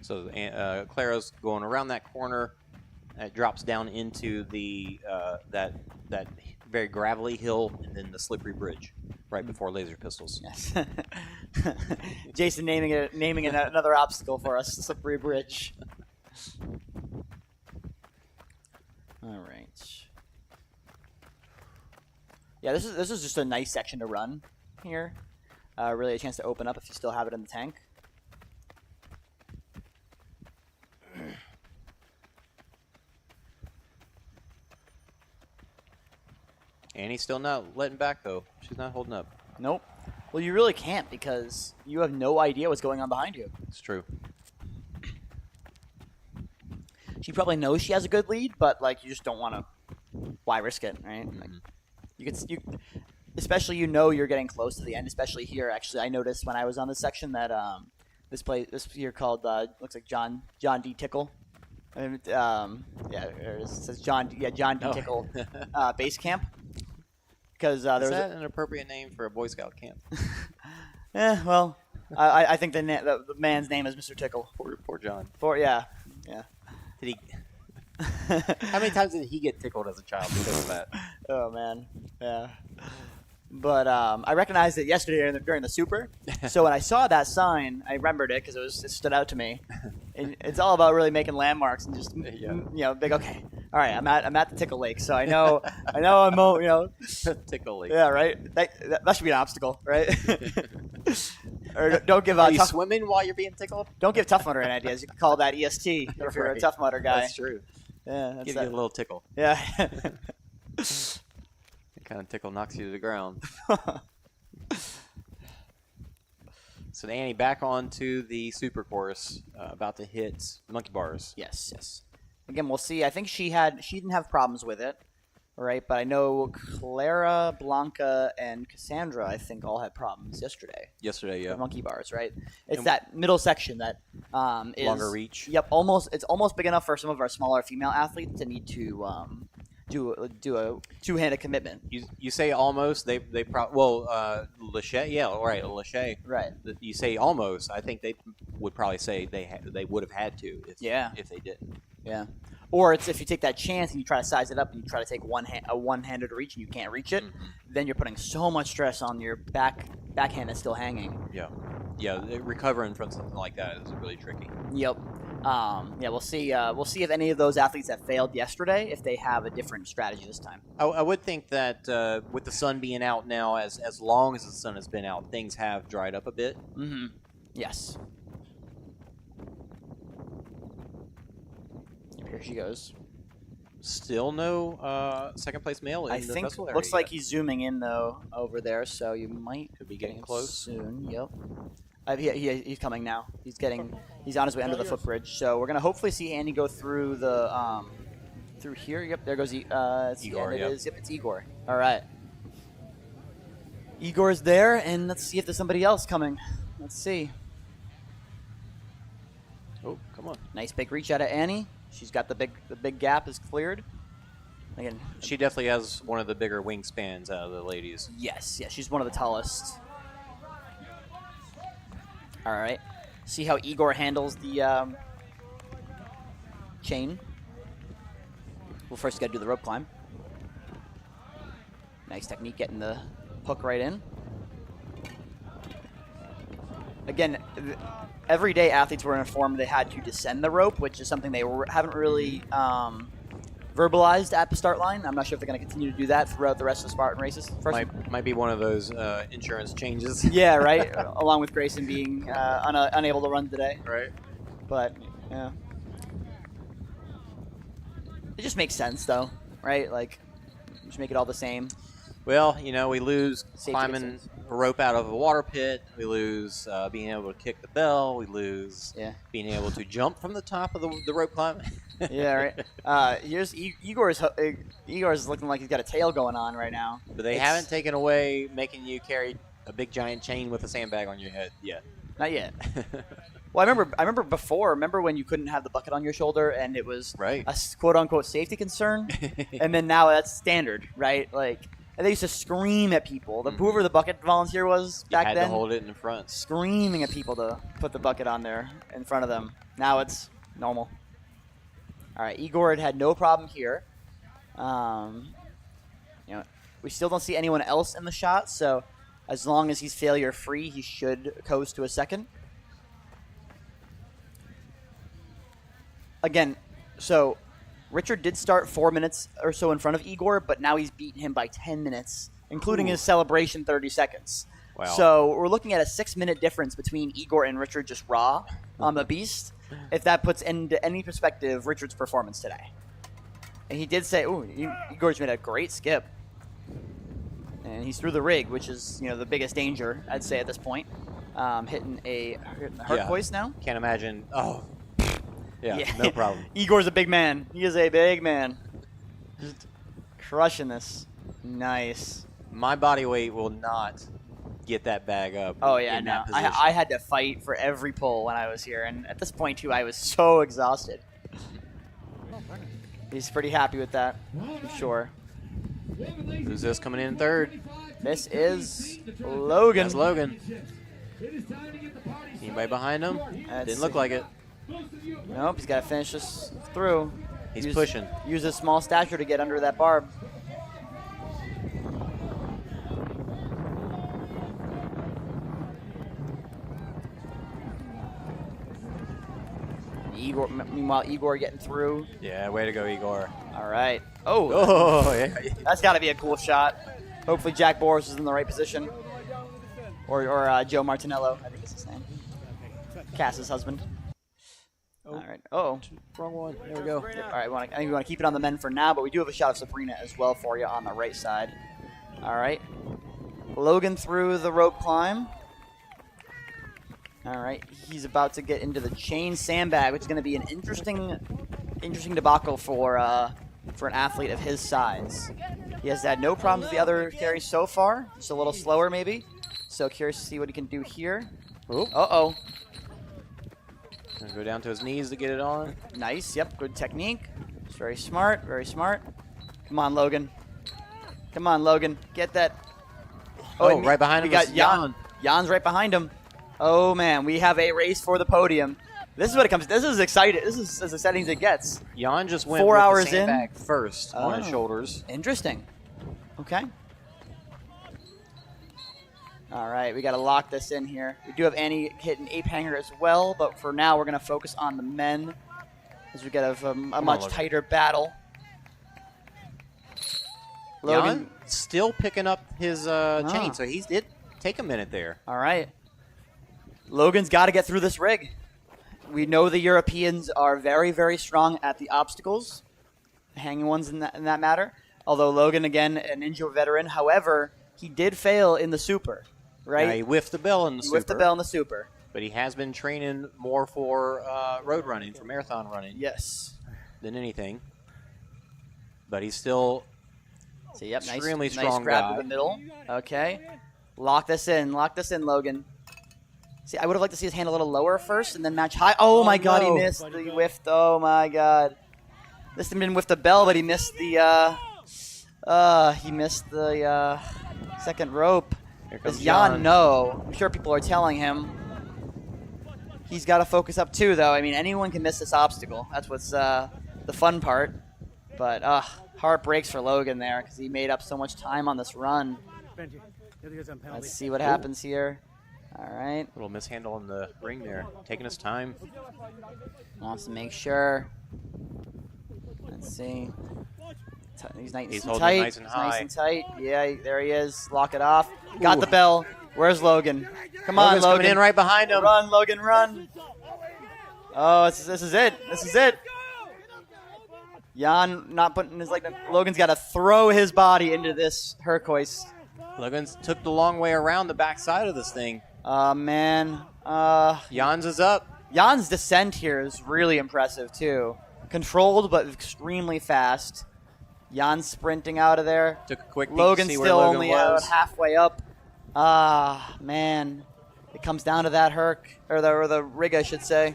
So Clara's going around that corner. It drops down into the that very gravelly hill and then the slippery bridge right before laser pistols. Yes. Jason naming another obstacle for us, slippery bridge. All right. Yeah, this is just a nice section to run here. Really a chance to open up if you still have it in the tank. Annie's still not letting back, though. She's not holding up. Nope. Well, you really can't because you have no idea what's going on behind you. It's true. She probably knows she has a good lead, but you just don't want to. Why risk it, right? Mm-hmm. Especially you're getting close to the end. Especially here, actually, I noticed when I was on this section that this here called looks like John D. Tickle. It says John D. Tickle base camp. Because is that an appropriate name for a Boy Scout camp? Well, I think the man's name is Mr. Tickle. Poor John. Yeah. Did he? How many times did he get tickled as a child because of that? Oh man, yeah. But I recognized it yesterday during the Super. So when I saw that sign, I remembered it because it stood out to me. And it's all about really making landmarks and just big. Okay, all right. I'm at the Tickle Lake, so I know I'm Tickle Lake. Yeah, right. That should be an obstacle, right? Or don't give Are you swimming while you're being tickled? Don't give Tough Mudder any ideas. You can call that EST if you're a Tough Mudder guy. That's true. Yeah, Give you a little tickle. Yeah. That kind of tickle knocks you to the ground. So Annie back onto the super course, about to hit monkey bars. Yes. again, we'll see. I think she didn't have problems with it, right? But I know Klára, Blanca, and Cassandra, I think, all had problems yesterday. Yesterday, yeah. The monkey bars, right? It's that middle section that is Longer reach. Yep, it's almost big enough for some of our smaller female athletes to need to do a two-handed commitment. You say almost. They Lachey, yeah, right, Lachey. Right. You say almost. I think they would probably say they would have had to if they didn't. Yeah. Or it's if you take that chance and you try to size it up and you try to take a one-handed reach and you can't reach it, then you're putting so much stress on your backhand that's still hanging. Yeah. Yeah, recovering from something like that is really tricky. Yep. We'll see. We'll see if any of those athletes that failed yesterday, if they have a different strategy this time. I would think that with the sun being out now, as long as the sun has been out, things have dried up a bit. Mm-hmm. Yes. Here she goes. Still no second place male in I the think festival area looks like yet. he's zooming in though over there, so you might Could be getting close soon. Yep. He's coming now. He's on his way under the footbridge. So we're gonna hopefully see Andy go through the through here. Yep, there goes Egor. Yep, it's Egor. All right. Igor's there, and let's see if there's somebody else coming. Let's see. Oh, come on. Nice big reach out of Annie. She's got the big gap is cleared. Again, She definitely has one of the bigger wingspans out of the ladies. yes, she's one of the tallest. All right. See how Egor handles the chain. We'll first got to do the rope climb. Nice technique getting the hook right in. Again, everyday athletes were informed they had to descend the rope, which is something they haven't really verbalized at the start line. I'm not sure if they're going to continue to do that throughout the rest of the Spartan races. Might be one of those insurance changes. Yeah, right. Along with Grayson being unable to run today. Right. But, yeah. It just makes sense, though, right? Like, just make it all the same. Well, we lose Safety climbing concerns. a rope out of a water pit. We lose being able to kick the bell. We lose being able to jump from the top of the rope climb. Yeah, right. Here's Igor's looking like he's got a tail going on right now. But they haven't taken away making you carry a big giant chain with a sandbag on your head yet. Not yet. Well, I remember before. Remember when you couldn't have the bucket on your shoulder and it was Right. a quote unquote safety concern, and then now that's standard, right? Like, and they used to scream at people. Whoever the bucket volunteer was You back had then, to hold it in the front. screaming at people to put the bucket on there in front of them. Now it's normal. All right, Egor had no problem here. We still don't see anyone else in the shot, so as long as he's failure free, he should coast to a second. Again, so Richard did start 4 minutes or so in front of Egor, but now he's beaten him by 10 minutes, including his celebration 30 seconds. Wow. So we're looking at a 6-minute difference between Egor and Richard just raw on the beast, if that puts into any perspective Richard's performance today. And he did say, Igor's made a great skip. And he's through the rig, which is, the biggest danger, I'd say, at this point. Hitting the hurt hoist now. Can't imagine. Oh. Yeah, no problem. Igor's a big man. He is a big man. Just crushing this. Nice. My body weight will not get that bag up. Oh, yeah, in no. that position. I had to fight for every pull when I was here. And at this point, too, I was so exhausted. He's pretty happy with that, for sure. Who's this coming in third? This is Logan. That's Logan. Anybody behind him? Didn't look like it. Nope, he's got to finish this through. He's pushing. Use his small stature to get under that barb. Meanwhile, Egor getting through. Yeah, way to go, Egor. All right. Oh, Oh, yeah. that's got to be a cool shot. Hopefully Jack Boris is in the right position. Or Joe Martinello, I think is his name. Cass's husband. All right. Oh, Wrong one. There we go. yep. All right. I think we want to keep it on the men for now, but we do have a shot of Sabrina as well for you on the right side. All right. Logan through the rope climb. All right. He's about to get into the chain sandbag, which is going to be an interesting interesting debacle for an athlete of his size. He has had no problems with the other carries so far. Just a little slower, maybe. So curious to see what he can do here. Oop. Uh-oh. Gonna go down to his knees to get it on. Nice. Yep. Good technique. It's very smart. Very smart. Come on, Logan. Come on, Logan. Get that. Oh, right behind we him got is Jan. Jan's right behind him. Oh, man. We have a race for the podium. This is what it comes. This is exciting. This is as exciting as it gets. Jan just went 4 with hours the in. sandbag first on his Oh. shoulders. Interesting. Okay. All right, we got to lock this in here. We do have Annie hitting ape hanger as well, but for now we're going to focus on the men as we get a much Logan. tighter battle. Logan. Jan still picking up his chain, so he did take a minute there. All right. Logan's got to get through this rig. We know the Europeans are very, very strong at the obstacles, the hanging ones in that matter. Although Logan, again, a ninja veteran. However, he did fail in the super, right? Now, he whiffed the bell in the He super. whiffed the bell in the super. But he has been training more for road running, for marathon running, Yes. than anything. But he's still So, yep, extremely nice strong grab guy. to the middle. Okay. Lock this in, Logan. See, I would have liked to see his hand a little lower first and then match high. Oh, my God, he no. missed. He whiffed. Oh, my God. This didn't whiff the bell, but he missed the second rope. Here comes Does Jan Jan. know? I'm sure people are telling him. He's got to focus up too, though. I mean, anyone can miss this obstacle. That's what's the fun part. But heart breaks for Logan there because he made up so much time on this run. Let's see what happens here. All right. Little mishandle in the ring there, taking his time. Wants to make sure. Let's see. He's nice He's and holding tight. it nice and He's nice high. and tight. Yeah, there he is. Lock it off. Got Ooh. the bell. Where's Logan? Come on, Logan's Logan. coming in right behind him. Run, Logan, run. Oh, this is it. This is it. Jan not putting his leg. Logan's got to throw his body into this turquoise. Logan's took the long way around the backside of this thing. Man. Jan's is up. Jan's descent here is really impressive, too. Controlled, but extremely fast. Jan's sprinting out of there. Took a quick peek Logan's to see where still Logan only was. out halfway up. Man. It comes down to that herc, or the rig, I should say.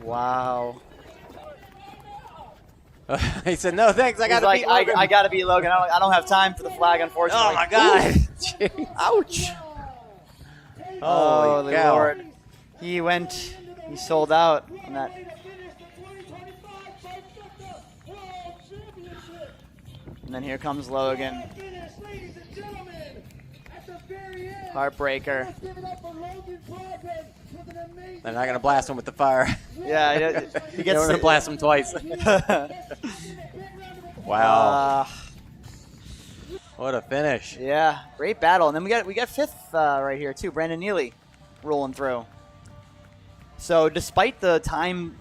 Wow. He said, "No, thanks. I He's gotta like, beat Logan." I gotta beat Logan. I don't have time for the flag, unfortunately. Oh my God! Ooh. Ouch! Holy the cow. Lord. He sold out on that. And then here comes Logan. Heartbreaker. They're not gonna blast him with the fire. Yeah, he They're gets gonna blast him twice. Wow! What a finish! Yeah, great battle. And then we got fifth right here too. Brandon Neely rolling through. So despite the time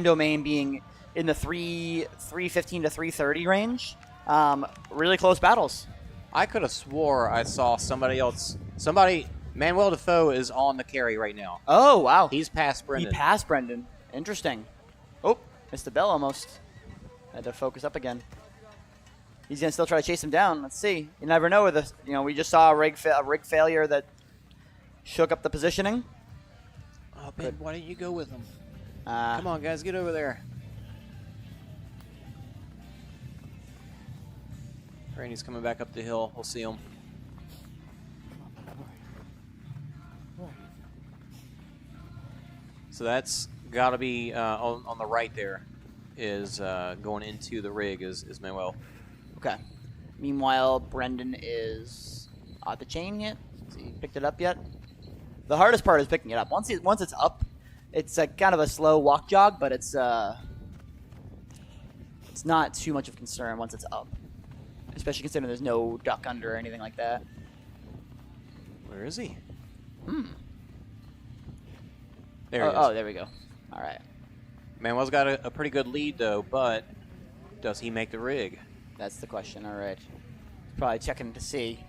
domain being in the 3:15 to 3:30 range, really close battles. I could have swore I saw somebody else. Manuel Defoe is on the carry right now. Oh wow, He's past Brendan. He passed Brendan. Interesting. Oh, missed the bell almost. Had to focus up again. He's gonna still try to chase him down. Let's see. You never know with this. You know, we just saw a rig failure that shook up the positioning. Oh, Ben, why didn't you go with him? Come Come on, guys, get over there. Randy's coming back up the hill. We'll see him. So that's got to be on the right there is going into the rig is Manuel. Okay. Meanwhile, Brendan is at the chain yet? Has he picked it up yet? The hardest part is picking it up. Once it's up, it's a kind of a slow walk jog, but it's not too much of concern once it's up. Especially considering there's no duck under or anything like that. Where is he? There There he is. Oh, there we go. All right. Manuel's got a pretty good lead, though, but does he make the rig? That's the question. All right. Probably checking to see.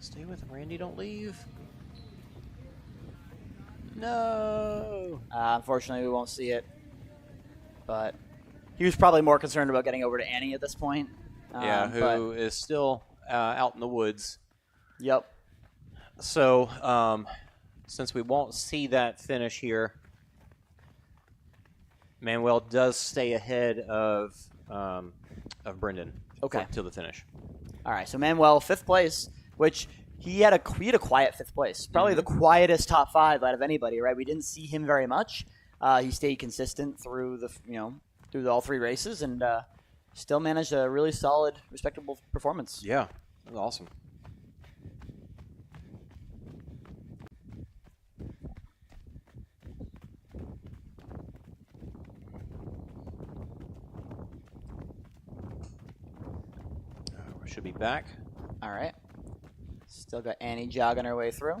Stay with him, Randy. Don't leave. No. Unfortunately, we won't see it. But he was probably more concerned about getting over to Annie at this point. Yeah, who is still out in the woods. Yep. So, since we won't see that finish here, Manuel does stay ahead of Brendan. Okay. Till the finish. All right, so Manuel, 5th place, which he had a quiet 5th place. Probably the quietest top 5 out of anybody, right? We didn't see him very much. He stayed consistent through through all 3 races and still managed a really solid, respectable performance. Yeah, that was awesome. We should be back. All right. Still got Annie jogging her way through.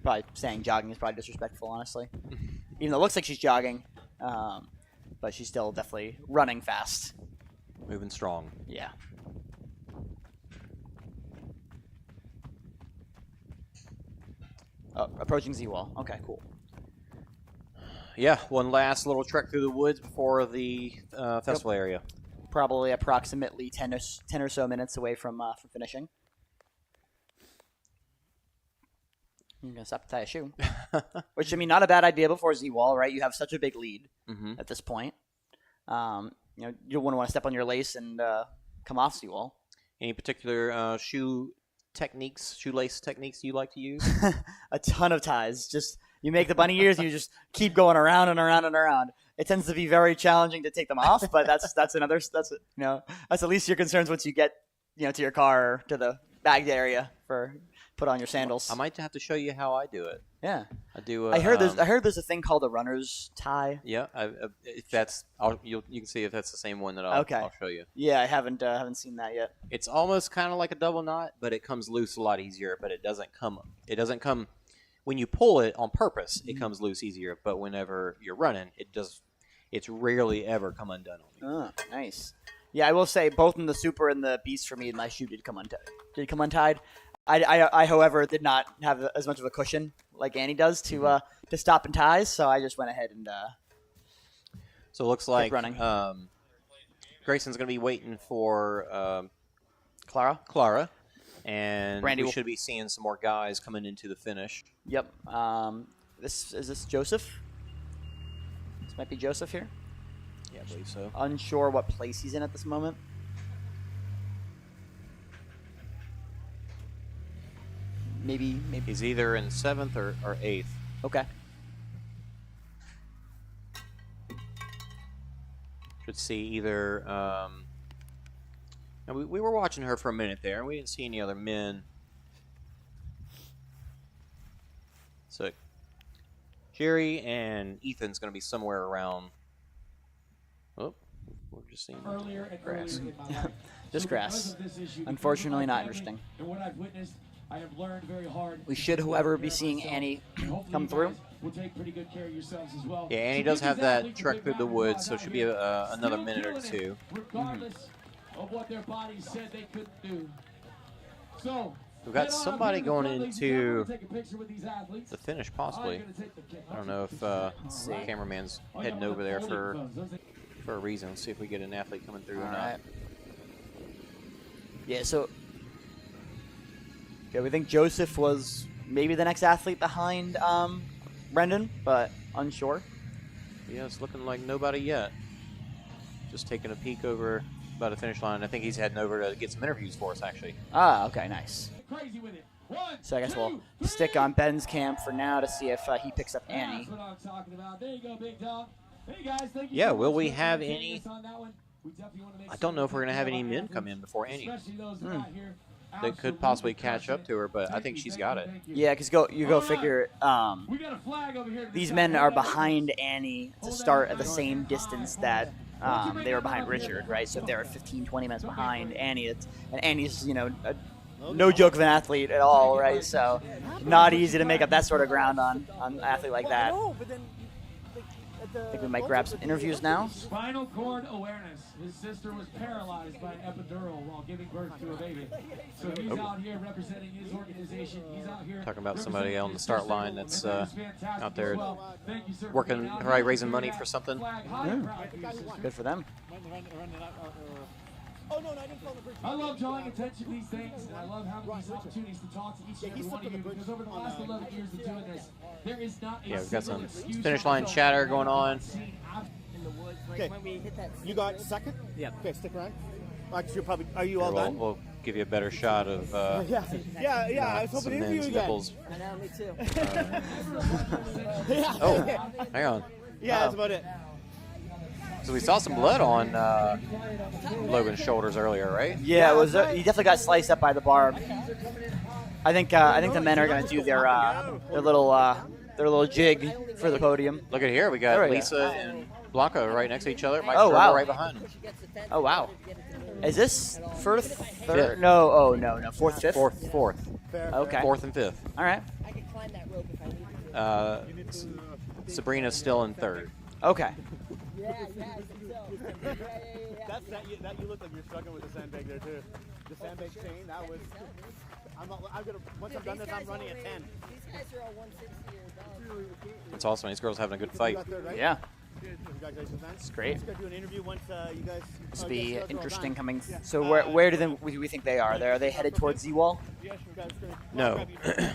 Probably saying jogging is probably disrespectful, honestly. Even though it looks like she's jogging, but she's still definitely running fast. Moving strong. Yeah. Oh, approaching Z-Wall. Okay, cool. Yeah, one last little trek through the woods before the festival area. Probably approximately 10 or so minutes away from finishing. I'm going to stop to tie a shoe. Which, I mean, not a bad idea before Z-Wall, right? You have such a big lead at this point. You don't want to step on your lace and come off Z-Wall. Any particular shoelace techniques you like to use? A ton of ties. Just you make the bunny ears and you just keep going around and around and around. It tends to be very challenging to take them off, but that's at least your concerns once you get to your car or to the bagged area for put on your sandals. I might have to show you how I do it. Yeah, I do. I heard there's a thing called a runner's tie. Yeah, if that's you can see if that's the same one that I'll show you. Yeah, I haven't seen that yet. It's almost kind of like a double knot, but it comes loose a lot easier. But it doesn't come when you pull it on purpose. It comes loose easier, but whenever you're running, it's rarely ever come undone on you. Oh, nice. Yeah, I will say both in the Super and the Beast for me, my shoe did come untied. I, however, did not have as much of a cushion like Annie does to stop and ties, so I just went ahead and. So it looks like running. Grayson's going to be waiting for Klára, and Brandy we should be seeing some more guys coming into the finish. Yep. Is this Joseph? This might be Joseph here. Yeah, I believe so. Unsure what place he's in at this moment. Maybe he's either in 7th or 8th. Okay. Should see either. And we were watching her for a minute there, and we didn't see any other men. So Jerry and Ethan's going to be somewhere around. Oh, we're just seeing grass. Just grass. Unfortunately, not interesting. And what I've witnessed, I have learned very hard. We should, however, be seeing Annie come through. We'll take pretty good care of yourselves as well. Yeah, Annie does have that trek through the woods, so it should be another minute or two. Regardless of what their bodies said they couldn't do. So we've got somebody going into the finish, possibly. I don't know if the cameraman's heading over there for a reason. Let's see if we get an athlete coming through or not. Yeah, so we think Joseph was maybe the next athlete behind Brendan, but unsure. Yeah, it's looking like nobody yet. Just taking a peek over by the finish line. I think he's heading over to get some interviews for us, actually. Ah, okay, nice. So I guess we'll stick on Ben's camp for now to see if he picks up Annie. That's what I'm talking about. There you go, Big Dog. Hey guys, thank you. Yeah, so will much we for have joining any? us on that one. We definitely want to make I don't know if we're going to have any sure men come in before Annie. especially those that are out here They could possibly catch up to her, but I think she's got it. Yeah, because you go figure. We got a flag over here. These men are behind Annie to start at the same distance that they were behind Richard, right? So if they're 15, 20 minutes behind Annie, and Annie's no joke of an athlete at all, right? So not easy to make up that sort of ground on an athlete like that. No, but then like, at I think we might grab some interviews now. Spinal cord awareness. His sister was paralyzed by an epidural while giving birth to a baby. So he's out here representing his organization. He's out here Talking about somebody on the start line that's out there working, right, raising money for something. Good for them. Oh, no, I didn't call the bridge. I love drawing attention to these things, and I love having these opportunities to talk to each and every one of you, because over the last 11 years of doing this, there is not a Yeah, we've got some excuse finish for line myself chatter I've going on. seen out- In the woods, like Okay. when we hit that. You got second? Yeah. Okay, stick around. Actually, you're probably. Are you all We'll, done? we'll give you a better shot of Yeah. I was hoping some to interview men's you again. nipples. I know, me too. Yeah. Oh, hang on. Yeah, that's about it. So we saw some blood on Logan's shoulders earlier, right? Yeah, it was. He definitely got sliced up by the barb. I think the men are going to do their little jig for the podium. Look at here, we got There we go. Lisa and Blanca right next to each other. Mike Oh, wow. right behind them. Oh wow. Is this first, third? Fifth. No. Oh no. Fourth, fifth. Fourth, Okay. fourth and fifth. All right. I can climb that rope if I need to. Sabrina's still in third. Okay. Yeah, I think so. That you look like you're struggling with the sandbag there too. The sandbag chain, that was. I'm gonna. Once I'm done this, I'm running a 10. These guys are all 160 or down. That's awesome. These girls having a good fight. You got third, right? Yeah. Congratulations, man. It's great. Let's go do an interview once you guys. This will I be guess those are all interesting done. coming. So where do we think they are? Are they headed towards Z-Wall? No,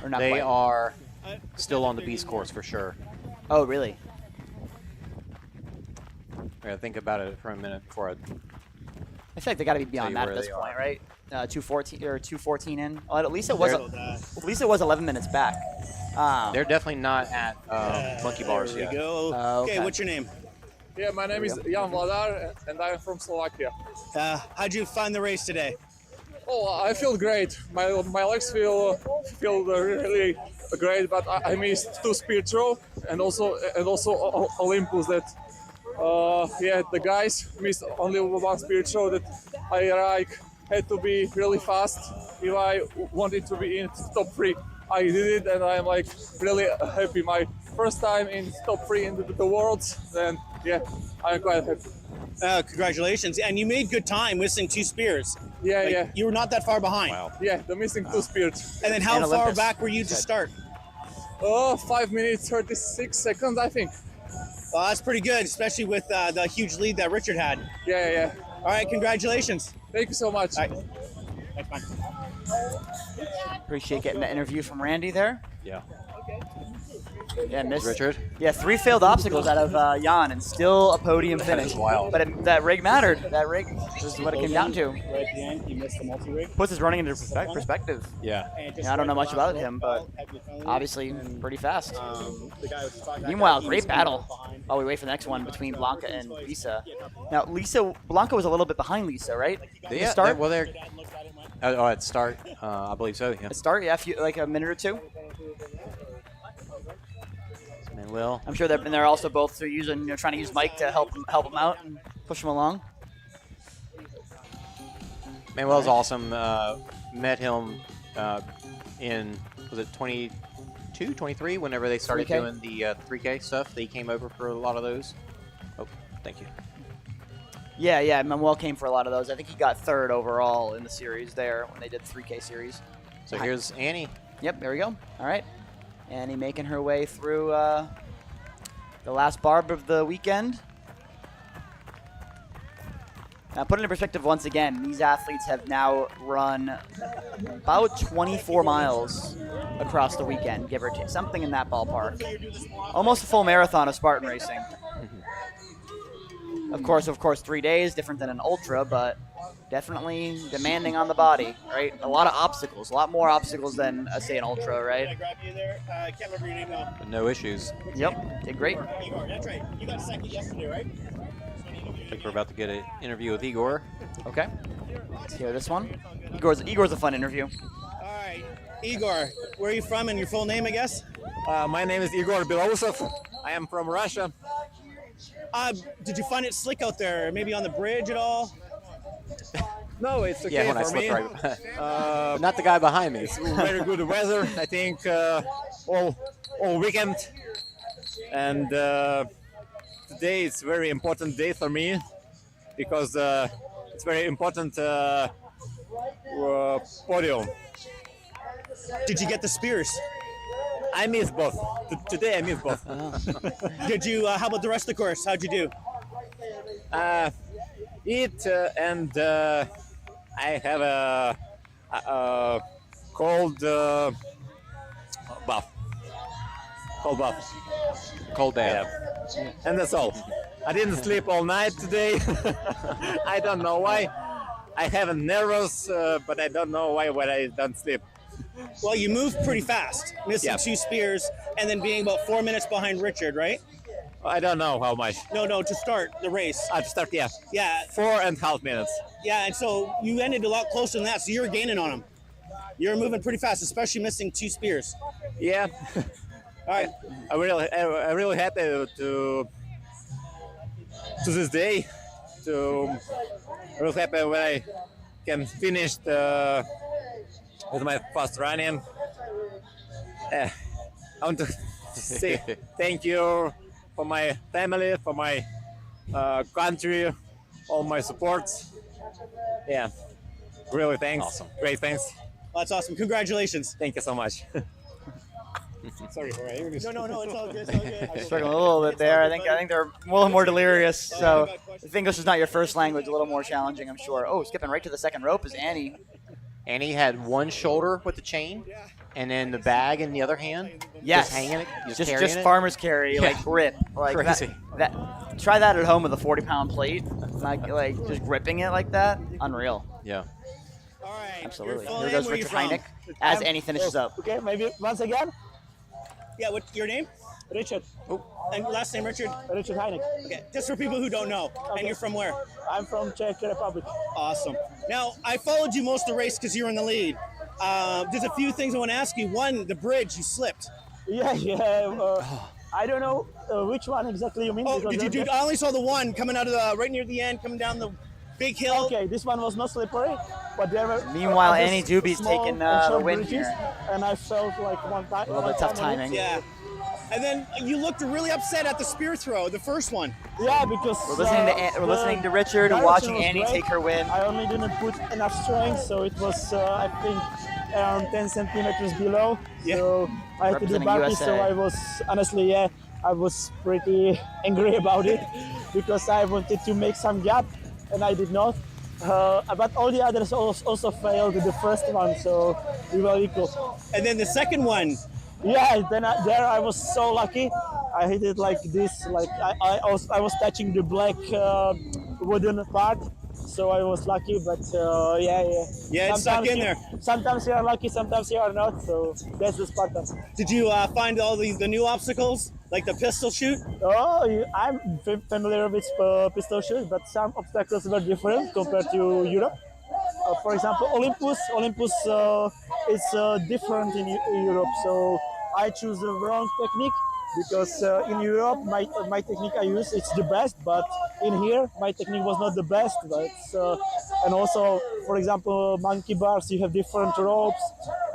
Or not they quite? are still on the beast course for sure. Oh really? I gotta think about it for a minute before I. I feel like they got to be beyond you that where at this they point, are. right? 2:14 or 2:14 in. Well, at least it was 11 minutes back. They're definitely not at monkey bars There yet. we go. Okay. Okay, what's your name? Yeah, my name is Jan Vladar, and I'm from Slovakia. How'd you find the race today? Oh, I feel great. My legs feel really great, but I missed 2 speed throw and also Olympus. That the guys missed only 1 speed throw. That I had to be really fast if I wanted to be in top 3. I did it, and I'm like really happy. My first time in top 3 in the world, and yeah, I'm quite happy. Congratulations. And you made good time missing 2 spears. Yeah, Like, yeah, You were not that far behind. Wow. yeah. The missing 2 spears. And then how And far Olympus, back were you you to said. start? 5 minutes 36 seconds, I think. Well, that's pretty good, especially with the huge lead that Richard had. Yeah, yeah. All right, congratulations. Thank you so much. All right. Thanks, man. Appreciate getting the interview from Randy there. Yeah. Yeah, missed. Richard. Yeah, 3 failed obstacles out of Jan, and still a podium finish. wild. But that rig mattered. That rig is what it came down to. Right at the end, he missed the multi-rig. Puts his running into perspective. Yeah. Yeah, I don't know much about him, but obviously pretty fast. Meanwhile, great battle. While we wait for the next one between Blanca and Lisa. Now, Blanca was a little bit behind Lisa, right? At the Yeah. start? Well, they're. Oh, at start, I believe so. Yeah. At start, yeah, like a minute or two. Manuel. I'm sure they're also both trying to use Mike to help them out and push them along. Manuel's awesome. Met him in, was it 22, 23, whenever they started 3K? doing the 3K stuff. They came over for a lot of those. Oh, thank you. Yeah, Manuel came for a lot of those. I think he got 3rd overall in the series there when they did the 3K series. So here's Annie. Yep, there we go. All right. Annie making her way through the last barb of the weekend. Now, put it in perspective once again, these athletes have now run about 24 miles across the weekend, give or take, something in that ballpark. Almost a full marathon of Spartan racing. Of course, 3 days, different than an ultra, but definitely demanding on the body, right? A lot of obstacles, a lot more obstacles than, say, an ultra, right? I grab you there? I can't remember your name now. But no issues. Yep, did great. Egor, that's right. You got second yesterday, right? I think we're about to get an interview with Egor. Okay, let's hear this one. Egor's a fun interview. All right. Egor, where are you from and your full name, I guess? My name is Egor Belousov. I am from Russia. Did you find it slick out there? Maybe on the bridge at all? No, it's okay Yeah, when I for me. slipped right. But not the guy behind me. Very good weather. I think all weekend, and today is a very important day for me because it's very important podium. Did you get the spears? I miss both. Today I miss both. Did you? How about the rest of the course? How'd you do? And I have a cold bath. Cold bath. Cold bath. Yeah. And that's all. I didn't sleep all night today. I don't know why. I have nervous, but I don't know why when I don't sleep. Well, you moved pretty fast, missing 2 spears, and then being about 4 minutes behind Richard, right? I don't know how much. No, to start the race. To start, yeah. Yeah, 4.5 minutes. yeah, and so you ended a lot closer than that, so you were gaining on him. You're moving pretty fast, especially missing 2 spears. Yeah. All right. I'm really happy to this day. Really happy when I can finish with my first running. I want to say thank you for my family, for my country, all my supports. Yeah, really thanks. Awesome. Great, thanks. Well, that's awesome. Congratulations. Thank you so much. Sorry for it. No, it's all good. It's all good. Struggling a little bit there. I think they're a little more delirious. So if English is not your first language, a little more challenging, I'm sure. Oh, skipping right to the second rope is Annie. Annie had one shoulder with the chain, and then the bag in the other hand. Yes, Just hanging it. just farmer's carry, like grip, like Crazy. that. Try that at home with a 40-pound plate, like just gripping it like that. Unreal. Yeah. All right. Absolutely. Your full Here name, goes where you Richard from? Hynek as Annie finishes up. Okay, maybe once again, Yeah, what's your name? Richard. And last name, Richard? Richard Hynek. Okay, just for people who don't know. And you're from where? I'm from Czech Republic. Awesome. Now, I followed you most of the race because you were in the lead. There's a few things I want to ask you. One, the bridge, you slipped. Yeah. I don't know which one exactly you mean. Oh, because did you? I only saw the one coming out of right near the end, coming down the big hill. Okay, this one was not slippery, but there were. Meanwhile, other Anne Dube's small taking and the short win bridges, here. and I felt like one time. A little bit tough timing. Yeah. And then you looked really upset at the spear throw, the first one. Yeah, because We're listening to Richard and direction watching was Annie great. take her win. I only didn't put enough strength, so it was I think around 10 centimeters below. Yeah. So I had to do Representing barky. USA. So I was honestly, I was pretty angry about it because I wanted to make some gap and I did not. But all the others also failed the first one, so we were equal. And then the second one. Yeah, then there I was so lucky. I hit it like this, like I was touching the black wooden part, so I was lucky. But yeah. Yeah, it's stuck in there. Sometimes you are lucky, sometimes you are not. So that's the Spartan. Did you find all the new obstacles, like the pistol shoot? Oh, I'm familiar with pistol shoot, but some obstacles were different compared to Europe. For example, Olympus is different in Europe, so I choose the wrong technique because in Europe my technique I use it's the best, but in here my technique was not the best. But and also, for example, monkey bars you have different ropes,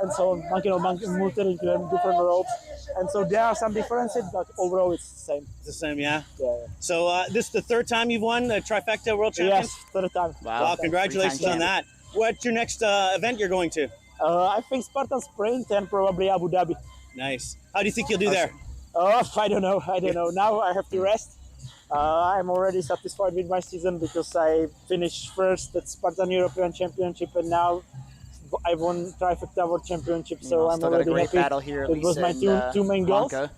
and so monkey multi you have different ropes, and so there are some differences, but overall it's the same. It's the same, yeah. Yeah. So this is the third time you've won the Trifecta World Champions? Yes, third time. Wow, congratulations on that. What's your next event you're going to? I think Spartan Sprint and probably Abu Dhabi. Nice. How do you think you'll do there? I don't know. Now I have to rest. I'm already satisfied with my season because I finished first at Spartan European Championship and now I won Trifecta World Championship. So I'm still got a already great happy. battle here. It was my two main goals. Blanca.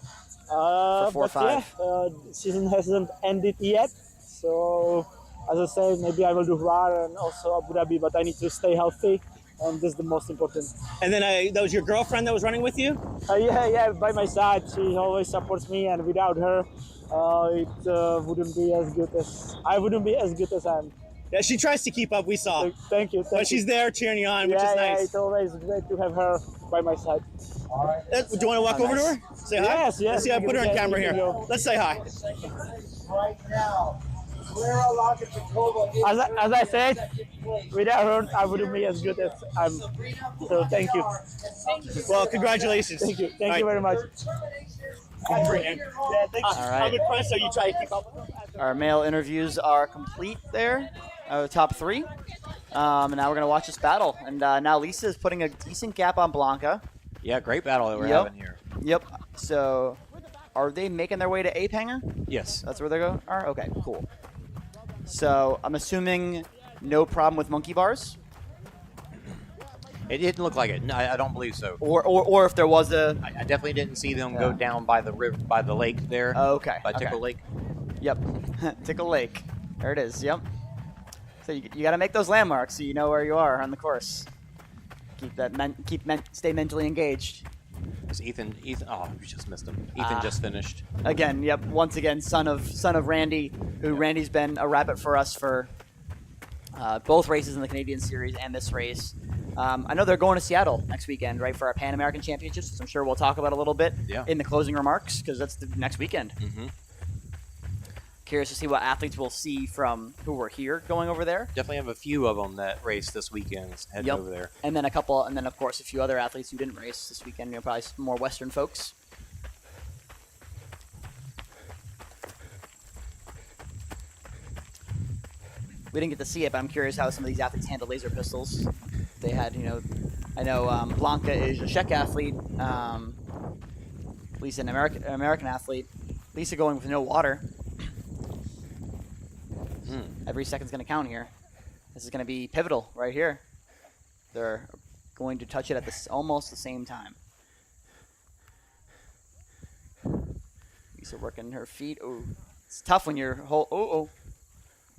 For 4-5. the season hasn't ended yet. So as I said, maybe I will do VAR and also Abu Dhabi, but I need to stay healthy. And this is the most important. And then that was your girlfriend that was running with you? Yeah, by my side. She always supports me, and without her, it wouldn't be as good as I wouldn't be as good as I am. Yeah, she tries to keep up, we saw. Thank you. But she's there cheering you on, which is Yeah, nice. it's always great to have her by my side. Do you want to walk over to her? Say hi? Yes. Let's see, I put her on camera here. Go. Let's say hi. Right now, Klára Lokajíčková. As I said, without her, I wouldn't be as good as I'm. So thank you. Well, congratulations. Thank you. Thank All you right. very much. Thanks. All right. I'm impressed. So you try to keep up. Our male interviews are complete there. Top 3. And now we're going to watch this battle. And now Lisa is putting a decent gap on Blanca. Yeah, great battle that we're Yep. having here. Yep. So are they making their way to Ape Hanger? Yes. That's where they go? Are? Okay, cool. So I'm assuming no problem with monkey bars? It didn't look like it. No, I don't believe so. Or if there was a... I definitely didn't see them go down by the river, by the lake there. Oh, okay. By Tickle Lake. Yep. Tickle Lake. There it is. Yep. So you got to make those landmarks so you know where you are on the course. Stay mentally engaged. It's Ethan. Oh, we just missed him. Ethan just finished. Again, yep. Once again, son of Randy, who Randy's been a rabbit for us for both races in the Canadian Series and this race. I know they're going to Seattle next weekend, right, for our Pan American Championships, which I'm sure we'll talk about a little bit in the closing remarks because that's the next weekend. Mm-hmm. Curious to see what athletes we'll see from who were here going over there. Definitely have a few of them that race this weekend heading over there. And then of course a few other athletes who didn't race this weekend. Probably some more Western folks. We didn't get to see it, but I'm curious how some of these athletes handle laser pistols. They had, I know Blanca is a Czech athlete. Lisa, an American athlete. Lisa going with no water. Every second's going to count here. This is going to be pivotal right here. They're going to touch it at almost the same time. Lisa working her feet. Oh, it's tough when you're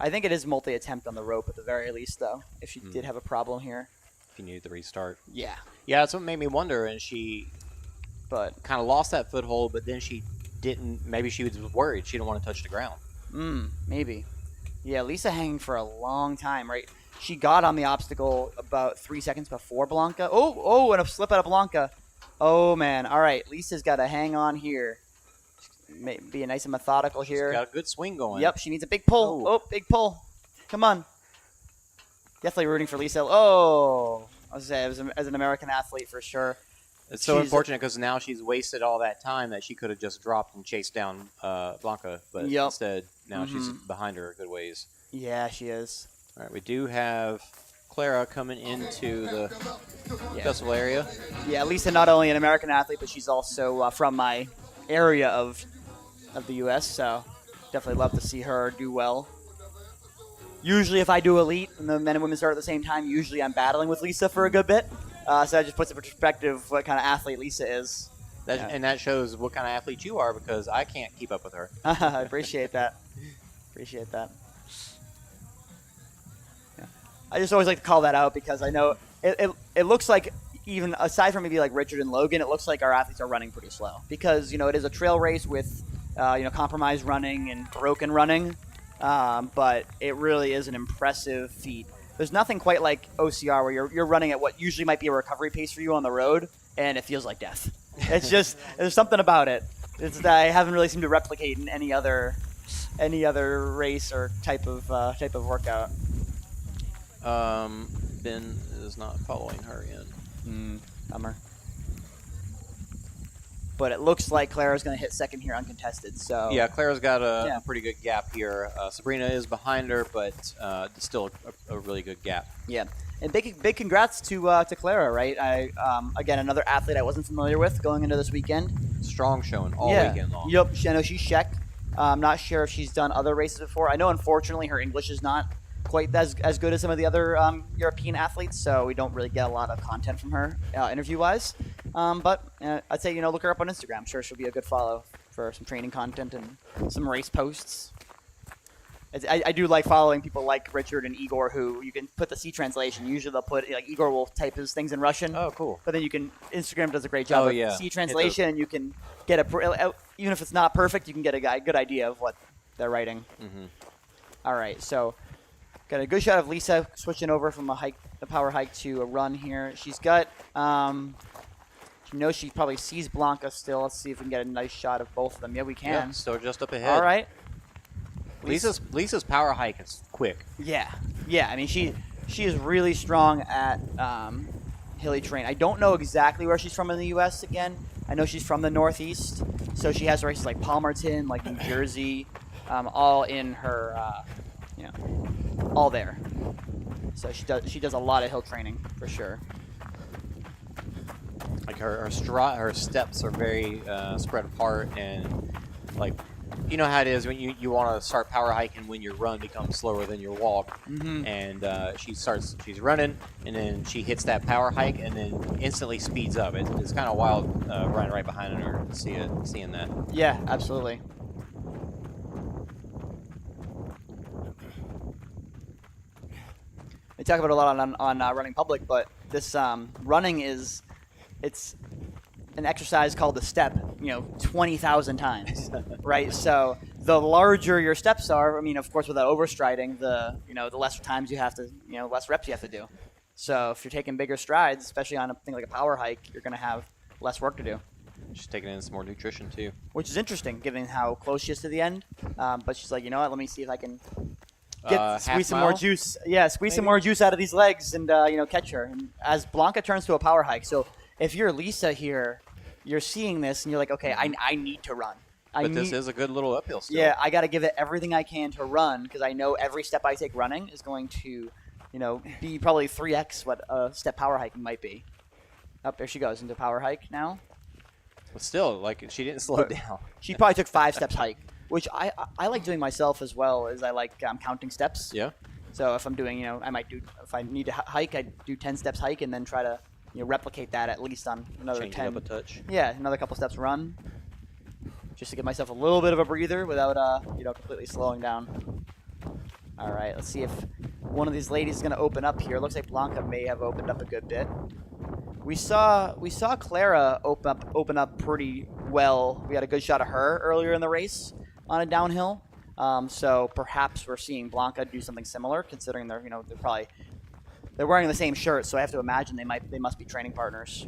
I think it is multi-attempt on the rope at the very least, though, if she did have a problem here. If you needed to restart. Yeah. Yeah, that's what made me wonder, and she kind of lost that foothold, but then she didn't. Maybe she was worried. She didn't want to touch the ground. Maybe. Yeah, Lisa hanging for a long time, right? She got on the obstacle about 3 seconds before Blanca. Oh, and a slip out of Blanca. Oh, man. All right, Lisa's got to hang on here. Be nice and methodical here. She's got a good swing going. Yep, she needs a big pull. Oh, big pull. Come on. Definitely rooting for Lisa. Oh, I was going to say, as an American athlete for sure. It's so unfortunate because now she's wasted all that time that she could have just dropped and chased down Blanca, but instead now she's behind her a good ways. Yeah, she is. All right, we do have Klára coming into the festival area. Yeah, Lisa not only an American athlete, but she's also from my area of the U.S., so definitely love to see her do well. Usually if I do elite and the men and women start at the same time, usually I'm battling with Lisa for a good bit. So that just puts in perspective what kind of athlete Lisa is. And that shows what kind of athlete you are because I can't keep up with her. I appreciate that. Yeah. I just always like to call that out because I know it looks like, even aside from maybe like Richard and Logan, it looks like our athletes are running pretty slow because, it is a trail race with, compromised running and broken running. But it really is an impressive feat. There's nothing quite like OCR where you're running at what usually might be a recovery pace for you on the road, and it feels like death. It's just there's something about it. It's that I haven't really seemed to replicate in any other race or type of workout. Ben is not following her in. Bummer. But it looks like Klára's going to hit second here uncontested. So yeah, Klára's got a pretty good gap here. Sabrina is behind her, but still a really good gap. Yeah, and big congrats to Klára, right? Again, another athlete I wasn't familiar with going into this weekend. Strong showing all weekend long. Yep, I know she's Czech. I'm not sure if she's done other races before. I know, unfortunately, her English is not quite as good as some of the other European athletes, so we don't really get a lot of content from her interview-wise. But I'd say, look her up on Instagram. I'm sure she'll be a good follow for some training content and some race posts. I do like following people like Richard and Egor, who you can put the C translation. Usually they'll put, Egor will type his things in Russian. Oh, cool. But then Instagram does a great job of C translation, and you can get even if it's not perfect, you can get a good idea of what they're writing. Mm-hmm. All right, so got a good shot of Lisa switching over from a power hike to a run here. She's got, she probably sees Blanca still. Let's see if we can get a nice shot of both of them. Yeah, we can. Yeah, still just up ahead. All right. Lisa's power hike is quick. Yeah. I mean, she is really strong at hilly terrain. I don't know exactly where she's from in the U.S. again. I know she's from the Northeast, so she has races like Palmerton, like New Jersey, all in her, all there. So she does a lot of hill training for sure. Like her steps are very spread apart, and like you know how it is when you want to start power hiking when your run becomes slower than your walk. Mm-hmm. And she's running, and then she hits that power hike, and then instantly speeds up. It's kind of wild running right behind her to seeing that. Yeah, absolutely. We talk about it a lot on Running Public, but this running it's an exercise called the step, 20,000 times, right? So the larger your steps are, I mean, of course, without overstriding, the less times you have to, less reps you have to do. So if you're taking bigger strides, especially on a thing like a power hike, you're going to have less work to do. She's taking in some more nutrition too, which is interesting, given how close she is to the end. But she's like, you know what? Let me see if I can squeeze some more juice. Yeah, squeeze some more juice out of these legs and catch her. And as Blanca turns to a power hike, so if you're Lisa here, you're seeing this and you're like, okay, I need to run. This is a good little uphill still. Yeah, I got to give it everything I can to run because I know every step I take running is going to, be probably 3x what a step power hiking might be. Up there she goes into power hike now. But still, like she didn't slow down. She probably took 5 steps hike, which I like doing myself as well. As I like counting steps. Yeah. So if I'm doing, I might do if I need to hike, I do 10 steps hike and then try to replicate that at least on another Change 10. it up a touch. Yeah, another couple steps run, just to give myself a little bit of a breather without completely slowing down. All right, let's see if one of these ladies is going to open up here. Looks like Blanca may have opened up a good bit. We saw Klára open up pretty well. We had a good shot of her earlier in the race on a downhill. So perhaps we're seeing Blanca do something similar, considering they're wearing the same shirt. So I have to imagine they must be training partners.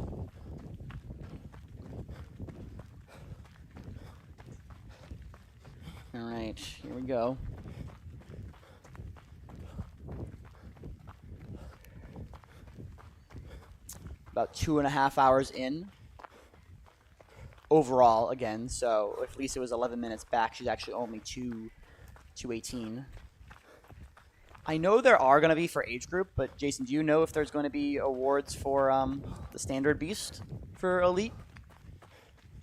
All right, here we go. About 2.5 hours in overall again. So if Lisa was 11 minutes back, she's actually only 2:18. I know there are going to be for age group, but Jason, do you know if there's going to be awards for the standard beast for elite?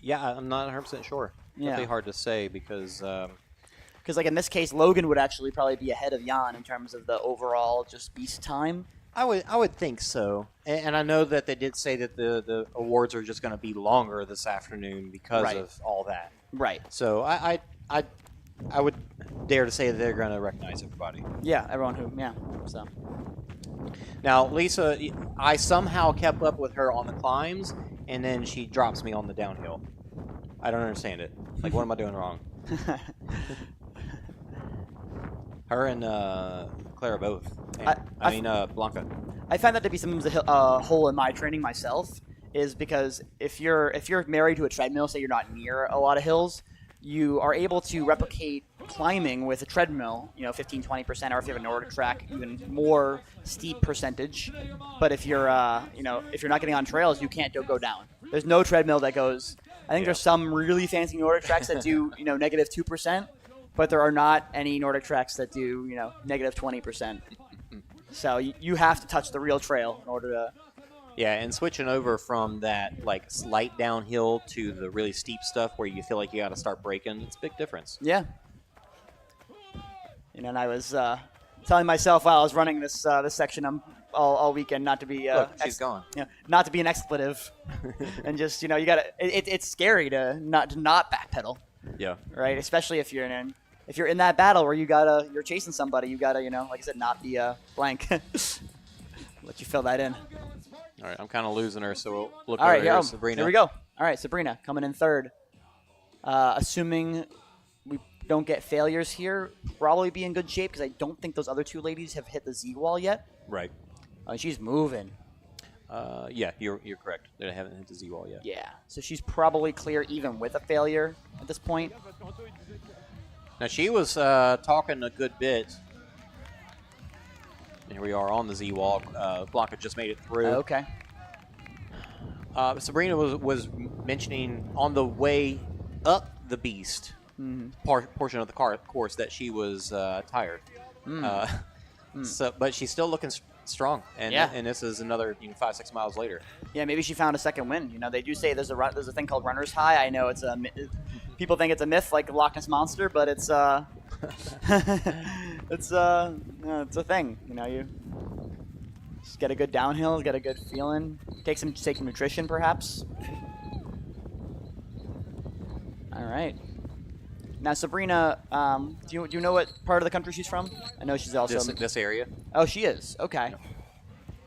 Yeah, I'm not 100% sure. Yeah. It'd be hard to say because like in this case, Logan would actually probably be ahead of Jan in terms of the overall just beast time. I would think so, and I know that they did say that the awards are just going to be longer this afternoon because of all that. Right. So I would dare to say that they're going to recognize everybody. Yeah, everyone who So now Lisa, I somehow kept up with her on the climbs, and then she drops me on the downhill. I don't understand it. Like, what am I doing wrong? Her and Klára both. And, Blanca. I find that to be sometimes a hole in my training myself, is because if you're married to a treadmill, say you're not near a lot of hills, you are able to replicate climbing with a treadmill, 15, 20%, or if you have a Nordic track, even more steep percentage. But if you're if you're not getting on trails, you can't go down. There's no treadmill that goes. I think there's some really fancy Nordic tracks that do negative 2%. But there are not any Nordic tracks that do, negative 20%. So you have to touch the real trail in order to... Yeah, and switching over from that, like, slight downhill to the really steep stuff where you feel like you got to start braking, it's a big difference. Yeah. And I was telling myself while I was running this section all weekend not to be... Look, she's gone. Not to be an expletive. And just, you got to... It's scary to not backpedal. Yeah. Right, especially if you're in that battle where you're chasing somebody, you gotta like I said, not be blank. Let you fill that in. All right, I'm kind of losing her, so we'll look all over right, here, Sabrina. Here we go. All right, Sabrina coming in third. Assuming we don't get failures here, probably be in good shape because I don't think those other two ladies have hit the Z wall yet. Right. She's moving. Yeah, you're correct. They haven't hit the Z wall yet. Yeah, so she's probably clear even with a failure at this point. Now, she was talking a good bit. Here we are on the Z wall. Blanca just made it through. Okay. Sabrina was mentioning on the way up the beast portion of the course that she was tired. So, but she's still looking strong, and this is another 5-6 miles later. Yeah, maybe she found a second win. They do say there's a thing called runner's high. I know it's people think it's a myth like Loch Ness Monster, but it's it's a thing. You just get a good downhill, get a good feeling, take some nutrition perhaps. All right. Now, Sabrina, do you know what part of the country she's from? I know she's also this area. Oh, she is. Okay.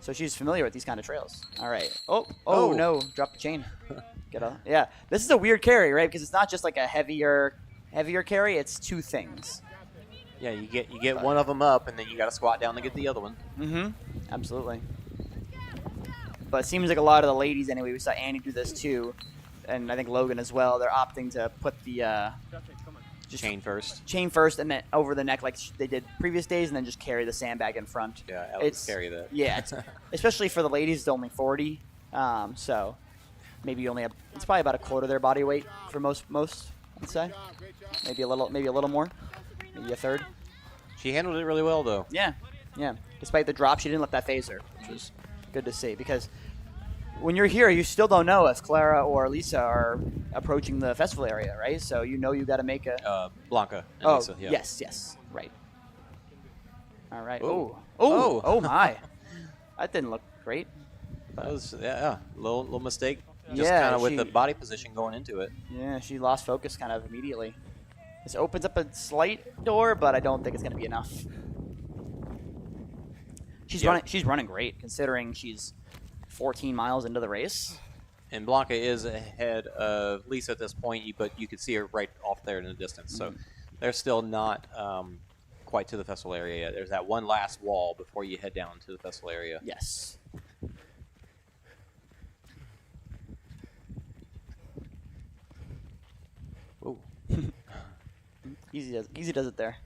So she's familiar with these kind of trails. All right. Oh no! Drop the chain. Yeah. This is a weird carry, right? Because it's not just like a heavier carry. It's two things. Yeah, you get one of them up, and then you got to squat down to get the other one. Mm-hmm. Absolutely. But it seems like a lot of the ladies, anyway. We saw Annie do this too, and I think Logan as well. They're opting to put the chain first, and then over the neck like they did previous days, and then just carry the sandbag in front. Yeah, I would carry that. Yeah, especially for the ladies, it's only 40, so maybe it's probably about a quarter of their body weight for most I'd say. Maybe a little more, maybe a third. She handled it really well though. Yeah. Despite the drop, she didn't let that phase her, which was good to see because when you're here, you still don't know if Klára or Lisa are approaching the festival area, right? So you got to make a Blanca. And Lisa, yeah. Yes, right. All right. Ooh. Oh my, that didn't look great. That was little mistake. Just kind of with the body position going into it. Yeah, she lost focus kind of immediately. This opens up a slight door, but I don't think it's going to be enough. She's running great considering she's 14 miles into the race. And Blanca is ahead of Lisa at this point, but you could see her right off there in the distance. So they're still not quite to the festival area yet. There's that one last wall before you head down to the festival area. Yes. Ooh. Easy does it there.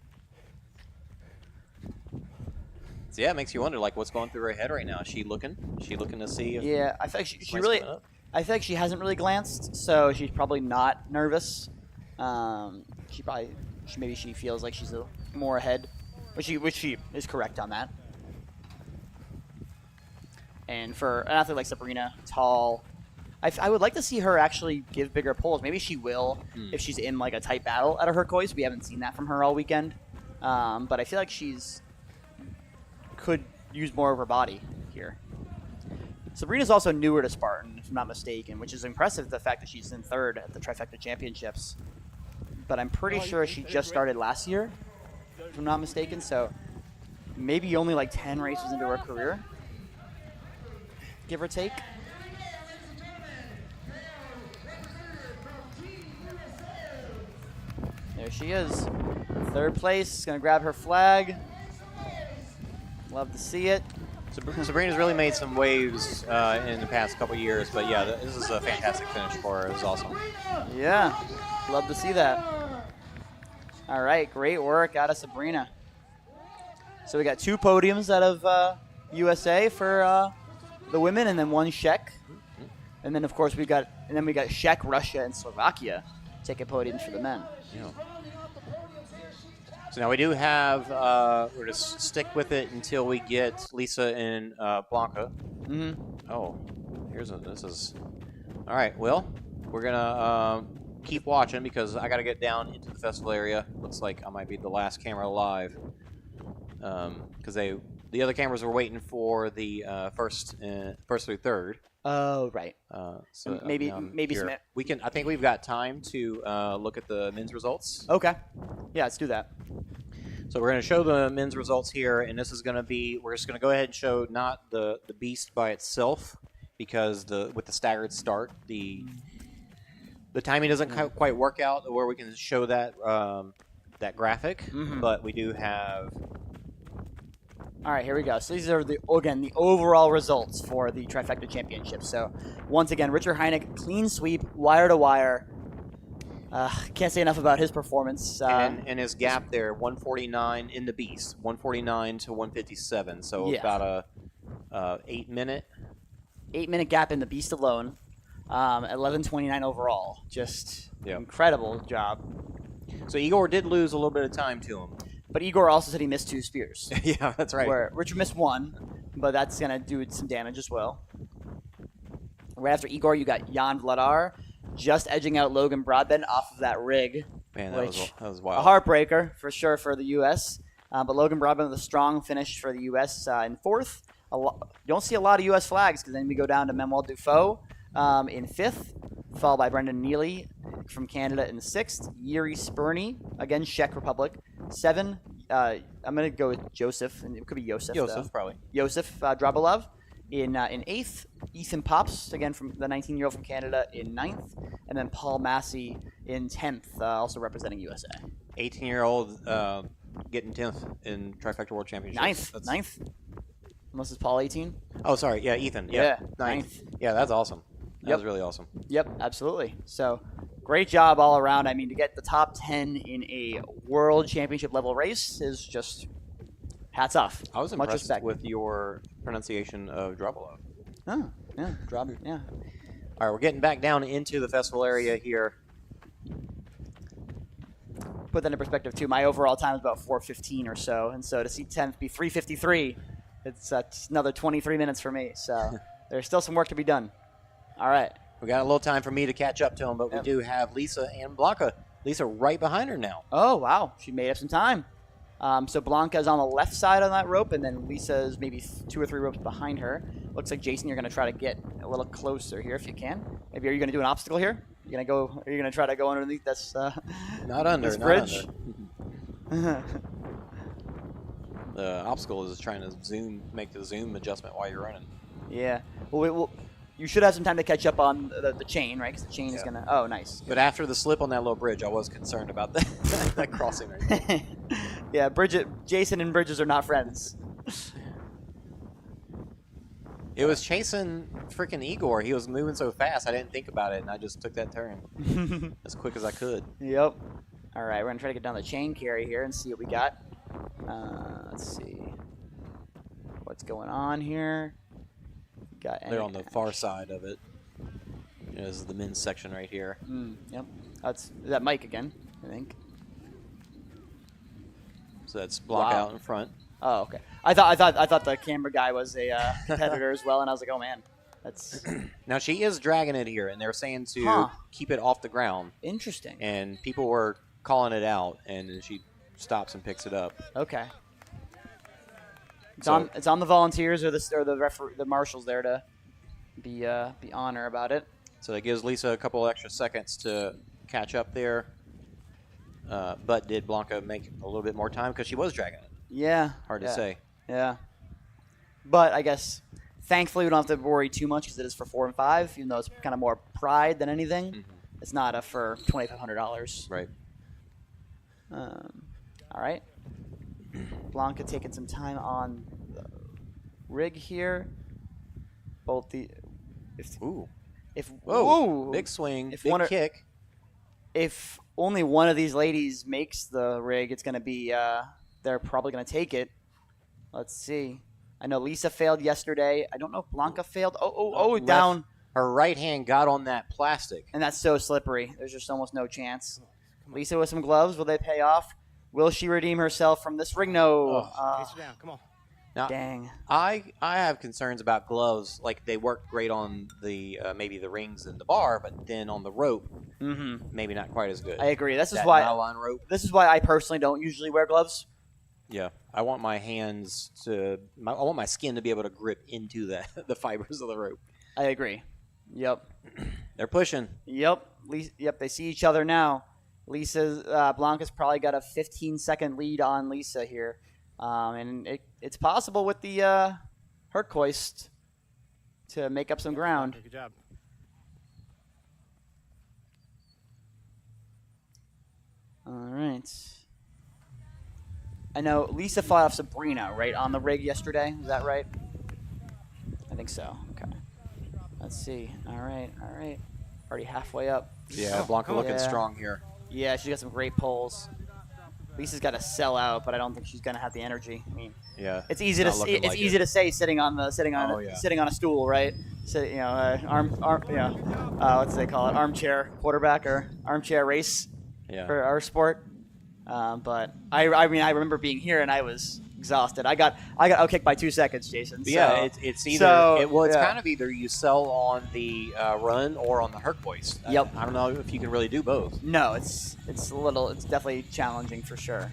So yeah, it makes you wonder, like, what's going through her head right now. Is she looking to see if... Yeah, I feel like she really... I feel like she hasn't really glanced, so she's probably not nervous. Maybe she feels like she's more ahead, which she is correct on that. And for an athlete like Sabrina, tall, I would like to see her actually give bigger pulls. Maybe she will if she's in like a tight battle at a Hercois. We haven't seen that from her all weekend, but I feel like could use more of her body here. Sabrina's also newer to Spartan, if I'm not mistaken, which is impressive, the fact that she's in third at the Trifecta Championships. But I'm pretty sure she just started last year, if I'm not mistaken, so maybe only like 10 races into her career, give or take. There she is. Third place, gonna grab her flag. Love to see it. Sabrina's really made some waves in the past couple years, but yeah, this is a fantastic finish for her. It was awesome. Yeah, love to see that. All right, great work out of Sabrina. So we got 2 podiums out of USA for the women, and then 1 Czech, and then of course we got Czech, Russia, and Slovakia taking podiums for the men. Yeah. So now we do have, we're going to stick with it until we get Lisa and Blanca. Mm-hmm. Oh, this is, all right, well, we're going to keep watching because I got to get down into the festival area. Looks like I might be the last camera alive because the other cameras were waiting for the first through third. Oh, right. So maybe some. We can. I think we've got time to look at the men's results. Okay. Yeah, let's do that. So we're going to show the men's results here, and this is going to be. We're just going to go ahead and show not the beast by itself because with the staggered start, the timing doesn't quite work out where we can show that that graphic, but we do have. All right, here we go. So these are the overall results for the Trifecta Championship. So once again, Richard Hynek, clean sweep, wire to wire. Can't say enough about his performance. And his gap there, 149 in the beast, 149 to 157. So about a 8-minute. 8-minute gap in the beast alone. 11:29 overall. Just incredible job. So Egor did lose a little bit of time to him. But Egor also said he missed 2 spears. Yeah, that's right. Where Richard missed 1, but that's going to do some damage as well. Right after Egor, you got Jan Vladar just edging out Logan Broadbent off of that rig. Man, that was wild. A heartbreaker for sure for the U.S. But Logan Broadbent with a strong finish for the U.S. In 4th. You don't see a lot of U.S. flags because then we go down to Manuel Dufault in 5th, followed by Brendan Neely from Canada in 6th. Yuri Spurny, again, Czech Republic, 7. I'm going to go with Joseph, and it could be Joseph. Joseph, probably. Joseph Drabolov in 8th. Ethan Pops, again, from the 19-year-old from Canada in 9th. And then Paul Massey in 10th, also representing USA. 18-year-old getting 10th in Trifecta World Championship. 9th. Unless it's Paul 18. Oh, sorry. Yeah, Ethan. Yeah, 9th. Yeah, that's awesome. That was really awesome. Yep, absolutely. So, great job all around. I mean, to get the top 10 in a world championship level race is just hats off. I was Much impressed respect. with your pronunciation of Drabolov. Oh, yeah. Yeah. All right, we're getting back down into the festival area here. Put that in perspective, too. My overall time is about 4:15 or so. And so to see 10th be 3:53, it's another 23 minutes for me. So there's still some work to be done. All right. We got a little time for me to catch up to him, but we do have Lisa and Blanca. Lisa right behind her now. Oh, wow. She made up some time. So Blanca is on the left side on that rope, and then Lisa is maybe 2 or 3 ropes behind her. Looks like, Jason, you're going to try to get a little closer here if you can. Maybe are you going to do an obstacle here? Are you going to try to go underneath this not under, this bridge? Not under. The obstacle is trying to make the zoom adjustment while you're running. Yeah. Well, you should have some time to catch up on the chain, right? Because the chain is going to... Oh, nice. But after the slip on that little bridge, I was concerned about that crossing right there. Yeah, Jason and Bridges are not friends. It was chasing freaking Egor. He was moving so fast, I didn't think about it, and I just took that turn as quick as I could. Yep. All right, we're going to try to get down the chain carry here and see what we got. Let's see. What's going on here? They're on the far side of it. This is the men's section right here. Yep. Is that Mike again, I think. So that's Blanca out in front. Oh, okay. I thought the camera guy was a competitor as well, and I was like, oh man, that's. Now she is dragging it here, and they're saying to keep it off the ground. Interesting. And people were calling it out, and then she stops and picks it up. Okay. It's on the volunteers or the marshals there to be on her about it. So that gives Lisa a couple extra seconds to catch up there. But did Blanca make a little bit more time because she was dragging it? Yeah. Hard to say. Yeah. But I guess thankfully we don't have to worry too much because it is for 4 and 5, even though it's kind of more pride than anything. Mm-hmm. It's not for $2,500. Right. All right. Blanca taking some time on the rig here. Both the big swing, big kick. If only one of these ladies makes the rig, it's going to be they're probably going to take it. Let's see. I know Lisa failed yesterday. I don't know if Blanca failed. Down. Her right hand got on that plastic. And that's so slippery. There's just almost no chance. Lisa with some gloves. Will they pay off? Will she redeem herself from this ring? No. Face her down. Come on. Now, dang. I have concerns about gloves. Like, they work great on the maybe the rings and the bar, but then on the rope, maybe not quite as good. I agree. This is why I personally don't usually wear gloves. Yeah, I want my hands I want my skin to be able to grip into the fibers of the rope. I agree. Yep. They're pushing. Yep. They see each other now. Blanca's probably got a 15-second lead on Lisa here. And it's possible with the Herkoist to make up some ground. Good job. All right. I know Lisa fought off Sabrina, right, on the rig yesterday. Is that right? I think so. Okay. Let's see. All right. Already halfway up. Yeah, Blanca looking strong here. Yeah, she got some great pulls. Lisa's got to sell out, but I don't think she's gonna have the energy. I mean, Yeah. it's easy to to say sitting on a stool, right? So, you know, what do they call it? Armchair quarterback or armchair race for our sport. But I mean, I remember being here and I was exhausted. I got outkicked by 2 seconds, Jason. So, yeah, it's either it's kind of either you sell on the run or on the Hercules. Yep. I don't know if you can really do both. No, it's definitely challenging for sure.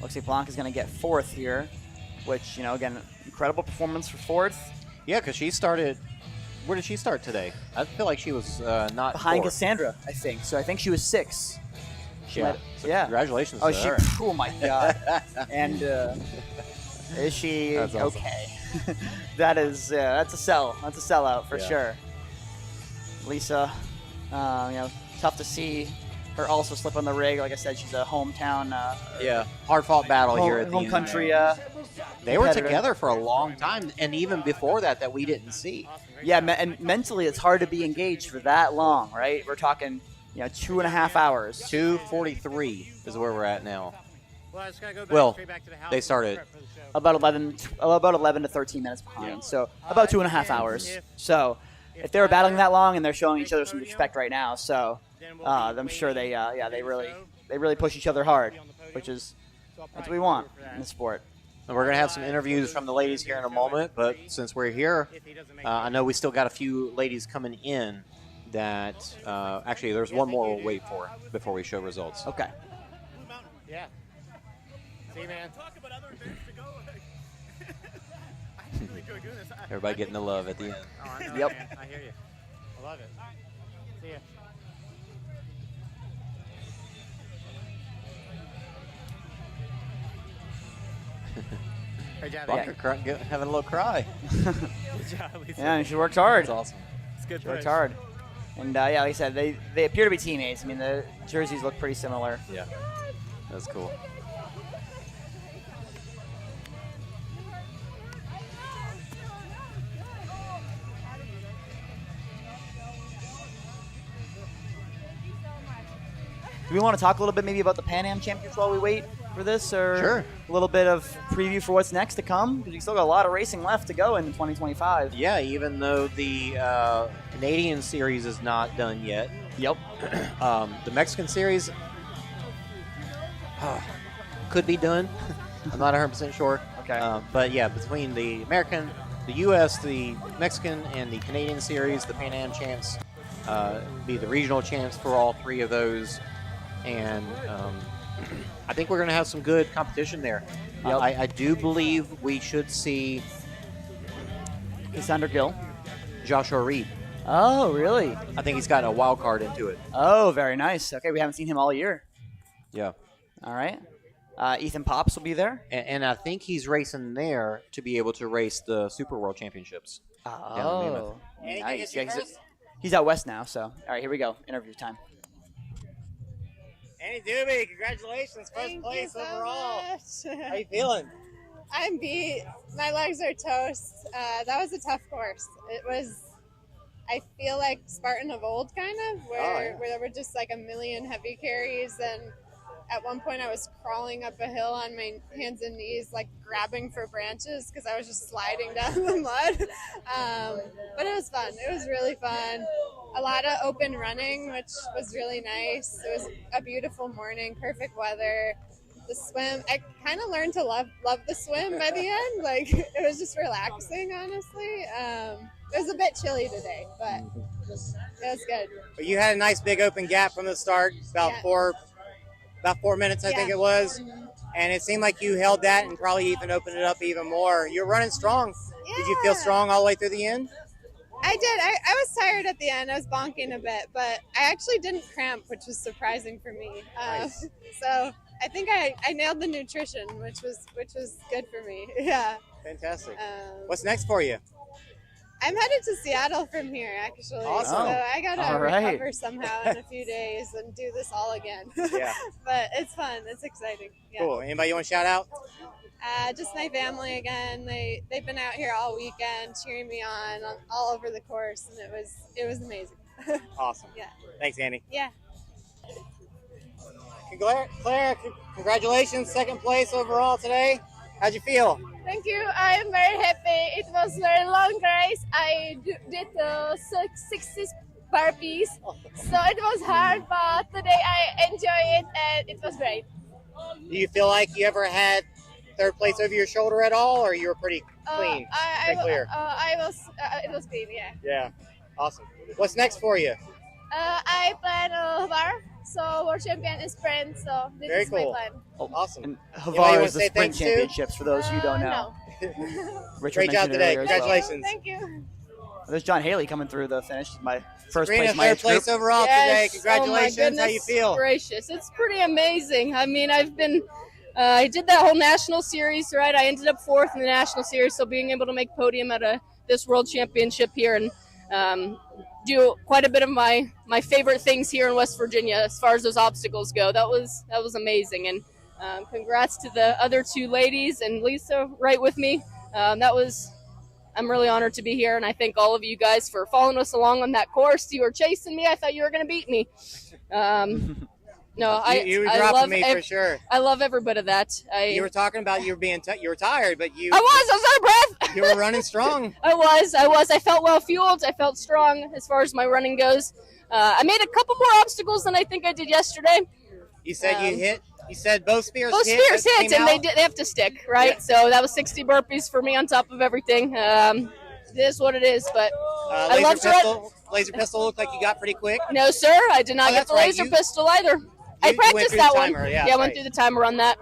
Looks like Blanca's going to get 4th here, which, you know, again, incredible performance for 4th. Yeah, because she started. Where did she start today? I feel like she was not behind 4th. Cassandra, I think. So I think she was 6. So congratulations to her. Oh my God! And is she That's awesome. okay? That's a sell. That's a sellout for sure. Lisa, you know, tough to see her also slip on the rig. Like I said, she's a hometown. Hard-fought battle here at the home country. They were together for a long time, and even before that we didn't see. Yeah, and mentally, it's hard to be engaged for that long, right? We're talking. 2.5 hours. 2:43 is where we're at now. Well, They started about 11 to 13 minutes behind, so about 2.5 hours. So if they were battling that long and they're showing each other some respect right now, so I'm sure they really push each other hard, which is what we want in the sport. And we're going to have some interviews from the ladies here in a moment, but since we're here, I know we still got a few ladies coming in that actually there's one more we'll wait for before we show results. Okay. Yeah. See, man. Talk about other events to go. I really enjoy doing this. Everybody getting the love at the end. Oh, I know, Yep. man. I hear you. I love it. See ya. Great job. Blanca having a little cry. Good job, Lisa. Yeah, and she worked hard. That's awesome. It's good. She worked hard. And like I said, they appear to be teammates. I mean, the jerseys look pretty similar. Yeah, that's cool. Do we want to talk a little bit maybe about the Pan Am Championships while we wait for this, or Sure. a little bit of preview for what's next to come? Because we still got a lot of racing left to go in 2025. Yeah, even though the Canadian series is not done yet. Yep. The Mexican series could be done. I'm not 100% sure. Okay. But yeah, between the American, the U.S., the Mexican, and the Canadian series, the Pan Am champs be the regional champs for all 3 of those. And I think we're going to have some good competition there. Yep. I do believe we should see Cassandra Gill. Joshua Reed. Oh, really? I think he's got a wild card into it. Oh, very nice. Okay, we haven't seen him all year. Yeah. All right. Ethan Pops will be there. And I think he's racing there to be able to race the Super World Championships. Oh, nice. Yeah, he's out west now, so. All right, here we go. Interview time. Anne Dube, congratulations, first place overall. How you feeling? I'm beat. My legs are toast. That was a tough course. It was, I feel like Spartan of old, kind of, where there were just like a million heavy carries. And at one point I was crawling up a hill on my hands and knees, like grabbing for branches because I was just sliding down the mud. But it was fun. It was really fun. A lot of open running, which was really nice. It was a beautiful morning, perfect weather. The swim, I kind of learned to love the swim by the end. Like, it was just relaxing, honestly. It was a bit chilly today, but it was good. But you had a nice big open gap from the start, about 4 minutes, I think it was. And it seemed like you held that and probably even opened it up even more. You're running strong. Yeah. Did you feel strong all the way through the end? I did. I was tired at the end. I was bonking a bit, but I actually didn't cramp, which was surprising for me. Nice. So I think I nailed the nutrition, which was good for me. Yeah. Fantastic. What's next for you? I'm headed to Seattle from here, actually. Awesome. So I gotta recover somehow in a few days and do this all again. Yeah. But it's fun. It's exciting. Yeah. Cool. Anybody you want to shout out? Just my family again. They've been out here all weekend cheering me on all over the course, and it was amazing. Awesome. Yeah. Thanks, Andy. Yeah. Clara, congratulations, second place overall today. How'd you feel? Thank you. I'm very happy. It was a very long race. I did 60 burpees, so it was hard, but today I enjoyed it and it was great. Do you feel like you ever had third place over your shoulder at all, or you were pretty clean, pretty clear? It was clean, yeah. Yeah, awesome. What's next for you? I plan Havar, so world champion in sprint, so this Very is cool. my plan. Oh, awesome. And Anybody Havar wanna is the say sprint thanks to? championships, for those who don't know. Richard Great job mentioned it today. earlier as well. Congratulations. Thank you. There's John Haley coming through the finish. My first Sabrina, place in my third age group. place overall today. Congratulations. How you feel? Gracious. It's pretty amazing. I mean, I did that whole national series, right? I ended up fourth in the national series, so being able to make podium at this world championship here and do quite a bit of my favorite things here in West Virginia as far as those obstacles go. That was amazing. And congrats to the other two ladies and Lisa right with me. I'm really honored to be here, and I thank all of you guys for following us along on that course. You were chasing me. I thought you were going to beat me. No, you were I dropping love me for sure. I love every bit of that. You were talking about you were tired, but I was out of breath. You were running strong. I was. I felt well fueled. I felt strong as far as my running goes. I made a couple more obstacles than I think I did yesterday. You said you hit. You said both spears Both hit. spears hit, and out? they have to stick, right? Yeah. So that was 60 burpees for me on top of everything. It is what it is, but I love to run. Laser pistol looked like you got pretty quick. No, sir, I did not get the laser pistol either. I went practiced through that the one. timer, yeah, I went right. through the timer on that.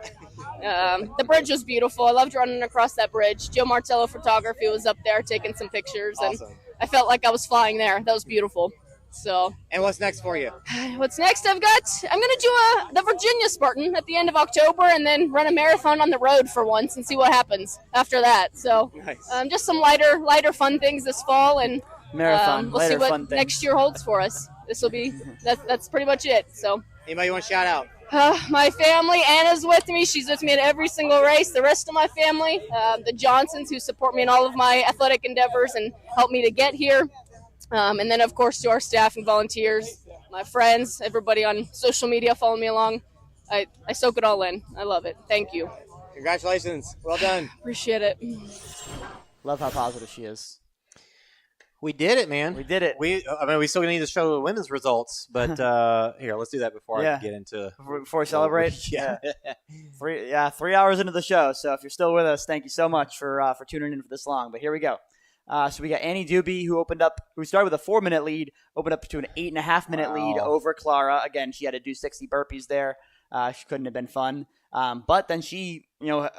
The bridge was beautiful. I loved running across that bridge. Joe Martello Photography was up there taking some pictures, Awesome. and I felt like I was flying there. That was beautiful. So, And what's next for you? what's next? I'm going to do the Virginia Spartan at the end of October, and then run a marathon on the road for once and see what happens after that. So, Nice. just some lighter fun things this fall, and Marathon, we'll see lighter what fun things. next year holds for us. This will be that's pretty much it. So. Anybody you want to shout out? My family, Anna's with me. She's with me at every single race. The rest of my family, the Johnsons, who support me in all of my athletic endeavors and help me to get here. And then, of course, to our staff and volunteers, my friends, everybody on social media following me along. I soak it all in. I love it. Thank you. Congratulations. Well done. Appreciate it. Love how positive she is. We did it, man. We did it. We still need to show the women's results, but here, let's do that before I get into before we celebrate. Yeah. 3 hours into the show. So if you're still with us, thank you so much for tuning in for this long. But here we go. So we got Anne Dube, who started with a 4-minute lead, opened up to an 8.5-minute lead over Klára. Again, she had to do 60 burpees there. She couldn't have been fun. But then she, an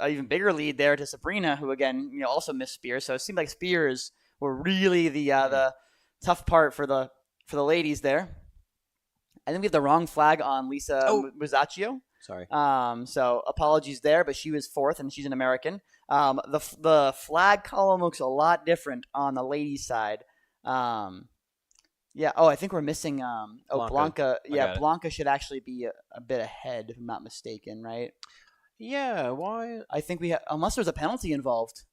even bigger lead there to Sabrina, who again, also missed spears. So it seemed like spears were really the tough part for the ladies there. I think we have the wrong flag on Lisa Muzacchio. Sorry. So apologies there, but she was fourth, and she's an American. The flag column looks a lot different on the ladies' side. Yeah. Oh, I think we're missing. Blanca. Yeah, Blanca should actually be a bit ahead, if I'm not mistaken, right? Yeah. Why? I think unless there's a penalty involved.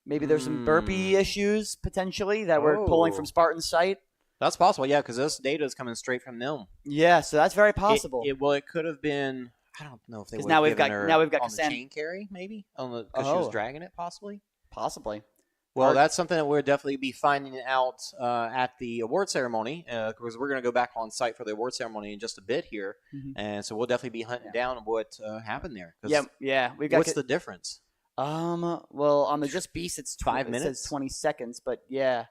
Maybe there's some burpee issues potentially that we're pulling from Spartan's site. That's possible, yeah, because this data is coming straight from them. Yeah, so that's very possible. It could have been. I don't know if they would now have we've given got her now we've got on Cassandra. the chain carry, maybe because she was dragging it, possibly. Well, that's something that we'll definitely be finding out at the award ceremony, because we're going to go back on site for the award ceremony in just a bit here, and so we'll definitely be hunting down what happened there. Yeah. We've got. What's the difference? Well, on the Just Beast, it's 5 minutes. It says 20 seconds, but yeah,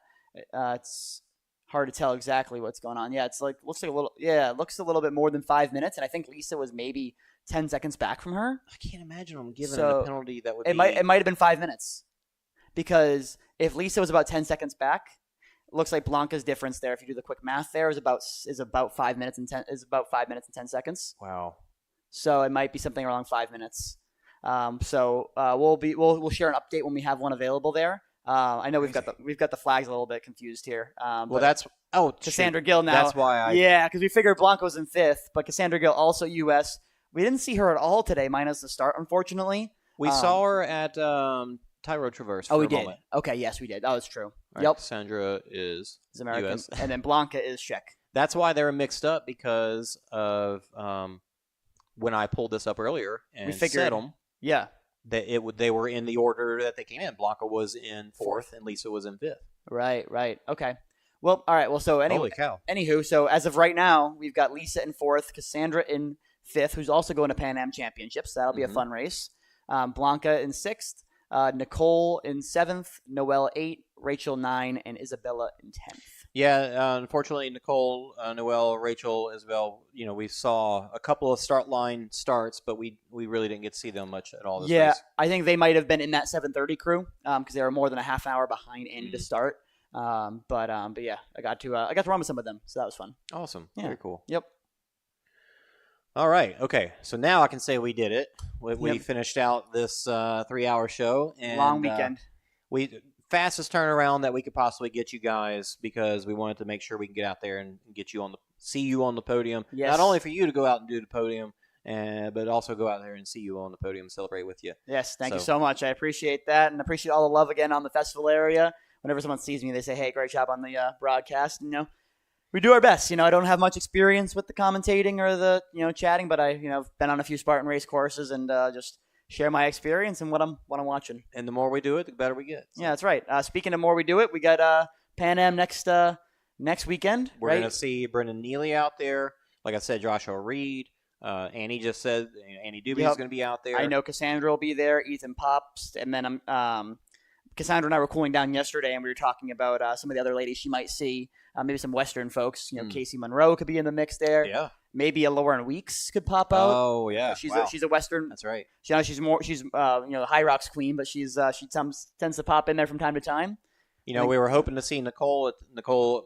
it's hard to tell exactly what's going on. Yeah, it looks a little bit more than 5 minutes, and I think Lisa was maybe 10 seconds back from her. I can't imagine them giving a penalty that would. It might have been 5 minutes, because if Lisa was about 10 seconds back, it looks like Blanca's difference there, if you do the quick math there, is about 5 minutes and 10 seconds. Wow. So it might be something around 5 minutes. We'll share an update when we have one available there. I know we've got the flags a little bit confused here. Cassandra Gill now. That's why because we figured Blanca was in fifth, but Cassandra Gill also U.S. We didn't see her at all today, minus the start, unfortunately. We saw her at Tyro Traverse. For we a did. moment. Okay, yes, we did. That was true. Right, yep. Cassandra is American, US. and then Blanca is Czech. That's why they were mixed up, because of when I pulled this up earlier and we figured, set them, yeah, that they were in the order that they came in. Blanca was in 4th, and Lisa was in 5th. Right. Okay. Well, all right. Well, so anyway, Holy cow. Anywho, so as of right now, we've got Lisa in 4th, Cassandra in 5th, who's also going to Pan Am Championships. That'll be a fun race. Blanca in 6th, Nicole in 7th, Noelle 8, Rachel 9, and Isabella in 10th. Yeah, unfortunately, Nicole, Noelle, Rachel, Isabel, we saw a couple of start line starts, but we really didn't get to see them much at all this race. I think they might have been in that 7:30 crew because they were more than a half hour behind Andy to start. But yeah, I got to run with some of them, so that was fun. Awesome. Yeah. Very cool. Yep. All right. Okay. So now I can say we did it. We finished out this 3-hour show. And, long weekend. Fastest turnaround that we could possibly get you guys because we wanted to make sure we can get out there and get you see you on the podium. Yes. Not only for you to go out and do the podium, but also go out there and see you on the podium and celebrate with you. Yes. Thank you so much. I appreciate that and appreciate all the love again on the festival area. Whenever someone sees me, they say, "Hey, great job on the broadcast." We do our best. I don't have much experience with the commentating or the chatting, but I've been on a few Spartan race courses and just share my experience and what I'm watching. And the more we do it, the better we get. So. Yeah, that's right. Speaking of more we do it, we got Pan Am next weekend. We're going to see Brendan Neely out there. Like I said, Joshua Reed. Annie just said Anne Dube is going to be out there. I know Cassandra will be there. Ethan Pops, and then Cassandra and I were cooling down yesterday, and we were talking about some of the other ladies she might see. Maybe some Western folks. Casey Monroe could be in the mix there. Yeah. Maybe a Lauren Weeks could pop out. Oh yeah, she's a Western. That's right. She's the High Rocks queen, but she tends to pop in there from time to time. We were hoping to see Nicole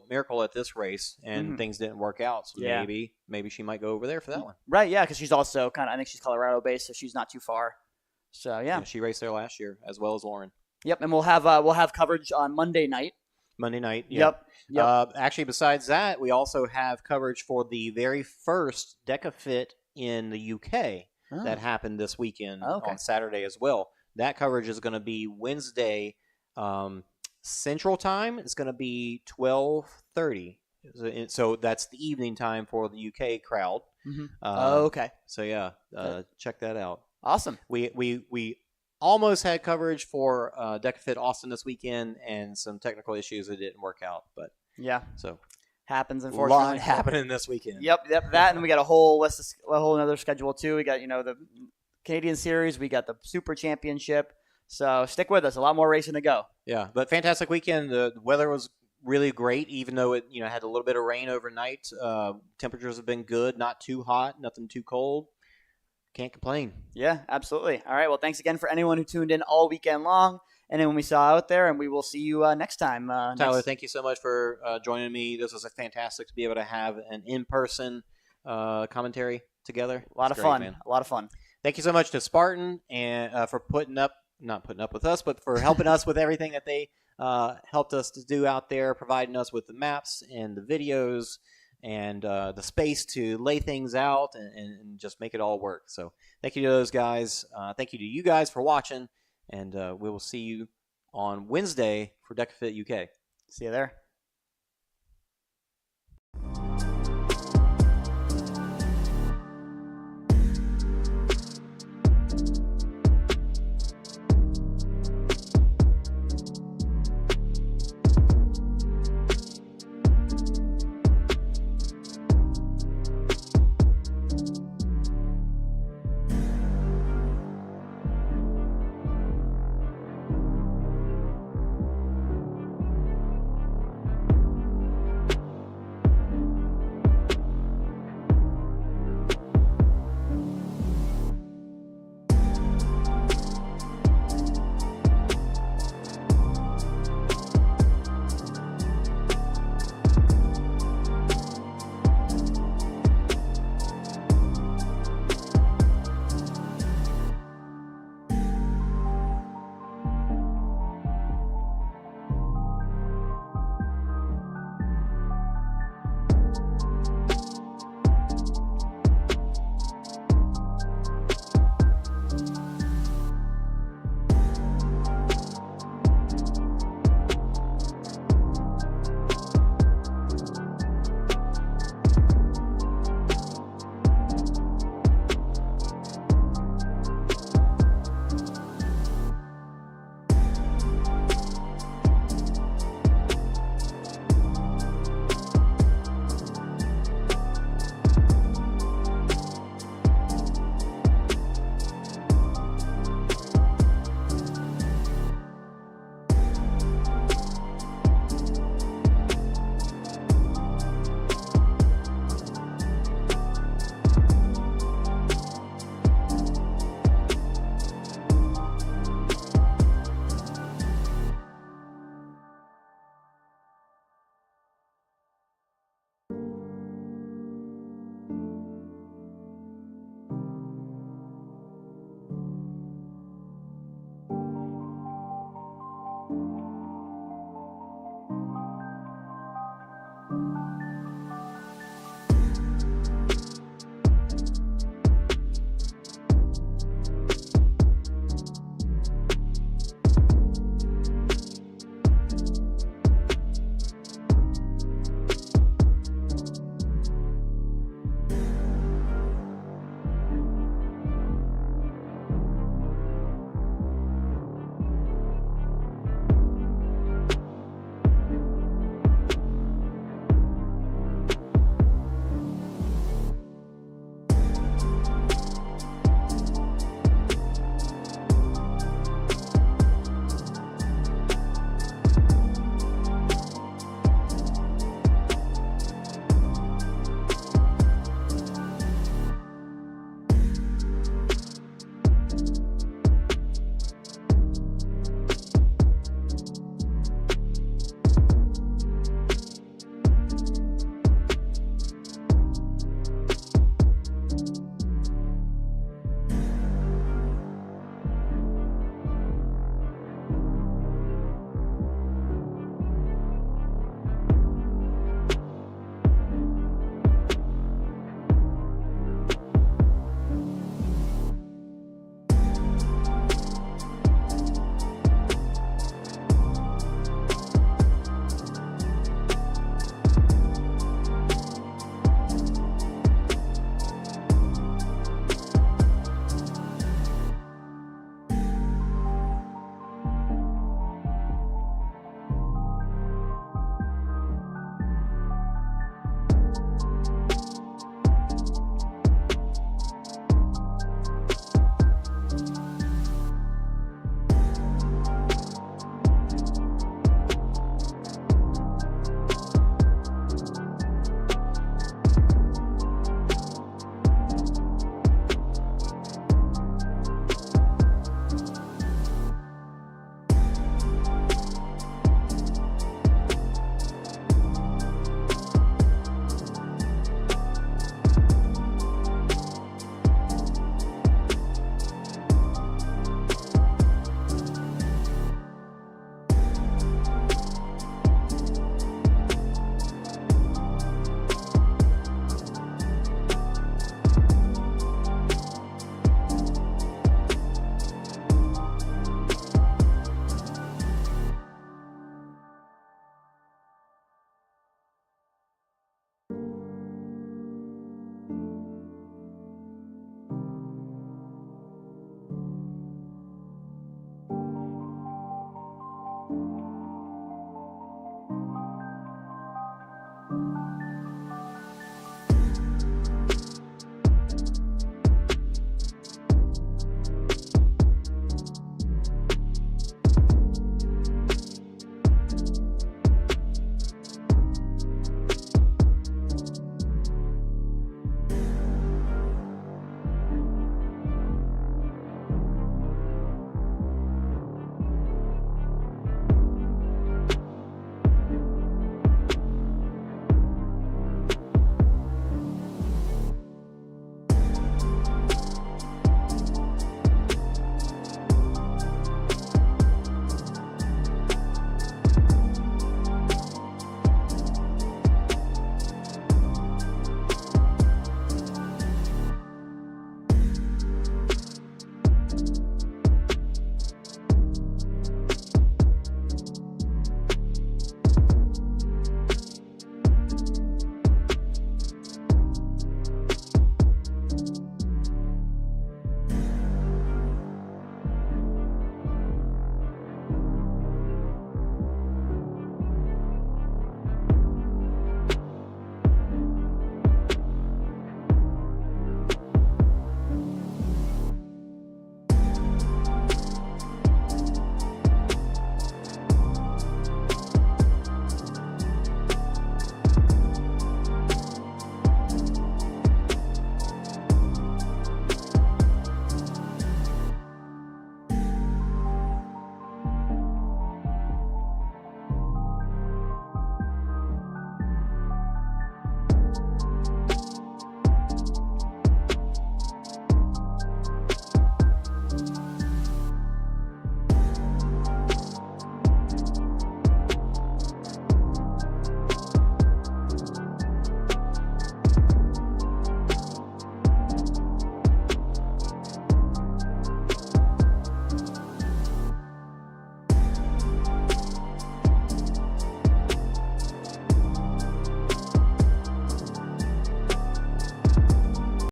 Miracle at this race, and things didn't work out. So maybe she might go over there for that one. Right? Yeah, because she's also I think she's Colorado based, so she's not too far. So yeah, she raced there last year as well as Lauren. Yep, and we'll have coverage on Monday night. Yeah. Yep. Actually, besides that, we also have coverage for the very first DECA Fit in the UK that happened this weekend on Saturday as well. That coverage is going to be Wednesday Central Time. It's going to be 12:30. So that's the evening time for the UK crowd. Mm-hmm. Okay. So yeah, check that out. Awesome. We almost had coverage for DECA Fit Austin this weekend, and some technical issues that didn't work out. But yeah, so happens. Unfortunately, a lot happening this weekend. Yep. That, and we got a whole another schedule too. We got the Canadian Series. We got the Super Championship. So stick with us. A lot more racing to go. Yeah, but fantastic weekend. The weather was really great, even though it had a little bit of rain overnight. Temperatures have been good, not too hot, nothing too cold. Can't complain. Yeah, absolutely. All right. Well, thanks again for anyone who tuned in all weekend long. And then when we saw out there, and we will see you next time. Tyler, thank you so much for joining me. This was fantastic to be able to have an in-person commentary together. A lot of fun. Thank you so much to Spartan and for not putting up with us, but for helping us with everything that they helped us to do out there, providing us with the maps and the videos and the space to lay things out and just make it all work. So thank you to those guys. Thank you to you guys for watching, and we will see you on Wednesday for DECA Fit UK. See you there.